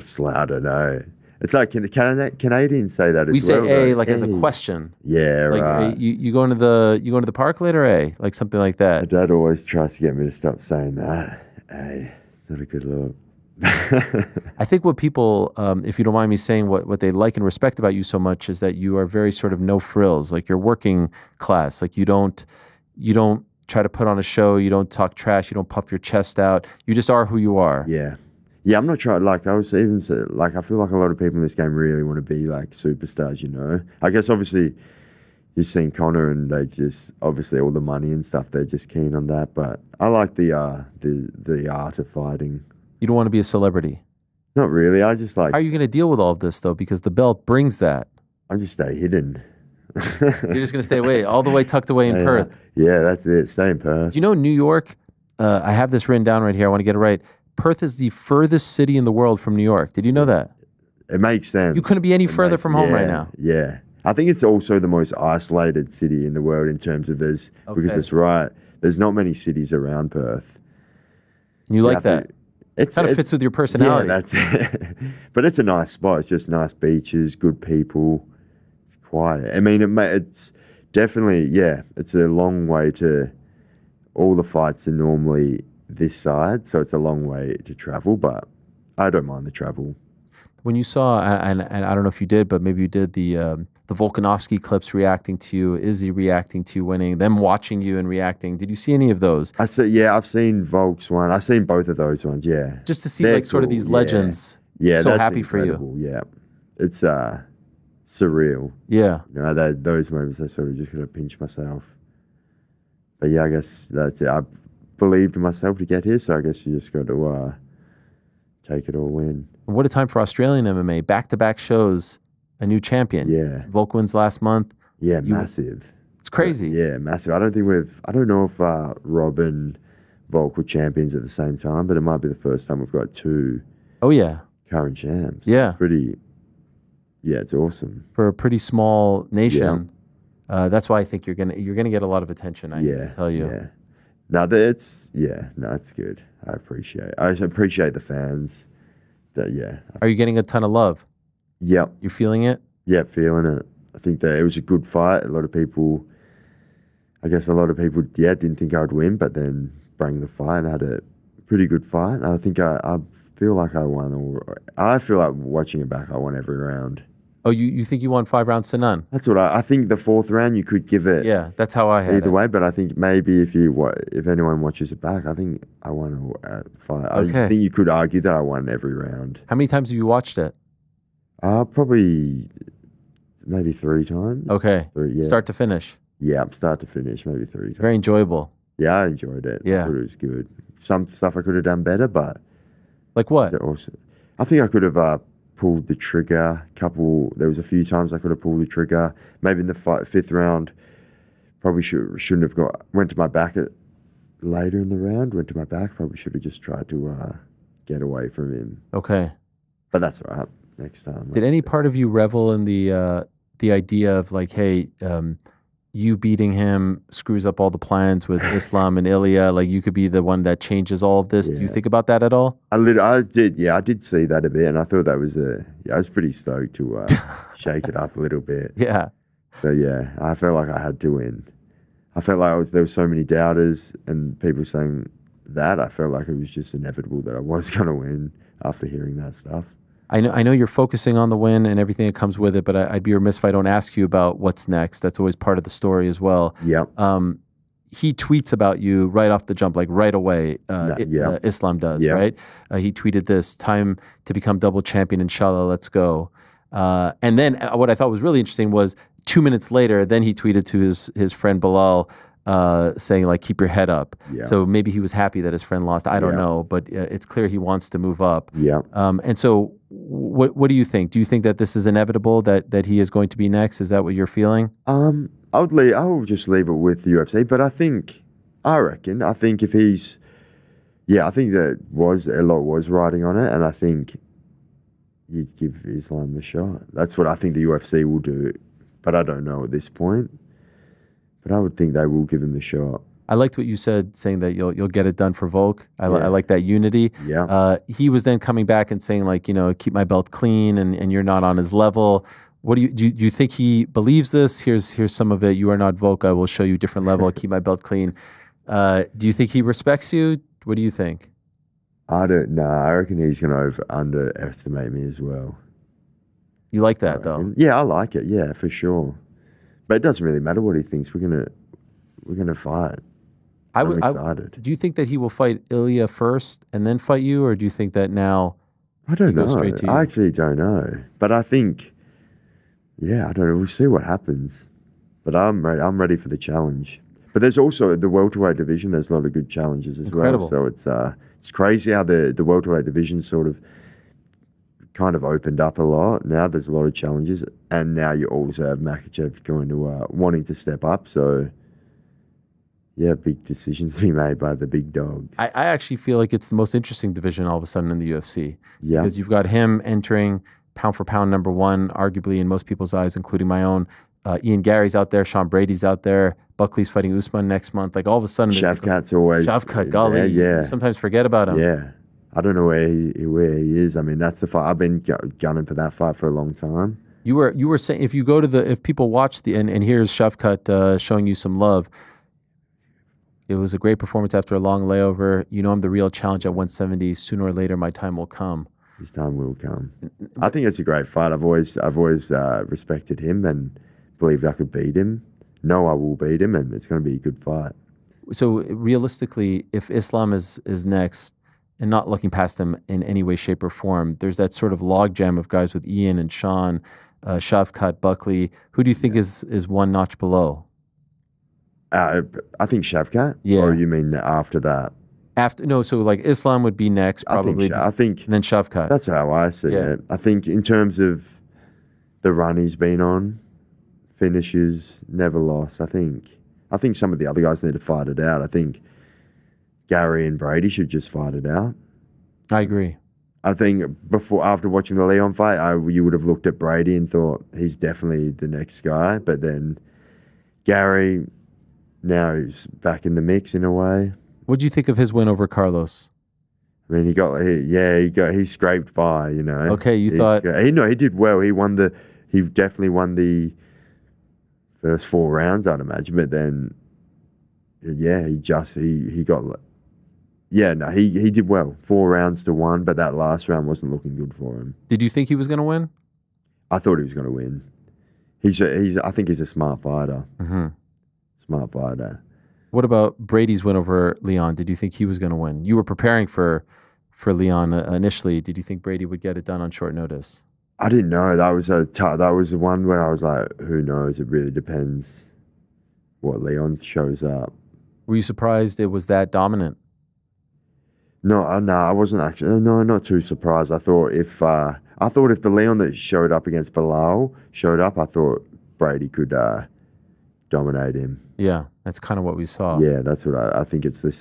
slang. I don't know. It's like Canadians say that as well. We say "a" like as a "Hey." question. Yeah, Like right. you going to the park later, "a," like something like My that. dad always tries to get me to stop saying that. Hey, it's not a good look. I think what people, if you don't mind me saying, what they like and respect about you so much is that you are very sort of no frills, like you're working class. Like you don't try to put on a show, you don't talk trash, you don't puff your chest out. You just are who you are. Yeah. Yeah, I'm not trying, like, I was even, like, I feel like a lot of people in this game really want to be, like, superstars, you know? I guess, obviously, you've seen Connor and they just, obviously, all the money and stuff, they're just keen on that. But I like the art of fighting. You don't want to be a celebrity. Not really. I just like, How are you going to deal with all of this, though? Because the belt brings that. I just stay hidden. You're just going to stay away, all the way tucked away in Stay, Perth. Yeah, that's it. Stay in Perth. Do you know New York? I have this written down right here. I want to get it right. Perth is the furthest city in the world from New York. Did you know that? It makes sense. You couldn't be any further from home right Yeah, now. Yeah. I think it's also the most isolated city in the world in terms of because it's right. There's not many cities around Perth. You like that? It kind of fits with your personality. Yeah, that's it. But it's a nice spot. It's just nice beaches, good people. It's quiet. I mean, it's definitely, it's a long way to, all the fights are normally this side, so it's a long way to travel, but I don't mind the travel. When you saw, and I don't know if you did, but maybe you did the Volkanovski clips reacting to you, Izzy reacting to you winning, them watching you and reacting. Did you see any of those? I've seen Volk's one. I've seen both of those ones, yeah. Just to see They're like sort of cool, these legends. Yeah, so that's happy for you. incredible, yeah. It's surreal. Yeah. You know, those moments I sort of just got to pinch myself. But yeah, I guess that's it. I believed in myself to get here, so I guess you just got to take it all in. What a time for Australian MMA. Back-to-back shows, a new champion. Yeah. Volk wins last month. Yeah, massive. It's crazy. Yeah, massive. I don't know if Rob and Volk were champions at the same time, but it might be the first time we've got two current champs. Yeah. It's pretty, it's awesome. For a pretty small nation. That's why I think you're gonna get a lot of attention, I have to tell you. Yeah. No, it's good. I appreciate the fans. Are you getting a ton of love? Yep. You're feeling it? Yeah, feeling it. I think that it was a good fight. A lot of people didn't think I would win, but then bring the fight and had a pretty good fight. And I think I feel like I won. I feel like watching it back, I won every round. Oh, you think you won 5 rounds to none? That's what I think. The 4th round, you could give it. Yeah, that's how I had either way. But I think maybe if anyone watches it back, I think I won a fight. Okay. I think you could argue that I won every round. How many times have you watched it? Probably maybe 3 times. Okay. 3, yeah. Start to finish. Yeah, start to finish, maybe 3 times. Very enjoyable. Yeah, I enjoyed it. Yeah. I thought it was good. Some stuff I could have done better, but like what? I think I could have pulled the trigger. There was a few times I could have pulled the trigger. Maybe in the 5th round, probably shouldn't have went to my back later in the round. Probably should have just tried to get away from him. Okay. But that's all right. next time. Did any part of you revel in the idea of like, hey, you beating him screws up all the plans with Islam and Ilya? Like you could be the one that changes all of this. Do you think about that at all? I did see that a bit, and I thought that was I was pretty stoked to shake it up a little bit. Yeah. So yeah, I felt like I had to win. I felt like there were so many doubters and people saying that. I felt like it was just inevitable that I was going to win after hearing that stuff. I know you're focusing on the win and everything that comes with it, but I'd be remiss if I don't ask you about what's next. That's always part of the story as well. Yep. He tweets about you right off the jump, like right away. Islam does, right? He tweeted this: "Time to become double champion, inshallah. Let's go." And then what I thought was really interesting was 2 minutes later, then he tweeted to his friend Belal, saying like, keep your head up. Yeah. So maybe he was happy that his friend lost. I don't know, but it's clear he wants to move up. Yeah. And so what do you think? Do you think that this is inevitable, that he is going to be next? Is that what you're feeling? I will just leave it with the UFC, but I think if he's, I think that a lot was riding on it, and I think you'd give Islam the shot. That's what I think the UFC will do, but I don't know at this point. But I would think they will give him the shot. I liked what you said, saying that you'll get it done for Volk. I like that unity. Yeah. He was then coming back and saying like, keep my belt clean, and you're not on his level. What do you think he believes this? Here's some of it. You are not Volk. I will show you a different level. Keep my belt clean. Do you think he respects you? What do you think? I don't know. I reckon he's going to underestimate me as well. You like that though? Yeah, I like it. Yeah, for sure. But it doesn't really matter what he thinks. We're gonna fight. I'm excited. Do you think that he will fight Ilya first and then fight you, or do you think that now? I don't know. I actually don't know. But I think, I don't know. We'll see what happens. But I'm ready for the challenge. But there's also the welterweight division. There's a lot of good challenges as well. So it's crazy how the welterweight division sort of kind of opened up a lot. Now there's a lot of challenges, and now you also have Makhachev going to wanting to step up. So big decisions to be made by the big dogs. I actually feel like it's the most interesting division all of a sudden in the UFC. Yeah, because you've got him entering pound for pound number one, arguably in most people's eyes, including my own. Ian Gary's out there, Sean Brady's out there, Buckley's fighting Usman next month. Like all of a sudden, Shavkat's always Shavkat. Golly, you sometimes forget about him. Yeah. I don't know where he is. I mean, that's the fight. I've been gunning for that fight for a long time. You were saying if people watch and here's Shavkat showing you some love. It was a great performance after a long layover. I'm the real challenge at 170. Sooner or later, my time will come. His time will come. I think it's a great fight. I've always respected him and believed I could beat him. No, I will beat him, and it's going to be a good fight. So realistically, if Islam is next, and not looking past him in any way, shape, or form, there's that sort of logjam of guys with Ian and Sean, Shavkat, Buckley. Who do you think is one notch below? I think Shavkat. Yeah. Or you mean after that? So like Islam would be next, probably. I think and then Shavkat. That's how I see it. I think in terms of the run he's been on, finishes, never lost. I think some of the other guys need to fight it out. I think Gary and Brady should just fight it out. I agree. I think after watching the Leon fight, you would have looked at Brady and thought he's definitely the next guy. But then Gary, now he's back in the mix in a way. What do you think of his win over Carlos? I mean, he scraped by, Okay, he did well. He definitely won the first 4 rounds, I'd imagine. But then, he got. He did well. 4 rounds to 1, but that last round wasn't looking good for him. Did you think he was going to win? I thought he was going to win. I think he's a smart fighter. Mm-hmm. Smart fighter. What about Brady's win over Leon? Did you think he was going to win? You were preparing for Leon initially. Did you think Brady would get it done on short notice? I didn't know. That was the one where I was like, who knows? It really depends what Leon shows up. Were you surprised it was that dominant? No, I wasn't actually. No, not too surprised. I thought if the Leon that showed up against Belal showed up, I thought Brady could dominate him. Yeah, that's kind of what we saw. Yeah, that's what I think. It's the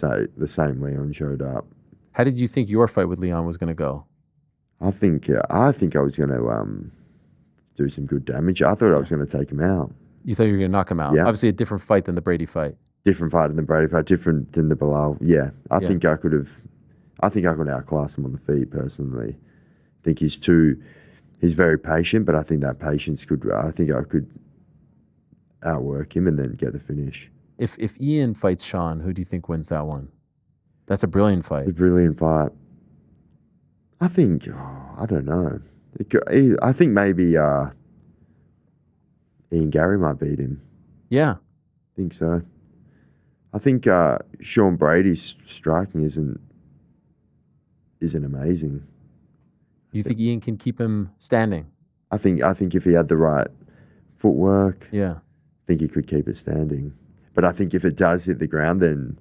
same Leon showed up. How did you think your fight with Leon was going to go? I think I was going to do some good damage. I thought I was going to take him out. You thought you were going to knock him out? Yeah. Obviously a different fight than the Brady fight. Different fight than the Brady fight, different than the Belal. Yeah, I think I could outclass him on the feet personally. I think he's very patient, but I think that patience I could outwork him and then get the finish. If Ian fights Sean, who do you think wins that one? That's a brilliant fight. A brilliant fight. I think, I don't know. I think maybe Ian Gary might beat him. Yeah. I think so. I think Sean Brady's striking isn't amazing. You think Ian can keep him standing? I think if he had the right footwork, yeah, I think he could keep it standing. But I think if it does hit the ground, then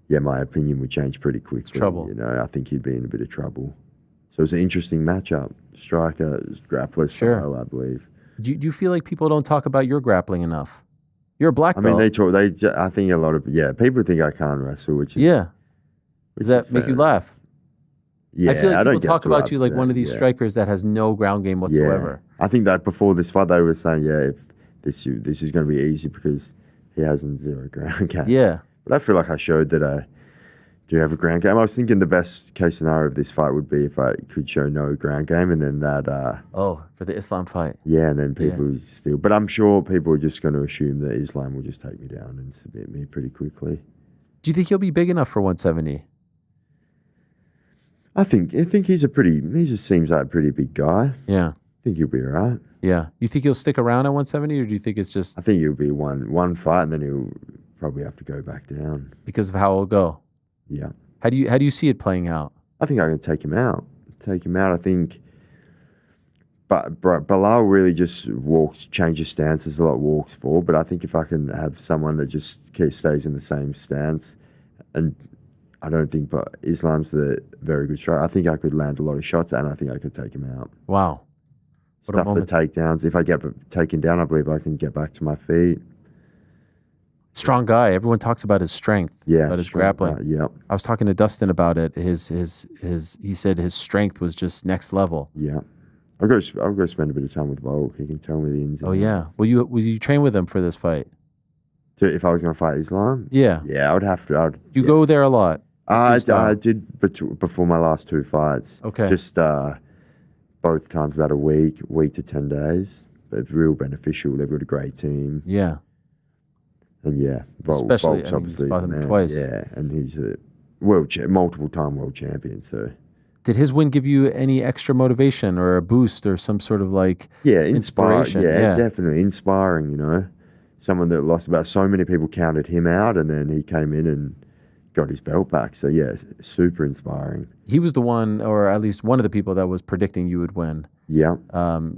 yeah, my opinion would change pretty quickly. It's trouble. You know, I think he'd be in a bit of trouble. So it's an interesting matchup. Striker, grappler style, I believe. Do you feel like people don't talk about your grappling enough? You're a black belt. I mean, I think a lot of people think I can't wrestle, which is Does that make you laugh? Yeah, I feel like I people don't talk about you like one of these strikers that has no ground game whatsoever. Yeah. I think that before this fight, they were saying, if this is going to be easy because he has zero ground game. Yeah. But I feel like I showed that I do have a ground game. I was thinking the best case scenario of this fight would be if I could show no ground game and then that... for the Islam fight. Yeah, and then people still... But I'm sure people are just going to assume that Islam will just take me down and submit me pretty quickly. Do you think he'll be big enough for 170? I think he just seems like a pretty big guy. Yeah. I think he'll be all right. Yeah. You think he'll stick around at 170 or do you think it's just... I think he'll be one fight and then he'll probably have to go back down. Because of how it'll go? Yeah. How do you see it playing out? I think I can take him out. I think... But Belal really just changes stances a lot, walks forward. But I think if I can have someone that just stays in the same stance and... I don't think, but Islam's a very good striker. I think I could land a lot of shots, and I think I could take him out. Wow. Stuff the takedowns. If I get taken down, I believe I can get back to my feet. Strong guy. Everyone talks about his strength. Yeah, about his grappling. Yeah. I was talking to Dustin about it. He said his strength was just next level. Yeah. I'll go spend a bit of time with Volk. He can tell me the ins and outs. Oh yeah. Will you train with him for this fight? If I was going to fight Islam? Yeah. Yeah, I would have to. You go there a lot? I did before my last two fights. Okay. Just both times about a week to 10 days. But it's real beneficial. They've got a great team. Yeah. And yeah, Volk's obviously fought him twice. Yeah, and he's a multiple-time world champion. So. Did his win give you any extra motivation or a boost or some sort of inspiration? Yeah, definitely inspiring. You know, someone that lost so many people counted him out, and then he came in and got his belt back. So yeah, super inspiring. He was the one, or at least one of the people that was predicting you would win. Yeah.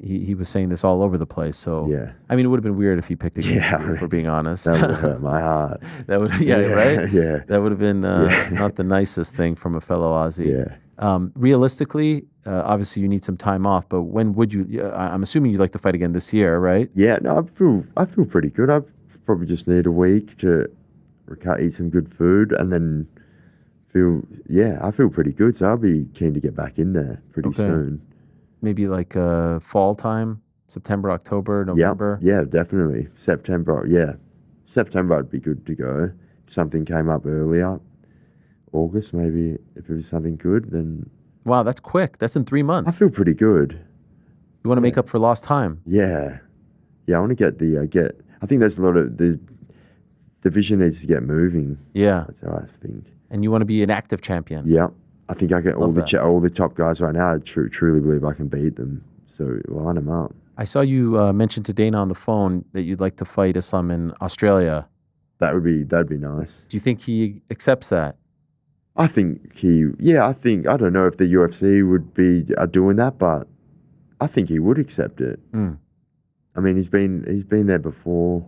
He was saying this all over the place. So yeah. I mean, it would have been weird if he picked against you, for being honest. That would have hurt my heart. That would, right? Yeah. That would have been not the nicest thing from a fellow Aussie. Yeah. Realistically, obviously you need some time off, but when would you? I'm assuming you'd like to fight again this year, right? Yeah. No, I feel pretty good. I probably just need a week to eat some good food and then I feel pretty good. So I'll be keen to get back in there pretty soon. Maybe like fall time, September, October, November? Yeah, definitely. September, September would be good to go. If something came up earlier, August maybe, if it was something good, then... Wow, that's quick. That's in 3 months. I feel pretty good. You want to make up for lost time? Yeah. Yeah, I want to get I think there's a lot of... The division needs to get moving. Yeah. That's how I think. And you want to be an active champion. Yeah. I think I get all the top guys right now. I truly believe I can beat them. So line them up. I saw you mention to Dana on the phone that you'd like to fight Islam in Australia. That'd be nice. Do you think he accepts that? I think I don't know if the UFC would be doing that, but I think he would accept it. I mean, he's been there before.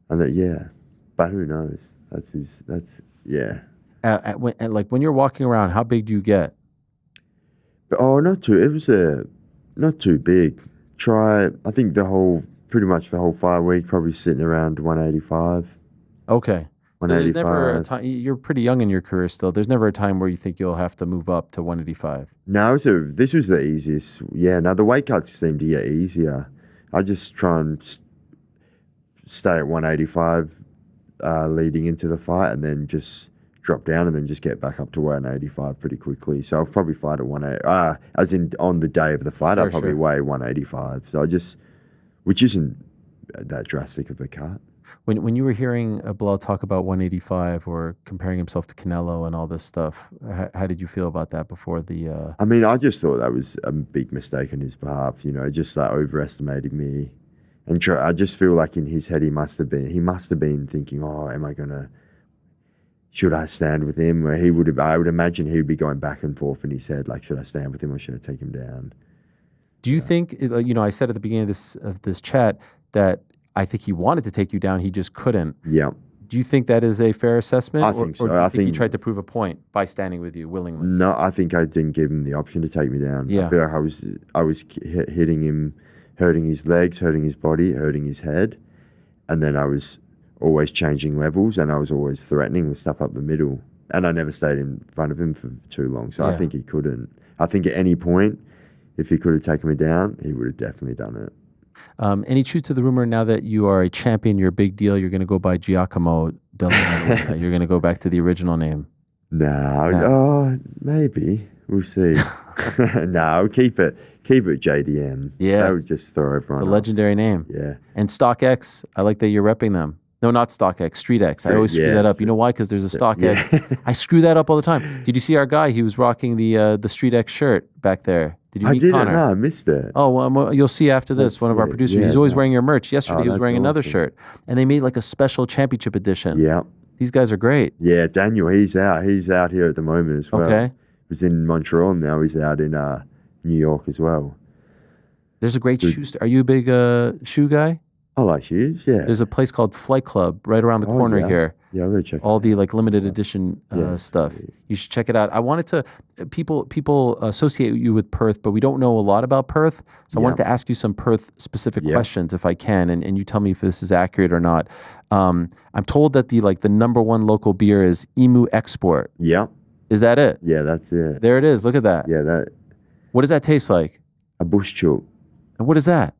And but who knows? When you're walking around, how big do you get? But not too big. I think pretty much the whole 5 week, probably sitting around 185. Okay. So there's never a time. You're pretty young in your career still. There's never a time where you think you'll have to move up to 185. No, this was the easiest. Yeah, no, the weight cuts seem to get easier. I just try and stay at 185 leading into the fight, and then just drop down and then just get back up to 185 pretty quickly. So I'll probably fight at 180. As in on the day of the fight, I'll probably weigh 185. So which isn't that drastic of a cut. When you were hearing Belal talk about 185 or comparing himself to Canelo and all this stuff, how did you feel about that before the? I mean, I just thought that was a big mistake on his behalf. Just like overestimating me, and I just feel like in his head he must have been thinking, oh, should I stand with him? Or I would imagine he would be going back and forth in his head, like, should I stand with him or should I take him down? Do you think? I said at the beginning of this chat that I think he wanted to take you down, he just couldn't. Yeah. Do you think that is a fair assessment? I think so. Or do you think he tried to prove a point by standing with you willingly? No, I think I didn't give him the option to take me down. Yeah. I feel like I was hitting him, hurting his legs, hurting his body, hurting his head, and then I was always changing levels, and I was always threatening with stuff up the middle, and I never stayed in front of him for too long. So I think he couldn't. I think at any point, if he could have taken me down, he would have definitely done it. Any truth to the rumor now that you are a champion, you're a big deal, you're going to go by Giacomo Della Maddalena? You're going to go back to the original name? No. Maybe. We'll see. No, keep it JDM. Yeah. That would just throw everyone It's a off. legendary name. Yeah. And StockX, I like that you're repping them. No, not StockX, StreetX. I always screw that up. You know why? Because there's a StockX. I screw that up all the time. Did you see our guy? He was rocking the StreetX shirt back there. Did you meet Connor? No, I missed it. Oh, well, you'll see after this. One of our producers. He's always wearing your merch. Yesterday, he was wearing another shirt. And they made like a special championship edition. Yeah. These guys are great. Yeah, Daniel, he's out. He's out here at the moment as well. Okay. He was in Montreal, and now he's out in New York as well. There's a great shoe store. Are you a big shoe guy? I like shoes, yeah. There's a place called Flight Club right around the corner here. Yeah, I'm going to check all the like limited edition stuff. You should check it out. I wanted to, people associate you with Perth, but we don't know a lot about Perth. So I wanted to ask you some Perth specific questions if I can, and you tell me if this is accurate or not. I'm told that the number one local beer is Emu Export. Yeah. Is that it? Yeah, that's it. There it is. Look at that. Yeah, that. What does that taste like? A bush chook. And what is that?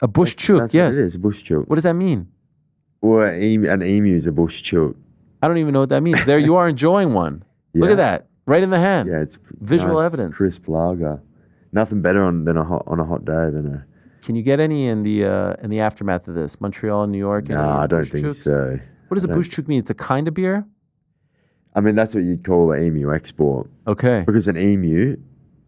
A bush chook, that's yes. What it is, a bush chook. What does that mean? Well, an emu is a bush chook. I don't even know what that means. There you are enjoying one. Yeah. Look at that. Right in the hand. Yeah, it's visual nice, evidence. Crisp lager. Nothing better on a hot day than a. Can you get any in the aftermath of this? Montreal and New York? No, I don't think so. What does a bush chook mean? It's a kind of beer? I mean, that's what you'd call an emu export. Okay. Because an emu,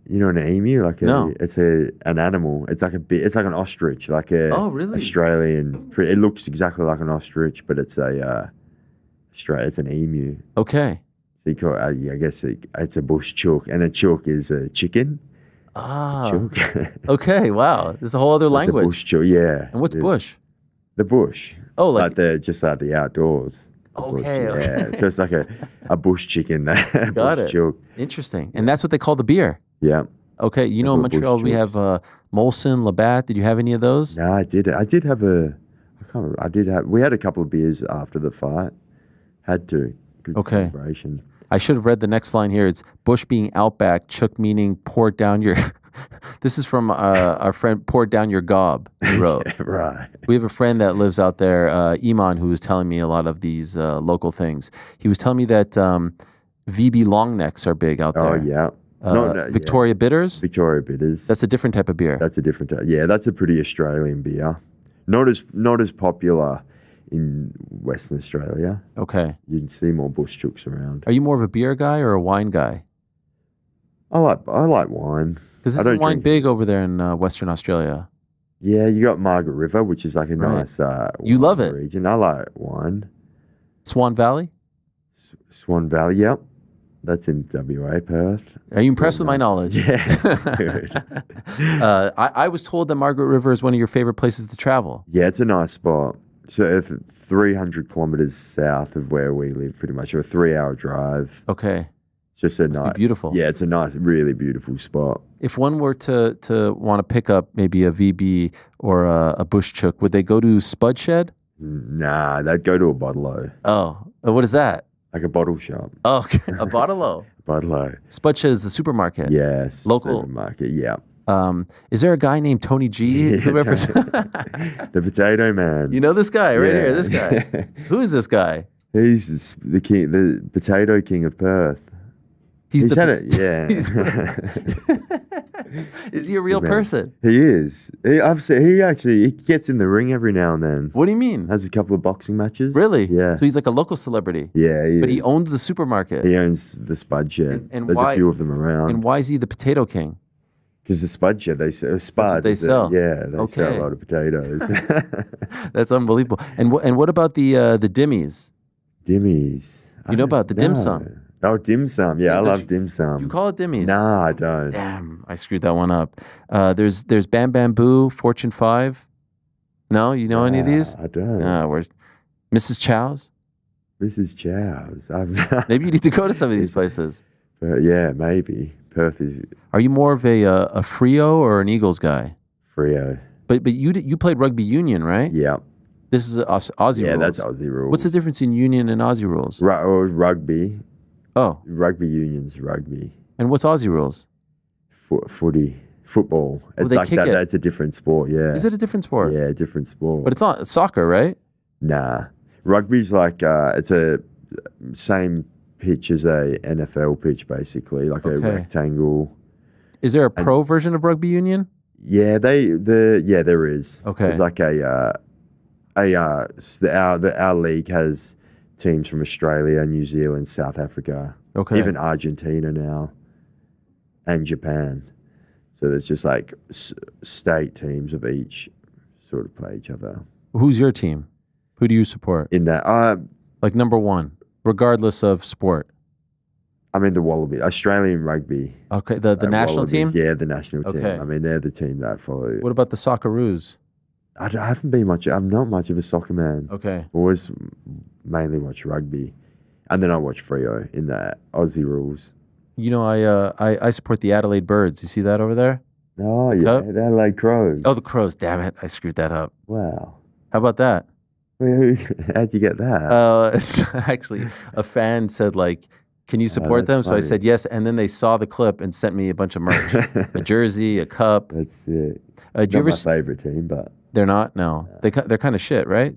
you know, an emu, No. It's an animal. It's like an ostrich, like a really? Australian. It looks exactly like an ostrich, but it's it's an emu. Okay. So you call I guess it's a bush chook, and a chook is a chicken. Ah. Chook. Okay. Wow. There's a whole other language. It's a bush chook, yeah. And what's bush? The bush. Oh, like the outdoors. Okay. Bush, yeah. So it's like a bush chicken. Got bush it. chook. Interesting. And that's what they call the beer. Yeah. Okay. You know, in Montreal we have Molson, Labatt. Did you have any of those? No, I did. I did have we had a couple of beers after the fight. Had to. Good celebration. I should have read the next line here. It's bush being outback, chook meaning poured down your... This is from our friend, poured down your gob, he wrote. Yeah, right. We have a friend that lives out there, Iman, who was telling me a lot of these local things. He was telling me that VB long necks are big out there. Oh, yeah. Victoria Bitters? Victoria Bitters. That's a different type of beer. That's a different type. Yeah, that's a pretty Australian beer. Not as popular in Western Australia. Okay. You'd see more bush chooks around. Are you more of a beer guy or a wine guy? I like wine. Because isn't wine big over there in Western Australia? Yeah, you got Margaret River, which is like a nice you love it. region. I like wine. Swan Valley? Swan Valley, yep. That's in WA, Perth. Are you impressed with my knowledge? Yeah, it's good. I was told that Margaret River is one of your favorite places to travel. Yeah, it's a nice spot. So 300 kilometers south of where we live, pretty much, or a 3-hour drive. Okay. It's just a nice, beautiful. Yeah, it's a nice, really beautiful spot. If one were to want to pick up maybe a VB or a bush chook, would they go to Spud Shed? Nah, they'd go to a bottle-o. Oh, What is that? Like a bottle shop. Oh, okay. A bottle-o. Bottle-o. Spud is the supermarket. Yes. Local. Supermarket, yeah. Is there a guy named Tony G who The Potato Man. You know this guy right Yeah. here, this guy. Who is this guy? He's the king, the Potato King of Perth. He's had it, yeah. Is he a real person? He is. He gets in the ring every now and then. What do you mean? Has a couple of boxing matches. Really? Yeah. So he's like a local celebrity. Yeah, But he owns the supermarket. He owns the Spud Shed. And There's why- a few of them around. And why is he the Potato King? Because the Spud Shed, they sell. Spud. they sell. Yeah, they sell Okay. a lot of potatoes. That's unbelievable. And what about the dimmies? Dimmies. You know about the dim sum? Oh, dim sum. Yeah, I don't love you- dim sum. You call it dimmies? Nah, I don't. Damn, I screwed that one up. There's Bam Bamboo, Fortune 5. No, you know any of these? I don't. Where's Mrs. Chow's? Mrs. Chow's. Maybe you need to go to some of these places. Yeah, maybe. Perth is Are you more of a Frio or an Eagles guy? Frio. But you played rugby union, right? Yeah. This is Aussie rules. Yeah, that's Aussie rules. What's the difference in union and Aussie rules? Rugby. Oh. Rugby union's rugby. And what's Aussie rules? Footy. Football. Well, It's they like kick that. it. That's a different sport, yeah. Is it a different sport? Yeah, different sport. But it's not soccer, right? Nah. Rugby's like, it's a same pitch as a NFL pitch, basically, like a rectangle. Is there a pro version of rugby union? Yeah, there is. Okay. There's like our league has teams from Australia, New Zealand, South Africa, even Argentina now, and Japan. So there's just like state teams of each sort of play each other. Who's your team? Who do you support? In that, like number one, regardless of sport. I mean the Wallabies, Australian rugby. Okay, the national team? Yeah, the national team. Okay. I mean they're the team that I follow. What about the Socceroos? I haven't been much. I'm not much of a soccer man. Okay. Always mainly watch rugby, and then I watch Freo in the Aussie rules. You know, I support the Adelaide Birds. You see that over there? Oh yeah, Cup? the Adelaide Crows. Oh, the Crows. Damn it, I screwed that up. Wow. How about that? How'd you get that? It's actually a fan said like, "Can you support them?" that's So I funny. said yes, and then they saw the clip and sent me a bunch of merch, a jersey, a cup. That's it. Do you Not ever? my favorite team, but They're not. No, they're kind of shit, right?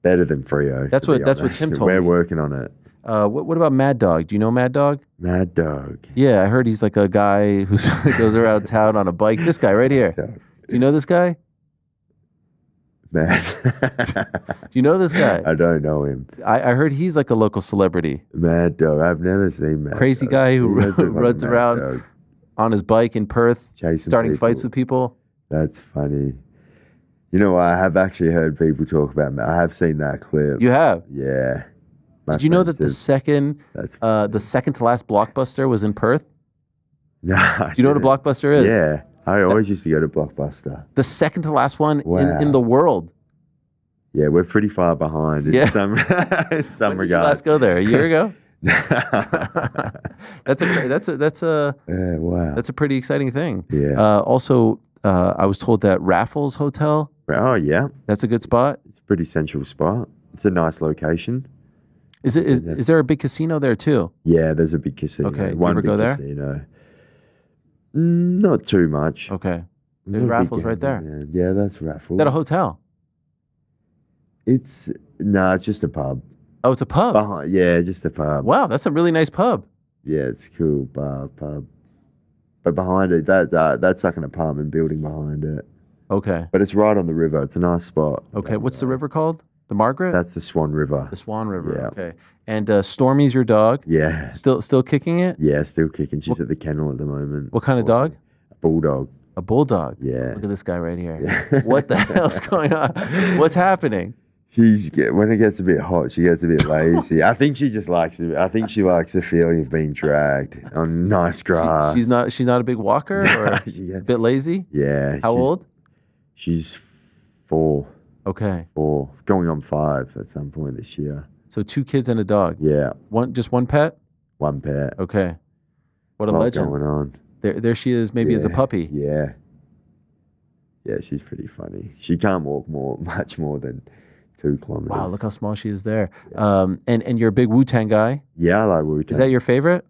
better than Freo. That's to be what honest. Tim told We're me. working on it. What about Mad Dog? Do you know Mad Dog? Mad Dog. Yeah, I heard he's like a guy who goes around town on a bike. This guy right here. Dog. Do you know this guy? Mad. Do you know this guy? I don't know him. I heard he's like a local celebrity. Mad Dog. I've never seen Mad Crazy Dog. guy who He has a lot of runs Mad around Dog. on his bike in Perth, Chasing starting people. fights with people. That's funny. You know, I have actually heard people talk about. I have seen that clip. You have? Yeah. My Did you know friend that the says- second to last Blockbuster was in Perth? No. Do you know what a Blockbuster is? Yeah. I always used to go to Blockbuster. The second to last one Wow. in the world. Yeah, we're pretty far behind in Yeah. some in some When did you regards. last go there? A year ago? That's Yeah, wow. a pretty exciting thing. Yeah. Also, I was told that Raffles Hotel. Oh yeah, that's a good spot. It's a pretty central spot. It's a nice location. Is there a big casino there too? Yeah, there's a big casino. Okay, do you One ever big go there? casino. Not too much. Okay. I'm There's not a big Raffles right there. gambler, man. Yeah, that's Raffles. Is that a hotel? It's just a pub. Oh, it's a pub. Yeah, just a pub. Wow, that's a really nice pub. Yeah, it's cool pub. But behind it, that's like an apartment building behind it. Okay. But it's right on the river. It's a nice spot. Okay. What's the river called? The Margaret? That's the Swan River. The Swan River. Yeah. Okay. And Stormy's your dog? Yeah. Still kicking it? Yeah, still kicking. She's at the kennel at the moment. What kind of dog? A bulldog. A bulldog. Yeah. Look at this guy right here. What the hell's going on? What's happening? When it gets a bit hot, she gets a bit lazy. I think she just likes it. I think she likes the feeling of being dragged on nice grass. She's not a big walker or Yeah. a bit lazy? Yeah. How old? She's 4. Okay. 4. Going on 5 at some point this year. So 2 kids and a dog. Yeah. Just one pet? 1 pet. Okay. What a Lot legend. going on. There she is, maybe as a Yeah, puppy. Yeah. Yeah, she's pretty funny. She can't walk much more than 2 kilometers. Wow, look how small she is there. And you're a big Wu-Tang guy. Yeah, I like Wu-Tang. Is that your favorite?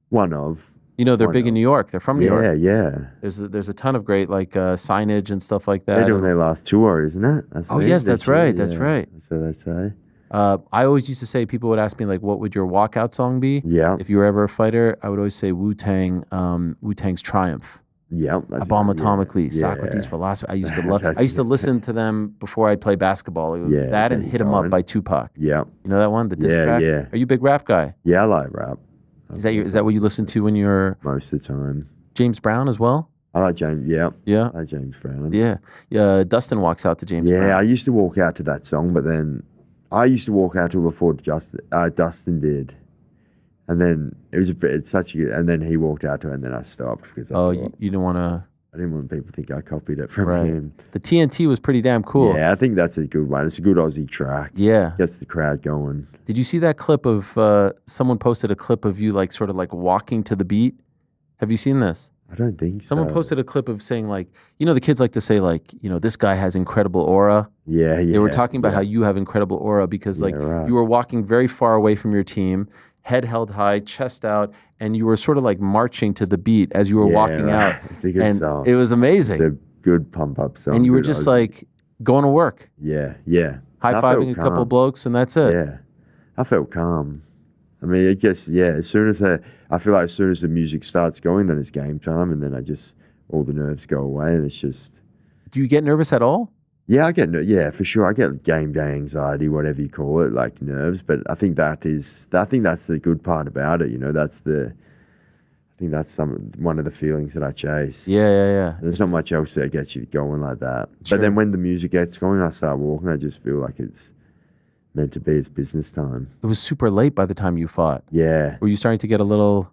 One of. You know, they're big in New York. They're from New York. Yeah. There's a ton of great like signage and stuff like that. They're doing their last tour, isn't it? Oh yes, that's right. That's right. So they say. I always used to say, people would ask me like, what would your walkout song be? Yeah. If you were ever a fighter, I would always say Wu-Tang, Wu-Tang's Triumph. Yeah. A Bomb Atomically, Socrates Philosophy. I used to love. I used to listen to them before I'd play basketball. That and Hit 'Em Up by Tupac. Yeah. You know that one, the diss track? Yeah. Are you a big rap guy? Yeah, I like rap. Is that what you listen to when you're most of the time? James Brown as well. I like James. Yeah. Yeah. I like James Brown. Yeah. Dustin walks out to James Brown. Yeah, I used to walk out to that song, but then I used to walk out to it before Dustin did. And then it's such a good, and then he walked out to it, and then I stopped. Because you didn't want to. I didn't want people to think I copied it from him. The TNT was pretty damn cool. Yeah, I think that's a good one. It's a good Aussie track. Yeah. Gets the crowd going. Did you see that clip of, someone posted a clip of you like sort of like walking to the beat? Have you seen this? I don't think so. Someone posted a clip of saying like, you know, the kids like to say like, you know, this guy has incredible aura. Yeah. They were talking about how you have incredible aura because like you were walking very far away from your team, head held high, chest out, and you were sort of like marching to the beat as you were walking out. It's a good song. It was amazing. It's a good pump up song. And you were just like going to work. Yeah. High-fiving a couple blokes and that's it. Yeah. I felt calm. I mean, I guess, as soon as I feel like as soon as the music starts going, then it's game time, and then all the nerves go away, and it's just. Do you get nervous at all? Yeah, for sure. I get game day anxiety, whatever you call it, like nerves. But I think that's the good part about it. You know, I think that's one of the feelings that I chase. Yeah. There's not much else that gets you going like that. Sure. But then when the music gets going, I start walking. I just feel like it's meant to be. It's business time. It was super late by the time you fought. Yeah. Were you starting to get a little?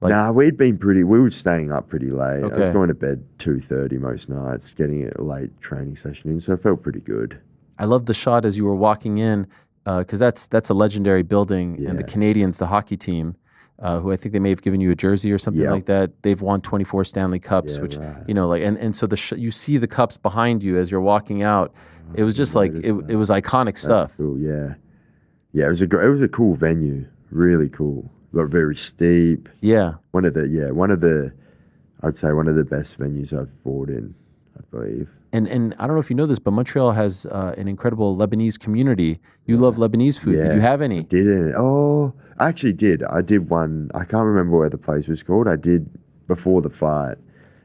Nah, we were staying up pretty late. Okay. I was going to bed 2:30 most nights, getting a late training session in, so it felt pretty good. I love the shot as you were walking in, because that's a legendary building, and the Canadians, the hockey team, who I think they may have given you a jersey or something like that. They've won 24 Stanley Cups, which you know, like, and so you see the cups behind you as you're walking out. It was just like it was iconic stuff. That's cool, yeah. It was a cool venue, really cool. Very steep. Yeah. I'd say one of the best venues I've fought in, I believe. And I don't know if you know this, but Montreal has an incredible Lebanese community. You love Lebanese food. Did you have any? I didn't. Oh, I actually did. I did one. I can't remember what the place was called. I did before the fight,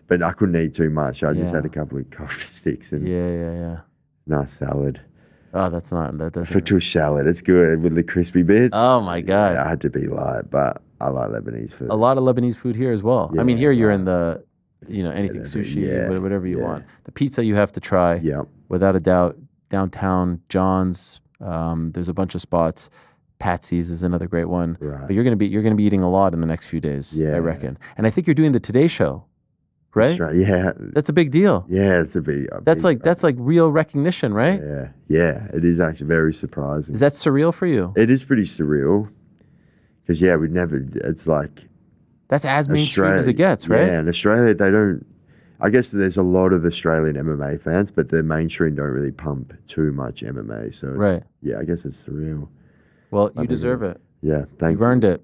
but I couldn't eat too much. I just had a couple of kofta sticks and nice salad. Oh, that's not that. Fattoush salad. It's good with the crispy bits. Oh my god! I had to be light, but I like Lebanese food. A lot of Lebanese food here as well. I mean, here you're in the, anything Whatever, sushi, whatever you want. The pizza you have to try. Yeah. Without a doubt, downtown John's. There's a bunch of spots. Patsy's is another great one. Right. But you're gonna be eating a lot in the next few days. I reckon. And I think you're doing the Today Show. Right? That's right. Yeah. That's a big deal. Yeah, it's a big. That's like real recognition, right? Yeah. It is actually very surprising. Is that surreal for you? It is pretty surreal. Because we'd never. It's like. That's as mainstream as it gets, right? Yeah, in Australia they don't. I guess there's a lot of Australian MMA fans, but the mainstream don't really pump too much MMA. So yeah, I guess it's surreal. Well, you deserve it. Yeah, thank you. You've earned it.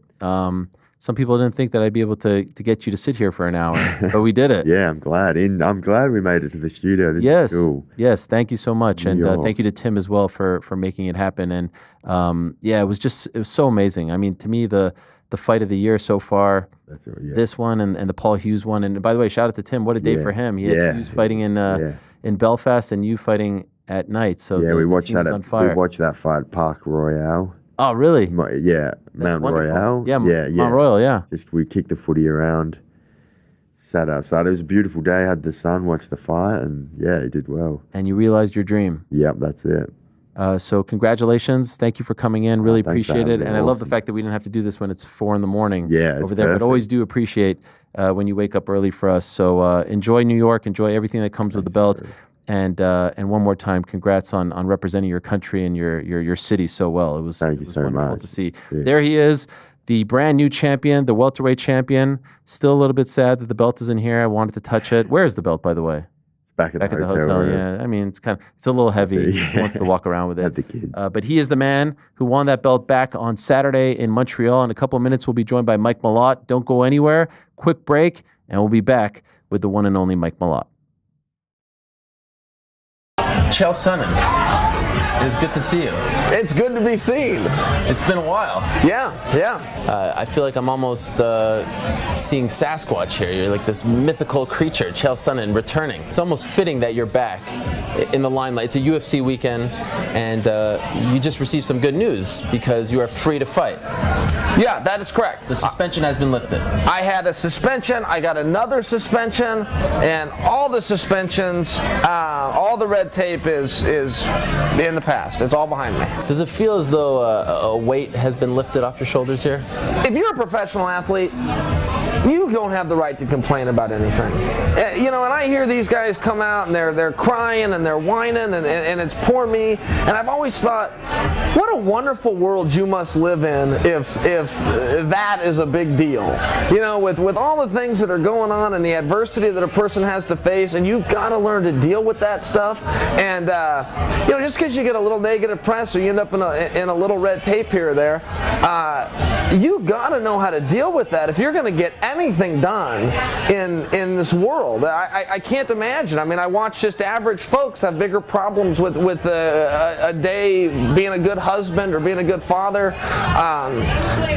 Some people didn't think that I'd be able to get you to sit here for an hour, but we did it. Yeah, I'm glad. I'm glad we made it to the studio. This is cool. Yes. Thank you so much, and thank you to Tim as well for making it happen. And it was so amazing. I mean, to me, the fight of the year so far. This one and the Paul Hughes one. And by the way, shout out to Tim. What a day for him. He had Hughes fighting in Belfast and you fighting at night. So we watched that. We watched that fight, Park Royale. Oh, really? Yeah, Mount Royale. Yeah, Mount Royal. Yeah. We kicked the footy around, sat outside. It was a beautiful day. Had the sun, watched the fight, and he did well. And you realized your dream. Yep, that's it. So congratulations. Thank you for coming in. Really appreciate it. And I love the fact that we didn't have to do this when it's 4 a.m. over there. But always do appreciate when you wake up early for us. So enjoy New York. Enjoy everything that comes with the belt. And one more time, congrats on representing your country and your city so well. It was wonderful to see. There he is, the brand new champion, the welterweight champion. Still a little bit sad that the belt isn't here. I wanted to touch it. Where is the belt, by the way? Back at the hotel room. Yeah. I mean, it's a little heavy. He wants to walk around with it. Have the kids. But he is the man who won that belt back on Saturday in Montreal. In a couple of minutes, we'll be joined by Mike Malott. Don't go anywhere. Quick break, and we'll be back with the one and only Mike Malott. Chael Sonnen. It is good to see you. It's good to be seen. It's been a while. Yeah. I feel like I'm almost seeing Sasquatch here. You're like this mythical creature, Chael Sonnen, returning. It's almost fitting that you're back in the limelight. It's a UFC weekend, and you just received some good news because you are free to fight. Yeah, that is correct. The suspension has been lifted. I had a suspension, I got another suspension, and all the suspensions, all the red tape is in the past. It's all behind me. Does it feel as though a weight has been lifted off your shoulders here? If you're a professional athlete, you don't have the right to complain about anything. You know, and I hear these guys come out and they're crying and they're whining and it's poor me. And I've always thought, what a wonderful world you must live in if that is a big deal. You know, with all the things that are going on and the adversity that a person has to face, and you've got to learn to deal with that stuff. And you know, just because you get a little negative press or you end up in a little red tape here or there, you got to know how to deal with that if you're going to get anything done in this world. I can't imagine. I mean, I watch just average folks have bigger problems with a day being a good husband or being a good father.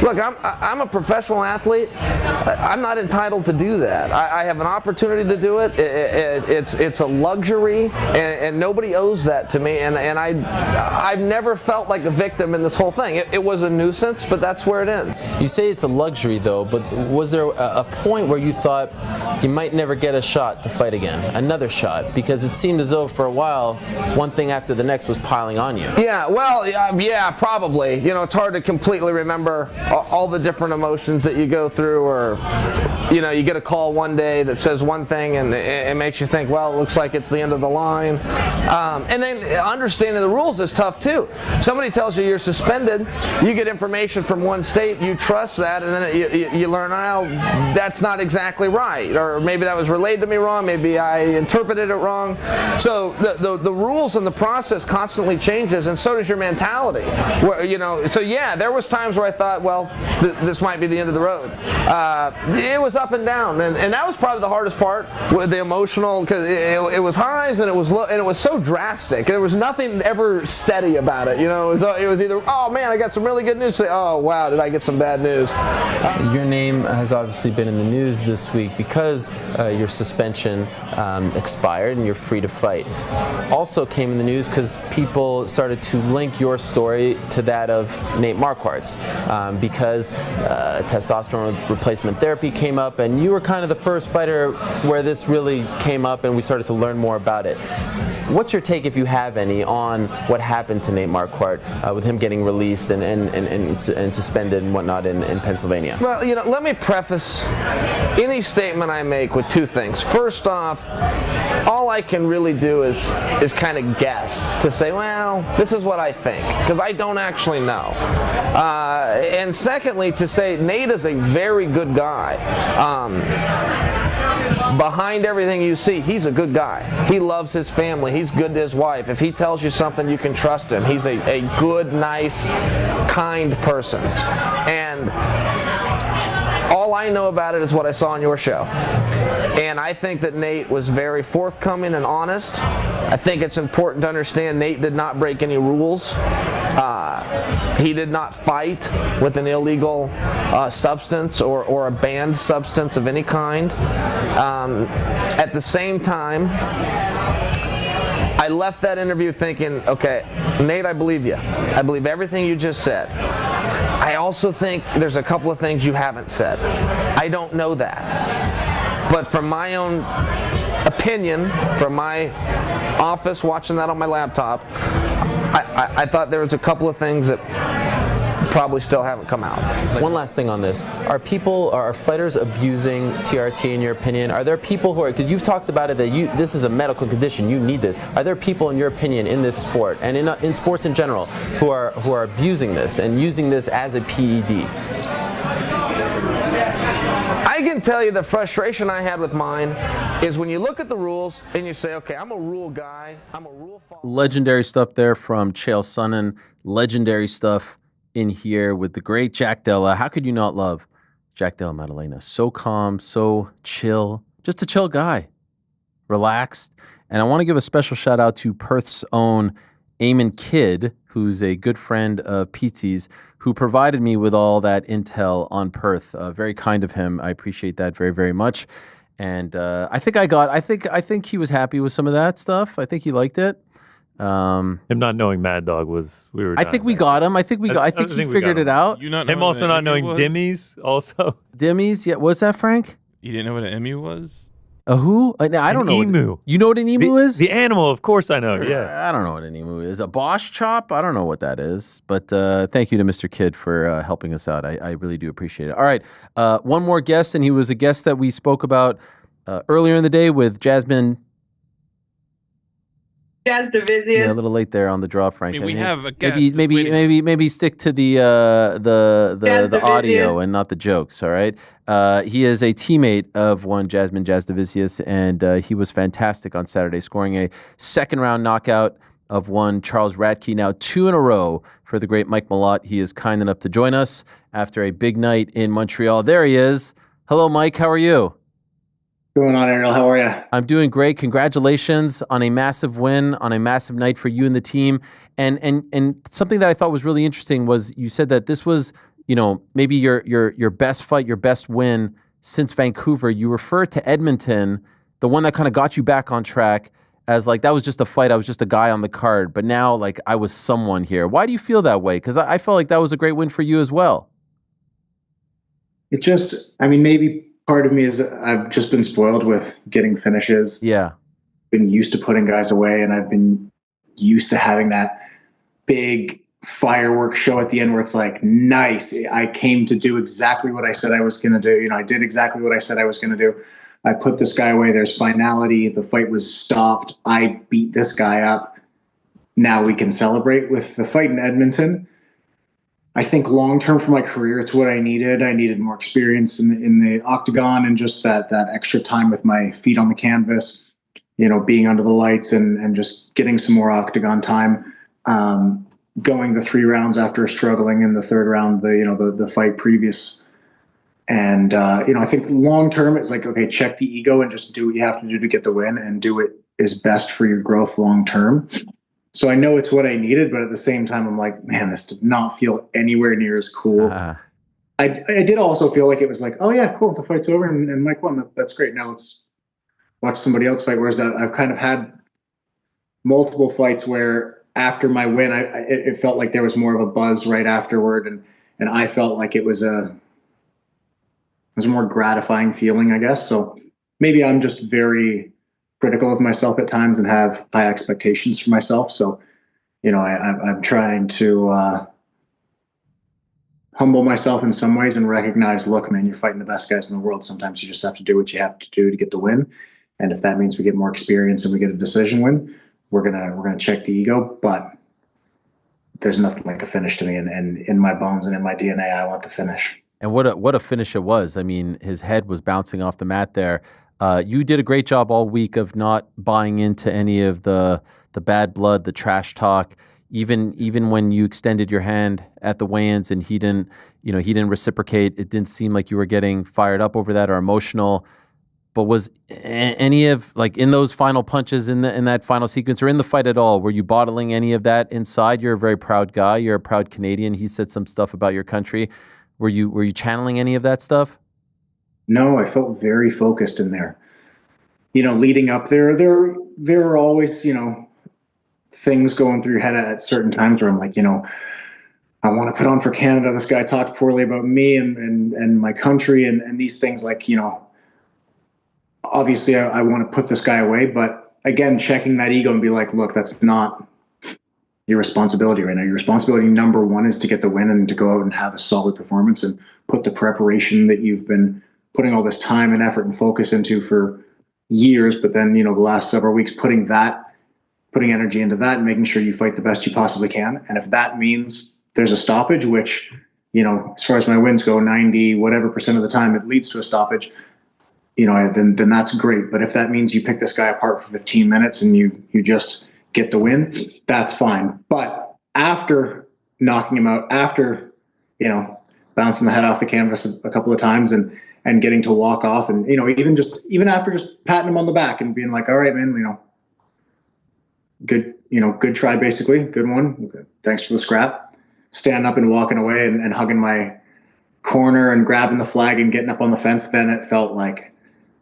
Look, I'm a professional athlete. I'm not entitled to do that. I have an opportunity to do it. It's a luxury, and nobody owes that to me. And I've never felt like a victim in this whole thing. It was a nuisance, but that's where it ends. You say it's a luxury, though, but was there a point where you thought you might never get a shot to fight again, another shot? Because it seemed as though for a while, one thing after the next was piling on you. Yeah, well, yeah, probably. You know, it's hard to completely remember all the different emotions that you go through, or, you know, you get a call one day that says one thing and it makes you think, well, it looks like it's the end of the line. And then understanding the rules is tough, too. Somebody tells you you're suspended, you get information from one state, you trust that, and then you learn, oh, that's not exactly right, or maybe that was relayed to me wrong, maybe I interpreted it wrong. So the rules and the process constantly changes, and so does your mentality. You know, so yeah, there was times where I thought, well, this might be the end of the road. It was up and down, and that was probably the hardest part with the emotional, because it was highs and it was low, and it was so drastic. There was nothing ever steady about it. You know, it was either, oh man, I got some really good news. Say, oh wow, did I get some bad news? Your name has obviously been in the news this week because your suspension expired and you're free to fight. Also came in the news because people started to link your story to that of Nate Marquardt's because testosterone replacement therapy came up, and you were kind of the first fighter where this really came up and we started to learn more about it. What's your take, if you have any, on what happened to Nate Marquardt with him getting released and suspended and whatnot in Pennsylvania? Well, you know, let me preface any statement I make with two things. First off, all I can really do is kind of guess, to say, well, this is what I think, because I don't actually know. And secondly, to say Nate is a very good guy. Behind everything you see, he's a good guy. He loves his family. He's good to his wife. If he tells you something, you can trust him. He's a good, nice, kind person. And all I know about it is what I saw on your show. And I think that Nate was very forthcoming and honest. I think it's important to understand Nate did not break any rules. He did not fight with an illegal substance or a banned substance of any kind. At the same time, I left that interview thinking, okay, Nate, I believe you. I believe everything you just said. I also think there's a couple of things you haven't said. I don't know that. But from my own opinion, from my office watching that on my laptop, I thought there was a couple of things that probably still haven't come out. One last thing on this. Are fighters abusing TRT in your opinion? Are there people who are, because you've talked about it, that this is a medical condition, you need this. Are there people in your opinion in this sport and in sports in general who are abusing this and using this as a PED? I can can tell you the frustration I had with mine is when you look at the rules and you say, okay, I'm a rule guy, I'm a rule follower. Legendary stuff there from Chael Sonnen. Legendary stuff in here with the great Jack Della. How could you not love Jack Della Maddalena? So calm, so chill, just a chill guy, relaxed. And I want to give a special shout out to Perth's own Eamon Kidd, who's a good friend of Pizzi's, who provided me with all that intel on Perth. Very kind of him. I appreciate that very, very much. And I think he was happy with some of that stuff. I think he liked it. Him not knowing Mad Dog was I think we got him. I think he figured it out. Him also not knowing Dimmies also. Dimmies, yeah. What's that, Frank? You didn't know what an emu was? A who? I don't know. Emu. You know what an emu is? The animal, of course I know, yeah. I don't know what an emu is. A Bosch chop? I don't know what that is. But thank you to Mr. Kidd for helping us out. I really do appreciate it. All right. One more guest, and he was a guest that we spoke about earlier in the day with Jasmine Jasudavicius. Yeah, a little late there on the draw, Frank. We have a guest. Maybe stick to the audio and not the jokes. All right. He is a teammate of one Jasmine Jasudavicius, and he was fantastic on Saturday, scoring a second-round knockout of one Charles Radtke. Now 2 in a row for the great Mike Malott. He is kind enough to join us after a big night in Montreal. There he is. Hello, Mike. How are you? Going on, Ariel? How are you? I'm doing great. Congratulations on a massive win, on a massive night for you and the team. And something that I thought was really interesting was you said that this was, maybe your best fight, your best win since Vancouver. You referred to Edmonton, the one that kind of got you back on track, as like that was just a fight. I was just a guy on the card, but now like I was someone here. Why do you feel that way? Because I felt like that was a great win for you as well. Maybe part of me is I've just been spoiled with getting finishes. Yeah. Been used to putting guys away, and I've been used to having that big fireworks show at the end where it's like, nice, I came to do exactly what I said I was going to do. I did exactly what I said I was going to do. I put this guy away. There's finality. The fight was stopped. I beat this guy up. Now we can celebrate. With the fight in Edmonton, I think long-term for my career, it's what I needed. I needed more experience in the octagon and just that extra time with my feet on the canvas, being under the lights and just getting some more octagon time. Going the 3 rounds after struggling in the 3rd round, the fight previous. And, I think long-term it's like, okay, check the ego and just do what you have to do to get the win and do it is best for your growth long-term. So I know it's what I needed, but at the same time, I'm like, man, this did not feel anywhere near as cool. I did also feel like it was like, oh yeah, cool, the fight's over and Mike won. That's great. Now let's watch somebody else fight. Whereas I've kind of had multiple fights where after my win, it felt like there was more of a buzz right afterward, and I felt like it was a more gratifying feeling, I guess. So maybe I'm just very critical of myself at times and have high expectations for myself. So, I'm trying to humble myself in some ways and recognize, look, man, you're fighting the best guys in the world. Sometimes you just have to do what you have to do to get the win. And if that means we get more experience and we get a decision win, we're gonna check the ego. But there's nothing like a finish to me, and in my bones and in my DNA, I want the finish. And what a finish it was. I mean, his head was bouncing off the mat there. You did a great job all week of not buying into any of the bad blood, the trash talk. Even when you extended your hand at the weigh-ins and he didn't reciprocate, it didn't seem like you were getting fired up over that or emotional. But was any of, like, in those final punches in that final sequence or in the fight at all, were you bottling any of that inside? You're a very proud guy. You're a proud Canadian. He said some stuff about your country. Were you channeling any of that stuff? No, I felt very focused in there. Leading up there are always, things going through your head at certain times where I'm like, I want to put on for Canada. This guy talked poorly about me and my country and these things, like, obviously I want to put this guy away, but again, checking that ego and be like, look, that's not your responsibility right now. Your responsibility number one is to get the win and to go out and have a solid performance and put the preparation that you've been putting all this time and effort and focus into for years, but then, the last several weeks, putting energy into that and making sure you fight the best you possibly can. And if that means there's a stoppage, which, as far as my wins go, 90 whatever % of the time it leads to a stoppage, then that's great. But if that means you pick this guy apart for 15 minutes and you just get the win, that's fine. But after knocking him out, after, bouncing the head off the canvas a couple of times and getting to walk off, and, even after just patting him on the back and being like, all right, man, good try, basically. Good one. Thanks for the scrap. Standing up and walking away and hugging my corner and grabbing the flag and getting up on the fence. Then it felt like,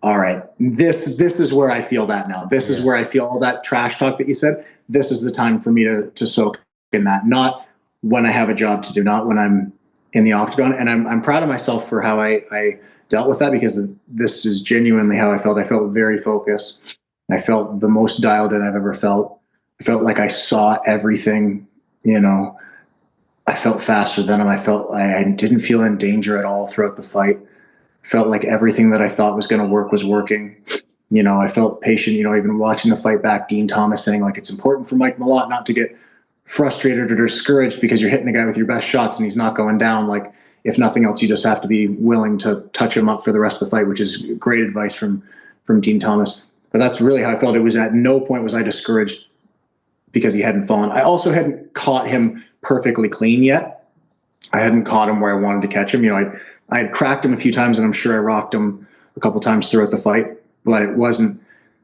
all right, this is where I feel that now. This is where I feel all that trash talk that you said. This is the time for me to soak in that. Not when I have a job to do, not when I'm in the octagon. And I'm proud of myself for how I dealt with that, because this is genuinely how I felt. I felt very focused. I felt the most dialed in I've ever felt. I felt like I saw everything, I felt faster than him. I didn't feel in danger at all throughout the fight. Felt like everything that I thought was going to work was working. I felt patient, even watching the fight back, Dean Thomas saying, like, it's important for Mike Malott not to get frustrated or discouraged because you're hitting a guy with your best shots and he's not going down. Like, if nothing else, you just have to be willing to touch him up for the rest of the fight, which is great advice from Dean Thomas. But that's really how I felt. It was at no point was I discouraged because he hadn't fallen. I also hadn't caught him perfectly clean yet. I hadn't caught him where I wanted to catch him. I had cracked him a few times, and I'm sure I rocked him a couple times throughout the fight, but it wasn't,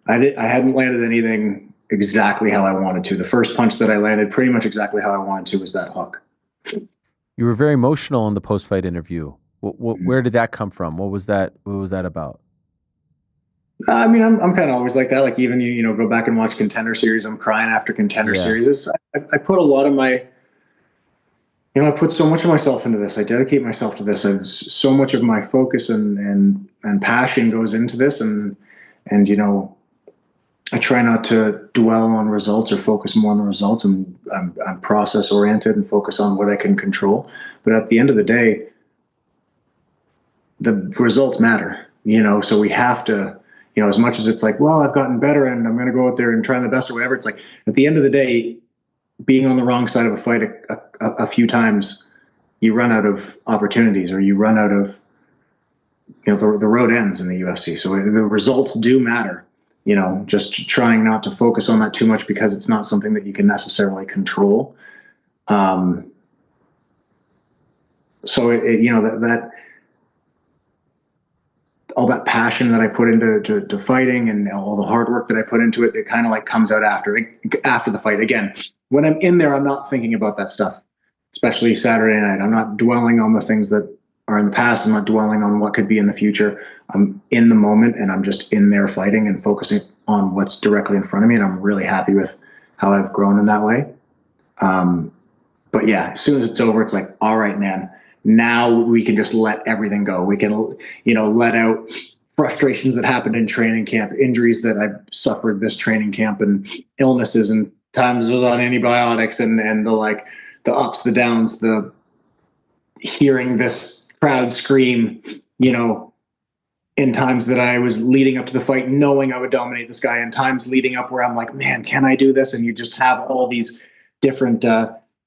I hadn't landed anything exactly how I wanted to. The first punch that I landed pretty much exactly how I wanted to was that hook. You were very emotional in the post-fight interview. Where did that come from? What was that about? I mean, I'm kind of always like that. Like, even go back and watch Contender Series. I'm crying after Contender Series. I put a lot of my, I put so much of myself into this. I dedicate myself to this. And so much of my focus and passion goes into this. And I try not to dwell on results or focus more on the results. And I'm process oriented and focus on what I can control. But at the end of the day, the results matter, so we have to, as much as it's like, well, I've gotten better and I'm going to go out there and try my best or whatever. It's like, at the end of the day, being on the wrong side of a fight a few times, you run out of opportunities, or you run out of, the road ends in the UFC. So the results do matter, just trying not to focus on that too much, because it's not something that you can necessarily control. So that all that passion that I put into fighting and all the hard work that I put into it, it kind of like comes out after the fight. Again, when I'm in there, I'm not thinking about that stuff, especially Saturday night. I'm not dwelling on the things that are in the past. I'm not dwelling on what could be in the future. I'm in the moment, and I'm just in there fighting and focusing on what's directly in front of me. And I'm really happy with how I've grown in that way. But yeah, as soon as it's over, it's like, all right, man, now we can just let everything go. We can, let out frustrations that happened in training camp, injuries that I've suffered this training camp, and illnesses, and times I was on antibiotics, and the ups, the downs, the hearing this crowd scream, in times that I was leading up to the fight, knowing I would dominate this guy, and times leading up where I'm like, man, can I do this? And you just have all these different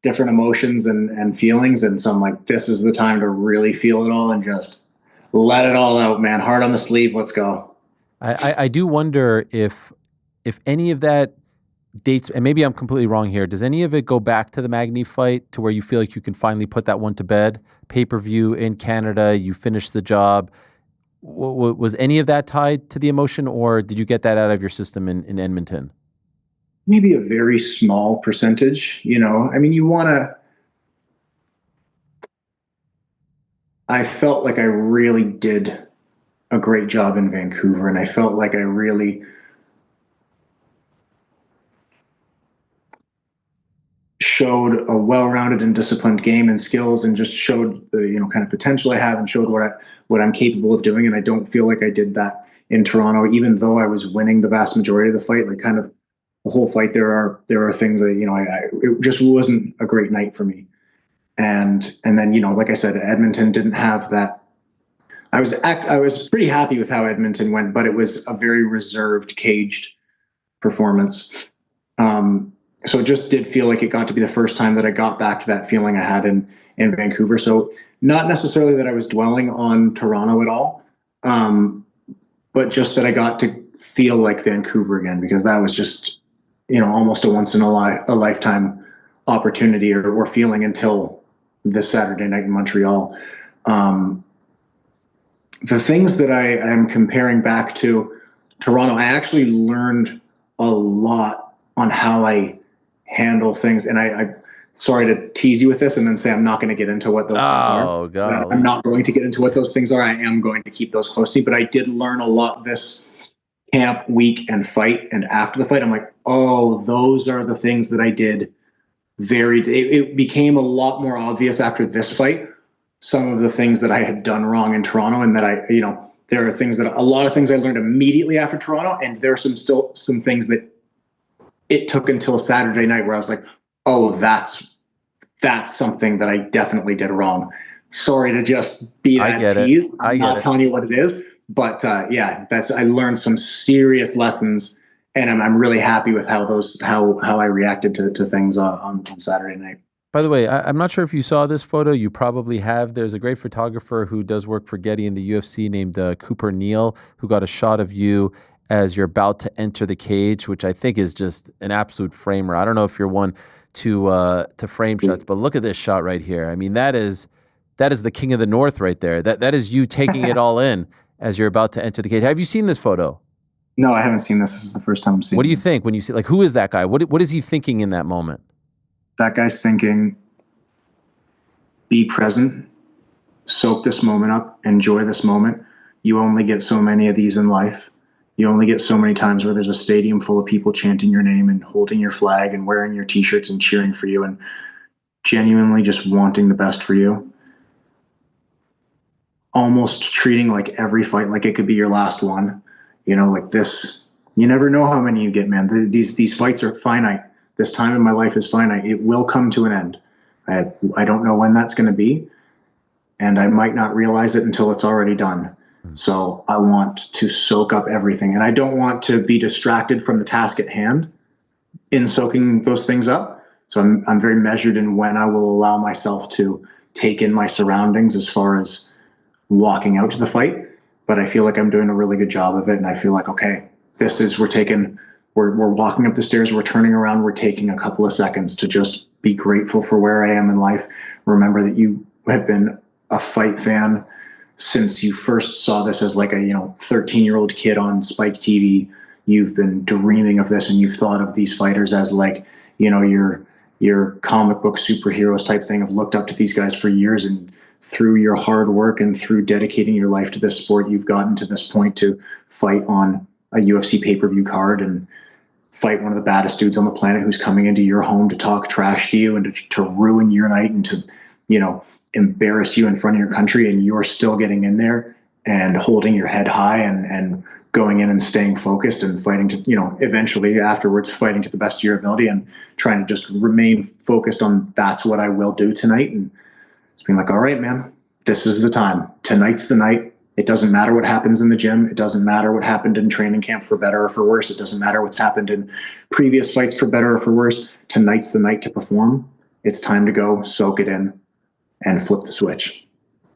emotions and feelings. And so I'm like, this is the time to really feel it all and just let it all out, man. Heart on the sleeve. Let's go. I do wonder if any of that dates, and maybe I'm completely wrong here, does any of it go back to the Magny fight, to where you feel like you can finally put that one to bed? Pay-per-view in Canada, you finished the job. Was any of that tied to the emotion, or did you get that out of your system in Edmonton? Maybe a very small percentage, I mean, I felt like I really did a great job in Vancouver, and I felt like I really showed a well-rounded and disciplined game and skills, and just showed the, kind of potential I have, and showed what I'm capable of doing. And I don't feel like I did that in Toronto, even though I was winning the vast majority of the fight. Like, kind of the whole fight, there are things that, it just wasn't a great night for me. And then, like I said, Edmonton didn't have that. I was pretty happy with how Edmonton went, but it was a very reserved, caged performance. So it just did feel like it got to be the first time that I got back to that feeling I had in Vancouver. So not necessarily that I was dwelling on Toronto at all. but just that I got to feel like Vancouver again, because that was just, almost a once in a lifetime opportunity or feeling until this Saturday night in Montreal. The things that I am comparing back to Toronto, I actually learned a lot on how I handle things. And I sorry to tease you with this and then say I'm not going to get into what those things are. Oh, God. I'm not going to get into what those things are. I am going to keep those close to me. But I did learn a lot this camp, week, and fight. And after the fight, I'm like, oh, those are the things that I did. It became a lot more obvious after this fight, some of the things that I had done wrong in Toronto, and that there are things a lot of things I learned immediately after Toronto. And there are still some things that it took until Saturday night where I was like, oh, that's something that I definitely did wrong. Sorry to just be that tease. I'm not telling you what it is, but I learned some serious lessons, and I'm really happy with how I reacted to things on Saturday night. By the way, I'm not sure if you saw this photo. You probably have. There's a great photographer who does work for Getty in the UFC named Cooper Neal, who got a shot of you as you're about to enter the cage, which I think is just an absolute framer. I don't know if you're one to frame shots, but look at this shot right here. I mean, that is the king of the north right there. That is you taking it all in as you're about to enter the cage. Have you seen this photo? No, I haven't seen this. This is the first time I'm seeing it. What do you think when you see, who is that guy? What is he thinking in that moment? That guy's thinking, be present, soak this moment up, enjoy this moment. You only get so many of these in life. You only get so many times where there's a stadium full of people chanting your name and holding your flag and wearing your t-shirts and cheering for you and genuinely just wanting the best for you. Almost treating every fight like it could be your last one. Like this, you never know how many you get, man. These fights are finite. This time in my life is finite. It will come to an end. I don't know when that's going to be, and I might not realize it until it's already done. So I want to soak up everything, and I don't want to be distracted from the task at hand in soaking those things up. So I'm very measured in when I will allow myself to take in my surroundings as far as walking out to the fight. But I feel like I'm doing a really good job of it, and I feel like, okay, we're walking up the stairs, we're turning around, we're taking a couple of seconds to just be grateful for where I am in life. Remember that you have been a fight fan since you first saw this as a 13-year-old kid on Spike TV. You've been dreaming of this, and you've thought of these fighters as your comic book superheroes type thing. I've looked up to these guys for years, and through your hard work and through dedicating your life to this sport, you've gotten to this point to fight on a UFC pay-per-view card and fight one of the baddest dudes on the planet who's coming into your home to talk trash to you and to ruin your night and to, embarrass you in front of your country, and you're still getting in there and holding your head high and going in and staying focused and fighting to, eventually afterwards fighting to the best of your ability and trying to just remain focused on that's what I will do tonight. And it's being like, all right, man, this is the time. Tonight's the night. It doesn't matter what happens in the gym. It doesn't matter what happened in training camp, for better or for worse. It doesn't matter what's happened in previous fights, for better or for worse. Tonight's the night to perform. It's time to go soak it in and flip the switch.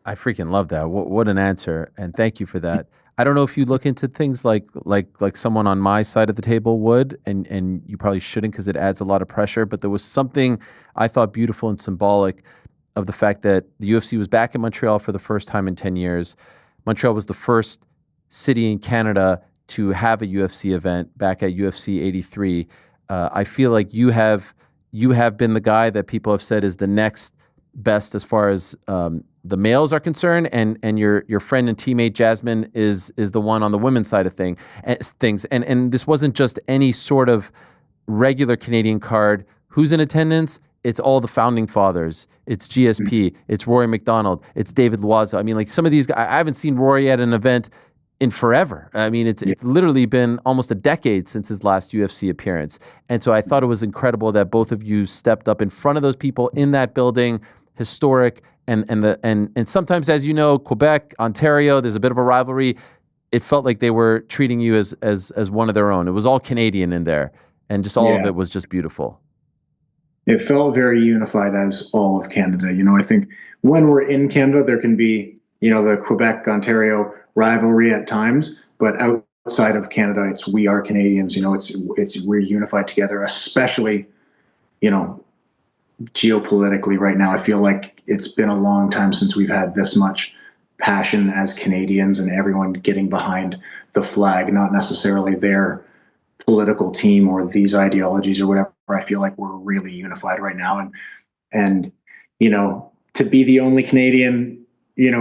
I freaking love that. What an answer. And thank you for that. I don't know if you look into things like someone on my side of the table would, and you probably shouldn't because it adds a lot of pressure, but there was something I thought beautiful and symbolic of the fact that the UFC was back in Montreal for the first time in 10 years. Montreal was the first city in Canada to have a UFC event back at UFC 83. I feel like you have been the guy that people have said is the next best as far as the males are concerned, and your friend and teammate Jasmine is the one on the women's side of things. And this wasn't just any sort of regular Canadian card. Who's in attendance? It's all the founding fathers. It's GSP. It's Rory McDonald. It's David Loiseau. I mean, some of these guys, I haven't seen Rory at an event in forever. I mean, it's literally been almost a decade since his last UFC appearance. And so I thought it was incredible that both of you stepped up in front of those people in that building. Historic, and sometimes, as you know, Quebec, Ontario, there's a bit of a rivalry. It felt like they were treating you as one of their own. It was all Canadian in there, and just all of it was just beautiful. It felt very unified as all of Canada. I think when we're in Canada, there can be, the Quebec, Ontario rivalry at times, but outside of Canada, we are Canadians. We're unified together, especially, geopolitically right now. I feel like it's been a long time since we've had this much passion as Canadians and everyone getting behind the flag, not necessarily their political team or these ideologies or whatever. I feel like we're really unified right now. And to be the only Canadian,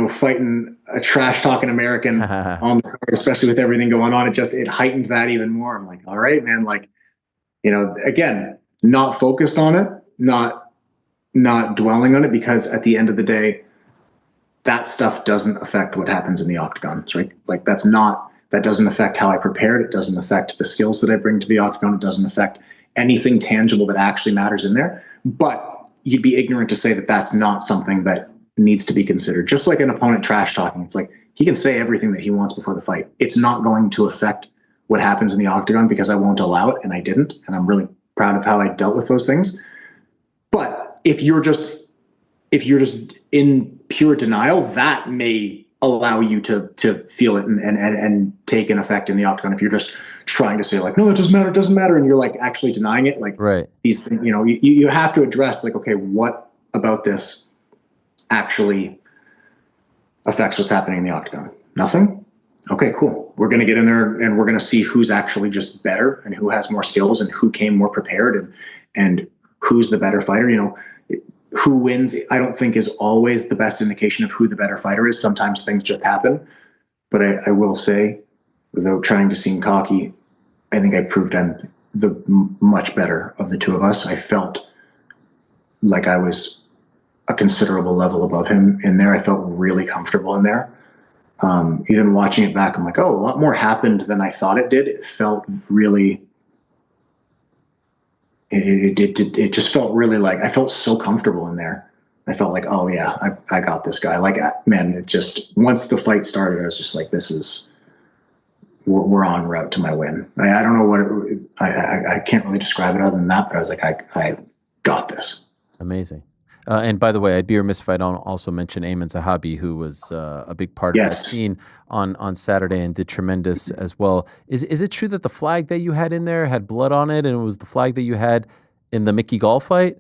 fighting a trash talking American on the card, especially with everything going on, it heightened that even more. I'm like, all right, man, again, not focused on it, not dwelling on it, because at the end of the day, that stuff doesn't affect what happens in the octagon, right? That doesn't affect how I prepared. It doesn't affect the skills that I bring to the octagon. It doesn't affect anything tangible that actually matters in there. But you'd be ignorant to say that that's not something that needs to be considered. Just like an opponent trash talking, it's like he can say everything that he wants before the fight. It's not going to affect what happens in the octagon because I won't allow it, and I didn't. And I'm really proud of how I dealt with those things. But if you're just in pure denial, that may allow you to feel it and take an effect in the octagon. If you're just trying to say no, it doesn't matter, and you're actually denying it, right. These things, you have to address okay, what about this actually affects what's happening in the octagon? Nothing? Okay, cool. We're going to get in there and we're going to see who's actually just better and who has more skills and who came more prepared and who's the better fighter. Who wins, I don't think, is always the best indication of who the better fighter is. Sometimes things just happen. But I will say, without trying to seem cocky, I think I proved I'm the much better of the two of us. I felt like I was a considerable level above him in there. I felt really comfortable in there. Even watching it back, I'm like, oh, a lot more happened than I thought it did. It felt really... It just felt really I felt so comfortable in there. I felt like, oh yeah, I got this guy. Man, it just, once the fight started, I was just like, we're en route to my win. I don't know I can't really describe it other than that, but I was like, I got this. Amazing. And by the way, I'd be remiss if I don't also mention Ayman Zahabi, who was a big part of that scene on Saturday and did tremendous as well. Is it true that the flag that you had in there had blood on it, and it was the flag that you had in the Mickey Gall fight?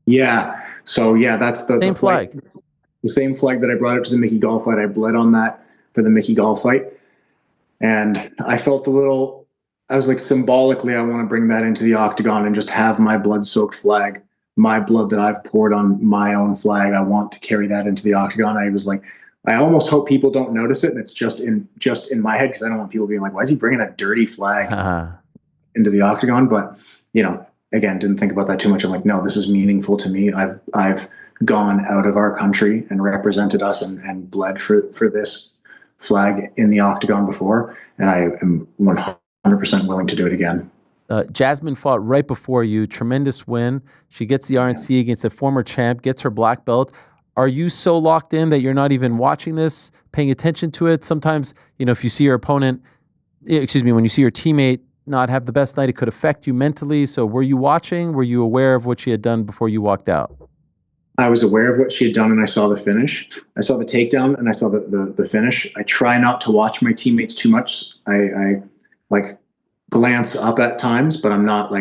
Yeah. So yeah, that's the same flag. The same flag that I brought up to the Mickey Gall fight. I bled on that for the Mickey Gall fight, and I felt I was like, symbolically, I want to bring that into the octagon and just have my blood-soaked flag. My blood that I've poured on my own flag, I want to carry that into the octagon. I was like, I almost hope people don't notice it, and it's just in my head, because I don't want people being like, why is he bringing a dirty flag into the octagon? But again, didn't think about that too much. I'm like, no, this is meaningful to me. I've gone out of our country and represented us and bled for this flag in the octagon before, and I am 100% willing to do it again. Jasmine fought right before you. Tremendous win. She gets the RNC against a former champ, gets her black belt. Are you so locked in that you're not even watching this, paying attention to it? Sometimes, if you see your opponent, when you see your teammate not have the best night, it could affect you mentally. So were you watching? Were you aware of what she had done before you walked out? I was aware of what she had done, and I saw the finish. I saw the takedown, and I saw the finish. I try not to watch my teammates too much. I glance up at times, but I'm not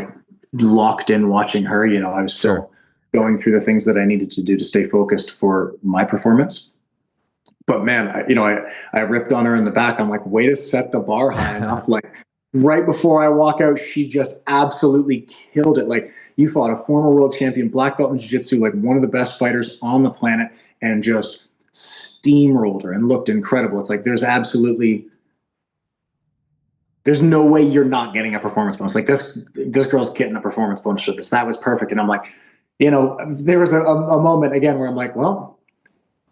locked in watching her. I was still going through the things that I needed to do to stay focused for my performance. But man, I ripped on her in the back. I'm like, way to set the bar high enough. Right before I walk out, she just absolutely killed it. You fought a former world champion, black belt in jiu-jitsu, one of the best fighters on the planet, and just steamrolled her and looked incredible. It's there's no way you're not getting a performance bonus. This girl's getting a performance bonus for this. That was perfect. And I'm like, there was a moment again where I'm like, well,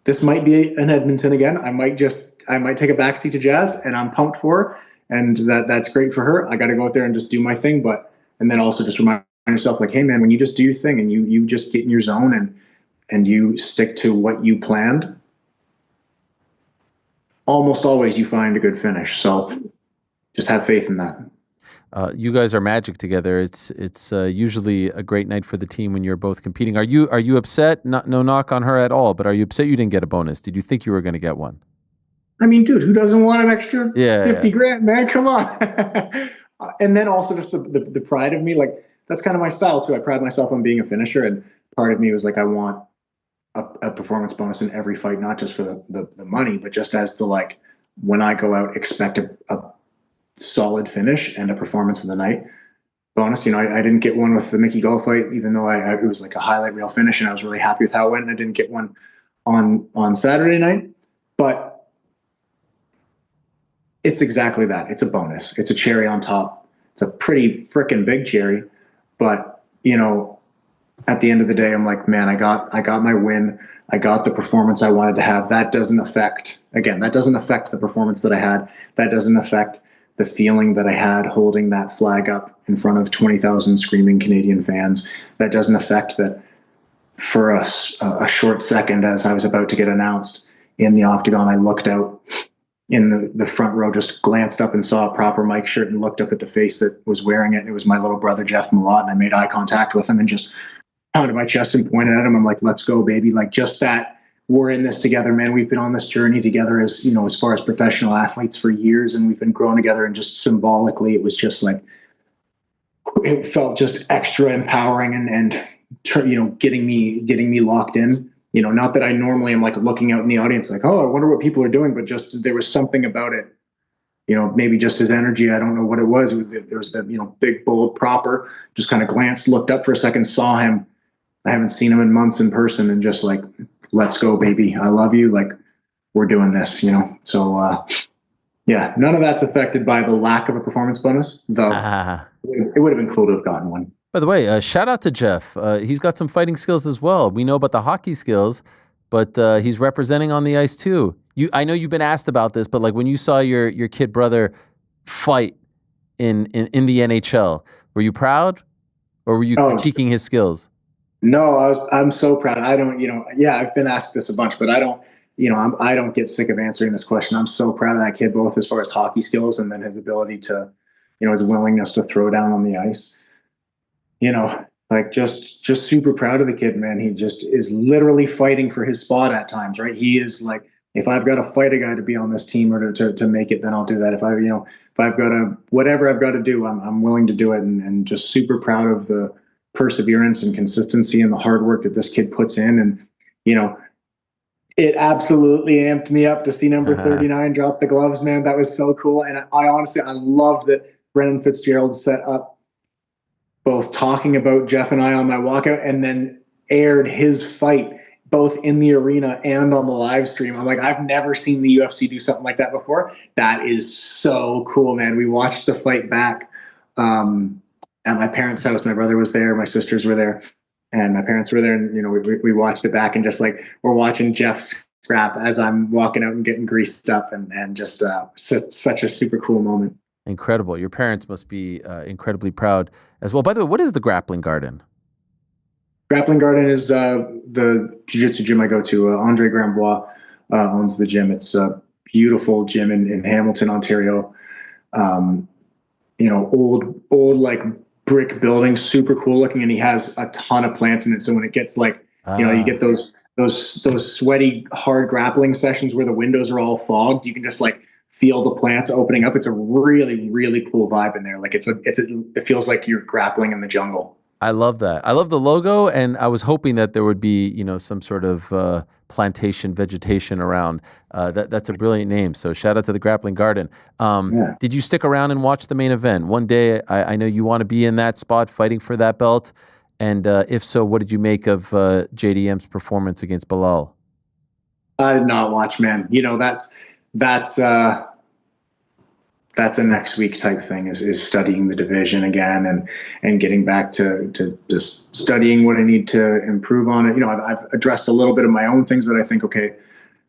this might be an Edmonton again. I might take a backseat to Jazz, and I'm pumped for her. And that's great for her. I got to go out there and just do my thing. And then also just remind yourself, hey man, when you just do your thing and you just get in your zone and you stick to what you planned, almost always you find a good finish. So just have faith in that. You guys are magic together. It's usually a great night for the team when you're both competing. Are you upset? No knock on her at all, but are you upset you didn't get a bonus? Did you think you were going to get one? I mean, dude, who doesn't want an extra 50 Yeah. grand, man? Come on. And then also just the pride of me, like that's kind of my style too. I pride myself on being a finisher, and part of me was like, I want a performance bonus in every fight, not just for the money, but just as the, like, when I go out, expect a solid finish and a performance of the night bonus. You know, I didn't get one with the Mickey Gall fight, even though it was like a highlight reel finish, and I was really happy with how it went. And I didn't get one on Saturday night, but it's exactly that. It's a bonus. It's a cherry on top. It's a pretty freaking big cherry, but you know, at the end of the day, I'm like, man, I got my win. I got the performance I wanted to have. That doesn't affect the performance that I had. That doesn't affect the feeling that I had holding that flag up in front of 20,000 screaming Canadian fans. That doesn't affect that for a short second as I was about to get announced in the octagon. I looked out in the front row, just glanced up and saw a proper Mike shirt and looked up at the face that was wearing it. And it was my little brother, Jeff Malott. And I made eye contact with him and just pounded my chest and pointed at him. I'm like, let's go, baby. Like, just that we're in this together, man. We've been on this journey together as, you know, as far as professional athletes for years, and we've been growing together. And just symbolically, it was just like, it felt just extra empowering and you know, getting me locked in. You know, not that I normally am like looking out in the audience like, oh, I wonder what people are doing, but just there was something about it. You know, maybe just his energy. I don't know what it was. There was that, you know, big, bold, proper, just kind of glanced, looked up for a second, saw him. I haven't seen him in months in person, and just like, let's go, baby. I love you. Like, we're doing this, you know? So, yeah, none of that's affected by the lack of a performance bonus, though. It would have been cool to have gotten one. By the way, shout out to Jeff. He's got some fighting skills as well. We know about the hockey skills, but he's representing on the ice too. I know you've been asked about this, but like when you saw your kid brother fight in the NHL, were you proud, or were you critiquing his skills? No, I'm so proud. I don't, you know, yeah, I've been asked this a bunch, but I don't, you know, I don't get sick of answering this question. I'm so proud of that kid, both as far as hockey skills and then his ability to, you know, his willingness to throw down on the ice. You know, like just super proud of the kid, man. He just is literally fighting for his spot at times, right? He is like, if I've got to fight a guy to be on this team or to make it, then I'll do that. If I've got to, whatever I've got to do, I'm willing to do it. And just super proud of the perseverance and consistency and the hard work that this kid puts in. And, you know, it absolutely amped me up to see number 39 drop the gloves, man. That was so cool. And I honestly loved that Brennan Fitzgerald set up both talking about Jeff and I on my walkout, and then aired his fight both in the arena and on the live stream. I'm like, I've never seen the UFC do something like that before. That is so cool, man. We watched the fight back at my parents' house. My brother was there, my sisters were there, and my parents were there. And, you know, we watched it back, and just like, we're watching Jeff's scrap as I'm walking out and getting greased up, and just such a super cool moment. Incredible. Your parents must be incredibly proud as well. By the way, what is the Grappling Garden? Grappling Garden is the jiu-jitsu gym I go to. Andre Grambois owns the gym. It's a beautiful gym in Hamilton, Ontario. You know, old like brick building, super cool looking, and he has a ton of plants in it. So when it gets like, you know, you get those sweaty, hard grappling sessions where the windows are all fogged, you can just like feel the plants opening up. It's a really, really cool vibe in there. Like it feels like you're grappling in the jungle. I love that. I love the logo, and I was hoping that there would be, you know, some sort of plantation vegetation around. That's a brilliant name. So shout out to the Grappling Garden. Did you stick around and watch the main event? One day, I know you want to be in that spot fighting for that belt. And if so, what did you make of JDM's performance against Belal? I did not watch, man. You know, that's a next week type thing, is studying the division again and getting back to just studying what I need to improve on it. You know, I've addressed a little bit of my own things that I think, okay,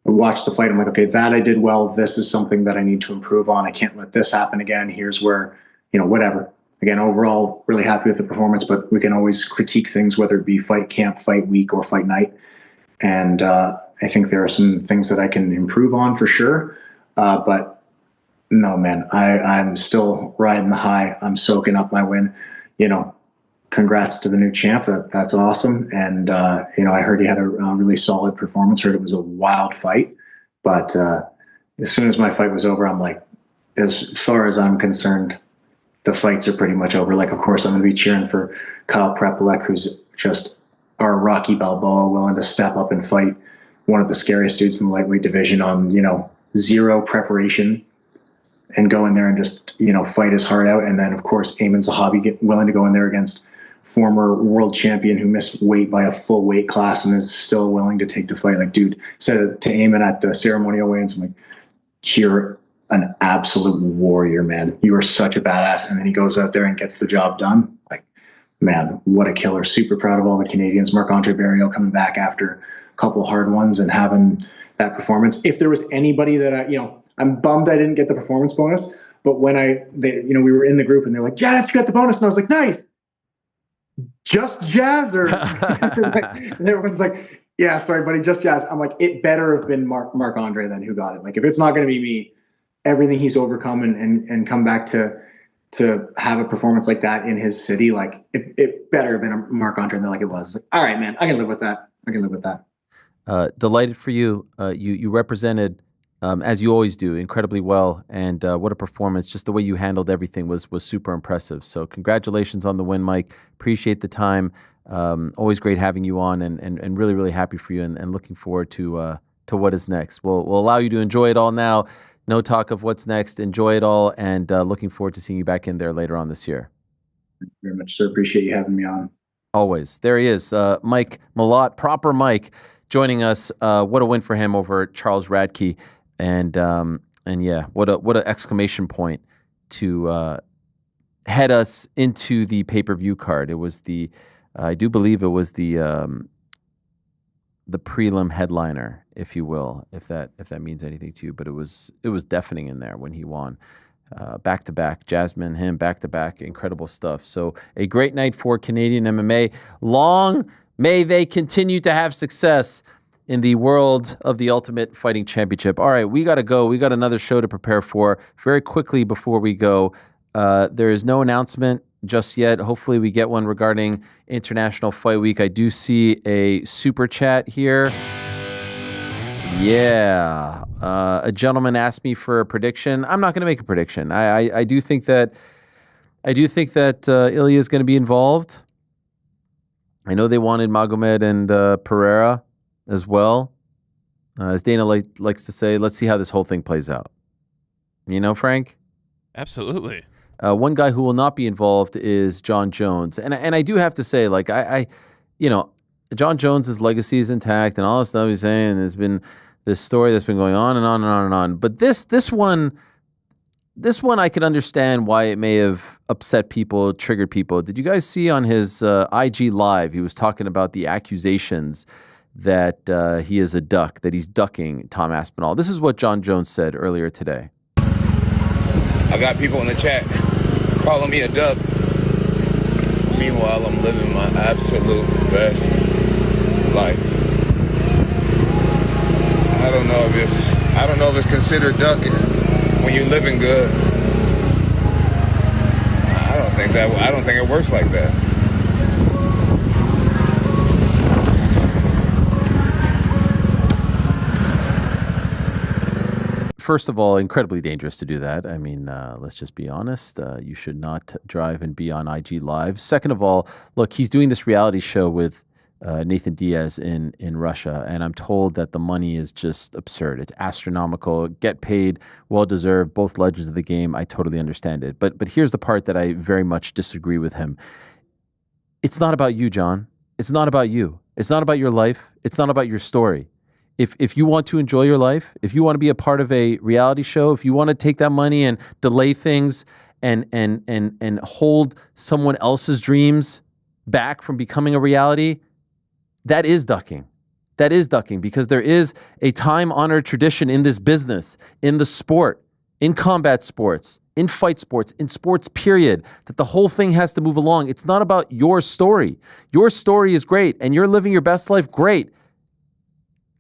I watched the fight. I'm like, okay, that I did well. This is something that I need to improve on. I can't let this happen again. Here's where, you know, whatever. Again, overall, really happy with the performance, but we can always critique things, whether it be fight camp, fight week, or fight night. And I think there are some things that I can improve on for sure. But no, man, I'm still riding the high. I'm soaking up my win. You know, congrats to the new champ. That's awesome. And, you know, I heard he had a really solid performance. Heard it was a wild fight. But as soon as my fight was over, I'm like, as far as I'm concerned, the fights are pretty much over. Like, of course, I'm going to be cheering for Kyle Prepolek, who's just our Rocky Balboa, willing to step up and fight one of the scariest dudes in the lightweight division on, zero preparation and go in there and just, fight his heart out. And then, of course, Ayman Zahabi willing to go in there against former world champion who missed weight by a full weight class and is still willing to take the fight. Like, dude, said to Ayman at the ceremonial weigh-ins, I'm like, you're an absolute warrior, man. You are such a badass. And then he goes out there and gets the job done. Like, man, what a killer. Super proud of all the Canadians. Marc-Andre Barriault coming back after a couple hard ones and having that performance. If there was anybody that I'm bummed I didn't get the performance bonus, but when we were in the group and they're like, Jazz, you got the bonus. And I was like, nice. Just Jazz? Or and everyone's like, yeah, sorry, buddy, just Jazz. I'm like, it better have been Marc-Andre than who got it. Like, if it's not going to be me, everything he's overcome and come back to have a performance like that in his city, like it better have been a Marc-Andre than like it was. Like, all right, man, I can live with that. Delighted for you. You represented, as you always do, incredibly well. And what a performance. Just the way you handled everything was super impressive. So congratulations on the win, Mike. Appreciate the time. Always great having you on and really, really happy for you and looking forward to what is next. We'll allow you to enjoy it all now. No talk of what's next. Enjoy it all, and looking forward to seeing you back in there later on this year. Thank you very much, sir. Appreciate you having me on. Always. There he is, Mike Malott, proper Mike, joining us. What a win for him over Charles Radtke, and yeah, what an exclamation point to head us into the pay-per-view card. It was I do believe it was the prelim headliner, if you will, if that means anything to you. But it was deafening in there when he won. Back to back, Jasmine, him, back to back, incredible stuff. So a great night for Canadian MMA. Long may they continue to have success in the world of the Ultimate Fighting Championship. All right, we got to go. We got another show to prepare for. Very quickly before we go, there is no announcement just yet. Hopefully we get one regarding International Fight Week. I do see a super chat here. Yeah. A gentleman asked me for a prediction. I'm not going to make a prediction. I do think that Ilya is going to be involved. I know they wanted Magomed and Pereira as well. As Dana likes to say, let's see how this whole thing plays out. You know, Frank? Absolutely. One guy who will not be involved is John Jones. And I do have to say, like, John Jones' legacy is intact and all the stuff he's saying. There's been this story that's been going on and on and on and on. But this one I could understand why it may have upset people, triggered people. Did you guys see on his IG Live, he was talking about the accusations that he is a duck, that he's ducking Tom Aspinall. This is what John Jones said earlier today. I got people in the chat calling me a duck. Meanwhile, I'm living my absolute best life. I don't know if it's considered ducking when you're living good. I don't think it works like that. First of all, incredibly dangerous to do that. I mean, let's just be honest. You should not drive and be on IG Live. Second of all, look, he's doing this reality show with Nathan Diaz in Russia, and I'm told that the money is just absurd. It's astronomical. Get paid, well-deserved, both legends of the game. I totally understand it. But here's the part that I very much disagree with him. It's not about you, John. It's not about you. It's not about your life. It's not about your story. If you want to enjoy your life, if you want to be a part of a reality show, if you want to take that money and delay things and hold someone else's dreams back from becoming a reality, that is ducking. That is ducking, because there is a time-honored tradition in this business, in the sport, in combat sports, in fight sports, in sports period, that the whole thing has to move along. It's not about your story. Your story is great and you're living your best life, great.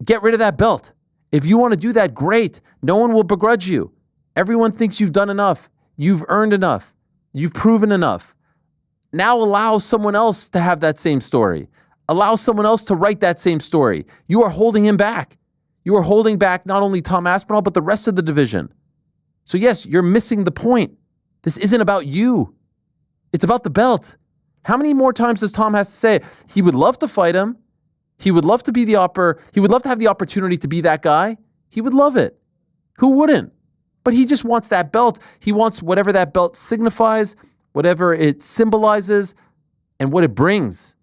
Get rid of that belt. If you want to do that, great. No one will begrudge you. Everyone thinks you've done enough. You've earned enough. You've proven enough. Now allow someone else to have that same story. Allow someone else to write that same story. You are holding him back. You are holding back not only Tom Aspinall, but the rest of the division. So yes, you're missing the point. This isn't about you. It's about the belt. How many more times does Tom have to say it? He would love to fight him. He would love to be he would love to have the opportunity to be that guy. He would love it. Who wouldn't? But he just wants that belt. He wants whatever that belt signifies, whatever it symbolizes, and what it brings.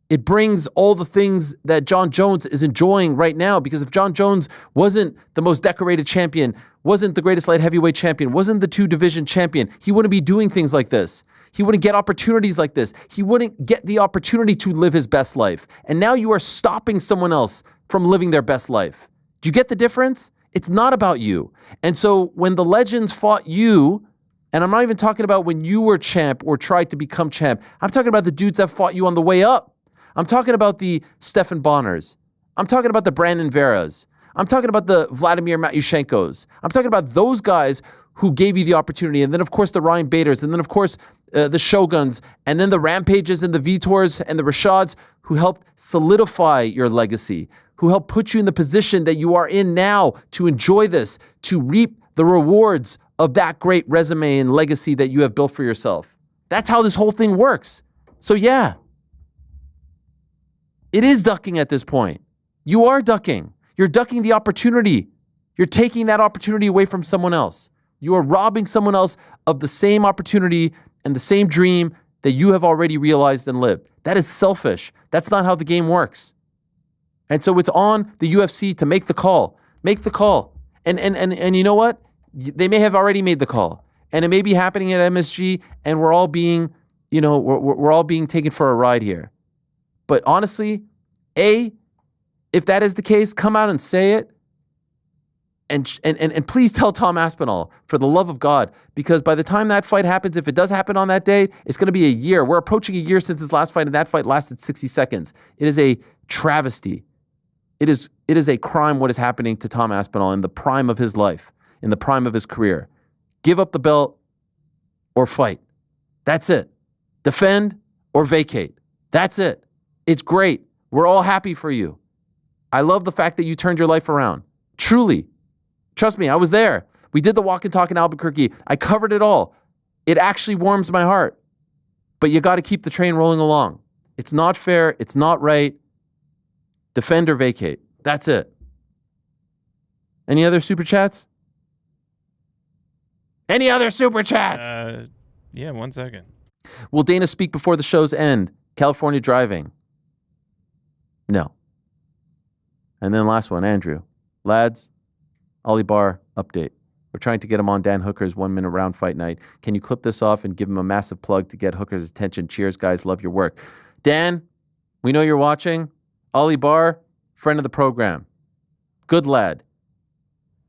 It brings all the things that Jon Jones is enjoying right now, because if Jon Jones wasn't the most decorated champion, wasn't the greatest light heavyweight champion, wasn't the 2-division champion, he wouldn't be doing things like this. He wouldn't get opportunities like this. He wouldn't get the opportunity to live his best life. And now you are stopping someone else from living their best life. Do you get the difference? It's not about you. And so when the legends fought you, and I'm not even talking about when you were champ or tried to become champ, I'm talking about the dudes that fought you on the way up. I'm talking about the Stephan Bonners. I'm talking about the Brandon Veras. I'm talking about the Vladimir Matyushenkos. I'm talking about those guys who gave you the opportunity. And then, of course, the Ryan Baders. And then, of course, the Shoguns. And then the Rampages and the Vitors and the Rashads who helped solidify your legacy, who helped put you in the position that you are in now to enjoy this, to reap the rewards of that great resume and legacy that you have built for yourself. That's how this whole thing works. So, yeah. It is ducking at this point. You are ducking. You're ducking the opportunity. You're taking that opportunity away from someone else. You are robbing someone else of the same opportunity and the same dream that you have already realized and lived. That is selfish. That's not how the game works. And so it's on the UFC to make the call. Make the call. And you know what? They may have already made the call. And it may be happening at MSG, and we're all being, we're all being taken for a ride here. But honestly, if that is the case, come out and say it. And please tell Tom Aspinall, for the love of God, because by the time that fight happens, if it does happen on that day, it's going to be a year. We're approaching a year since his last fight, and that fight lasted 60 seconds. It is a travesty. It is a crime what is happening to Tom Aspinall in the prime of his life, in the prime of his career. Give up the belt or fight. That's it. Defend or vacate. That's it. It's great. We're all happy for you. I love the fact that you turned your life around. Truly. Trust me, I was there. We did the walk and talk in Albuquerque. I covered it all. It actually warms my heart. But you got to keep the train rolling along. It's not fair. It's not right. Defend or vacate. That's it. Any other super chats? Any other super chats? Yeah, 1 second. Will Dana speak before the show's end? California driving. No. And then last one, Andrew. Lads, Ollie Bar, update. We're trying to get him on Dan Hooker's 1 minute round fight night. Can you clip this off and give him a massive plug to get Hooker's attention? Cheers, guys. Love your work. Dan, we know you're watching. Ollie Bar, friend of the program. Good lad.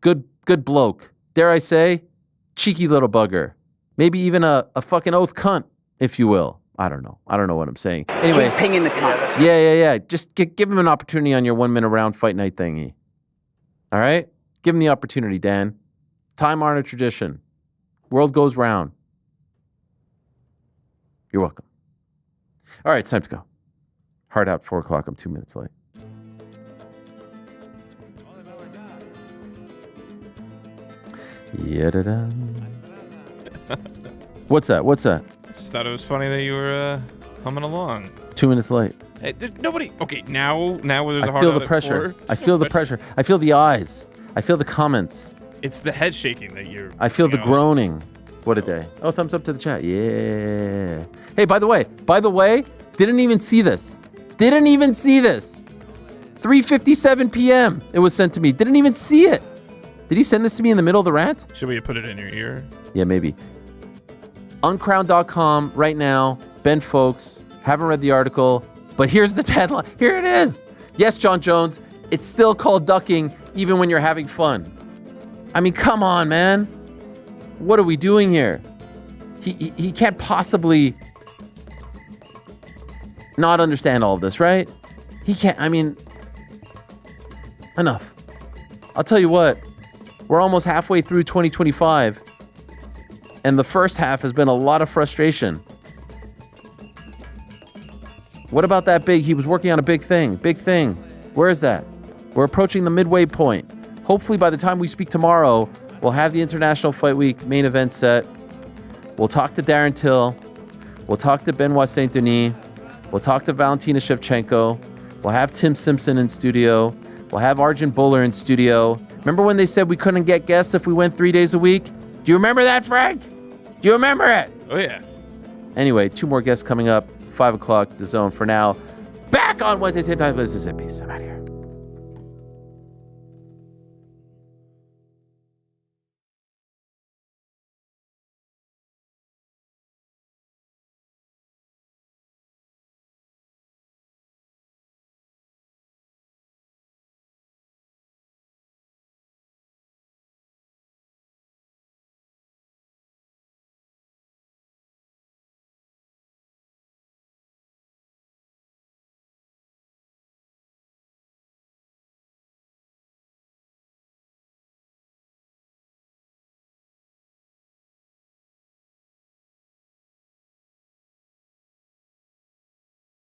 Good bloke. Dare I say, cheeky little bugger. Maybe even a fucking oath cunt, if you will. I don't know. I don't know what I'm saying. Anyway. Keep pinging the cunt. Yeah. Just give him an opportunity on your 1 minute round fight night thingy. All right? Give him the opportunity, Dan. Time-honored tradition. World goes round. You're welcome. All right, it's time to go. Hard out, 4 o'clock. I'm 2 minutes late. Yeah-da-da. What's that? Just thought it was funny that you were humming along. 2 minutes late. Hey, nobody. Okay, now there's a hard I feel out the at pressure. 4. I feel the pressure. I feel the eyes. I feel the comments. It's the head shaking that you're. I feel the groaning. What a day. Oh, thumbs up to the chat. Yeah. Hey, by the way, didn't even see this. 3:57 p.m. it was sent to me. Didn't even see it. Did he send this to me in the middle of the rant? Should we put it in your ear? Yeah, maybe. Uncrown.com right now. Ben Folks. Haven't read the article, but here's the headline. Here it is. Yes, Jon Jones, it's still called ducking even when you're having fun. I mean, come on, man. What are we doing here? He can't possibly not understand all of this, right? He can't. I mean, enough. I'll tell you what. We're almost halfway through 2025, and the first half has been a lot of frustration. What about that he was working on a big thing. Where is that? We're approaching the midway point. Hopefully by the time we speak tomorrow, we'll have the International Fight Week main event set. We'll talk to Darren Till. We'll talk to Benoit Saint Denis. We'll talk to Valentina Shevchenko. We'll have Tim Simpson in studio. We'll have Arjun Buller in studio. Remember when they said we couldn't get guests if we went 3 days a week? Do you remember that, Frank? Do you remember it? Oh, yeah. Anyway, 2 more guests coming up. 5 o'clock, The Zone for now. Back on Wednesday, same time. Peace. I'm out of here.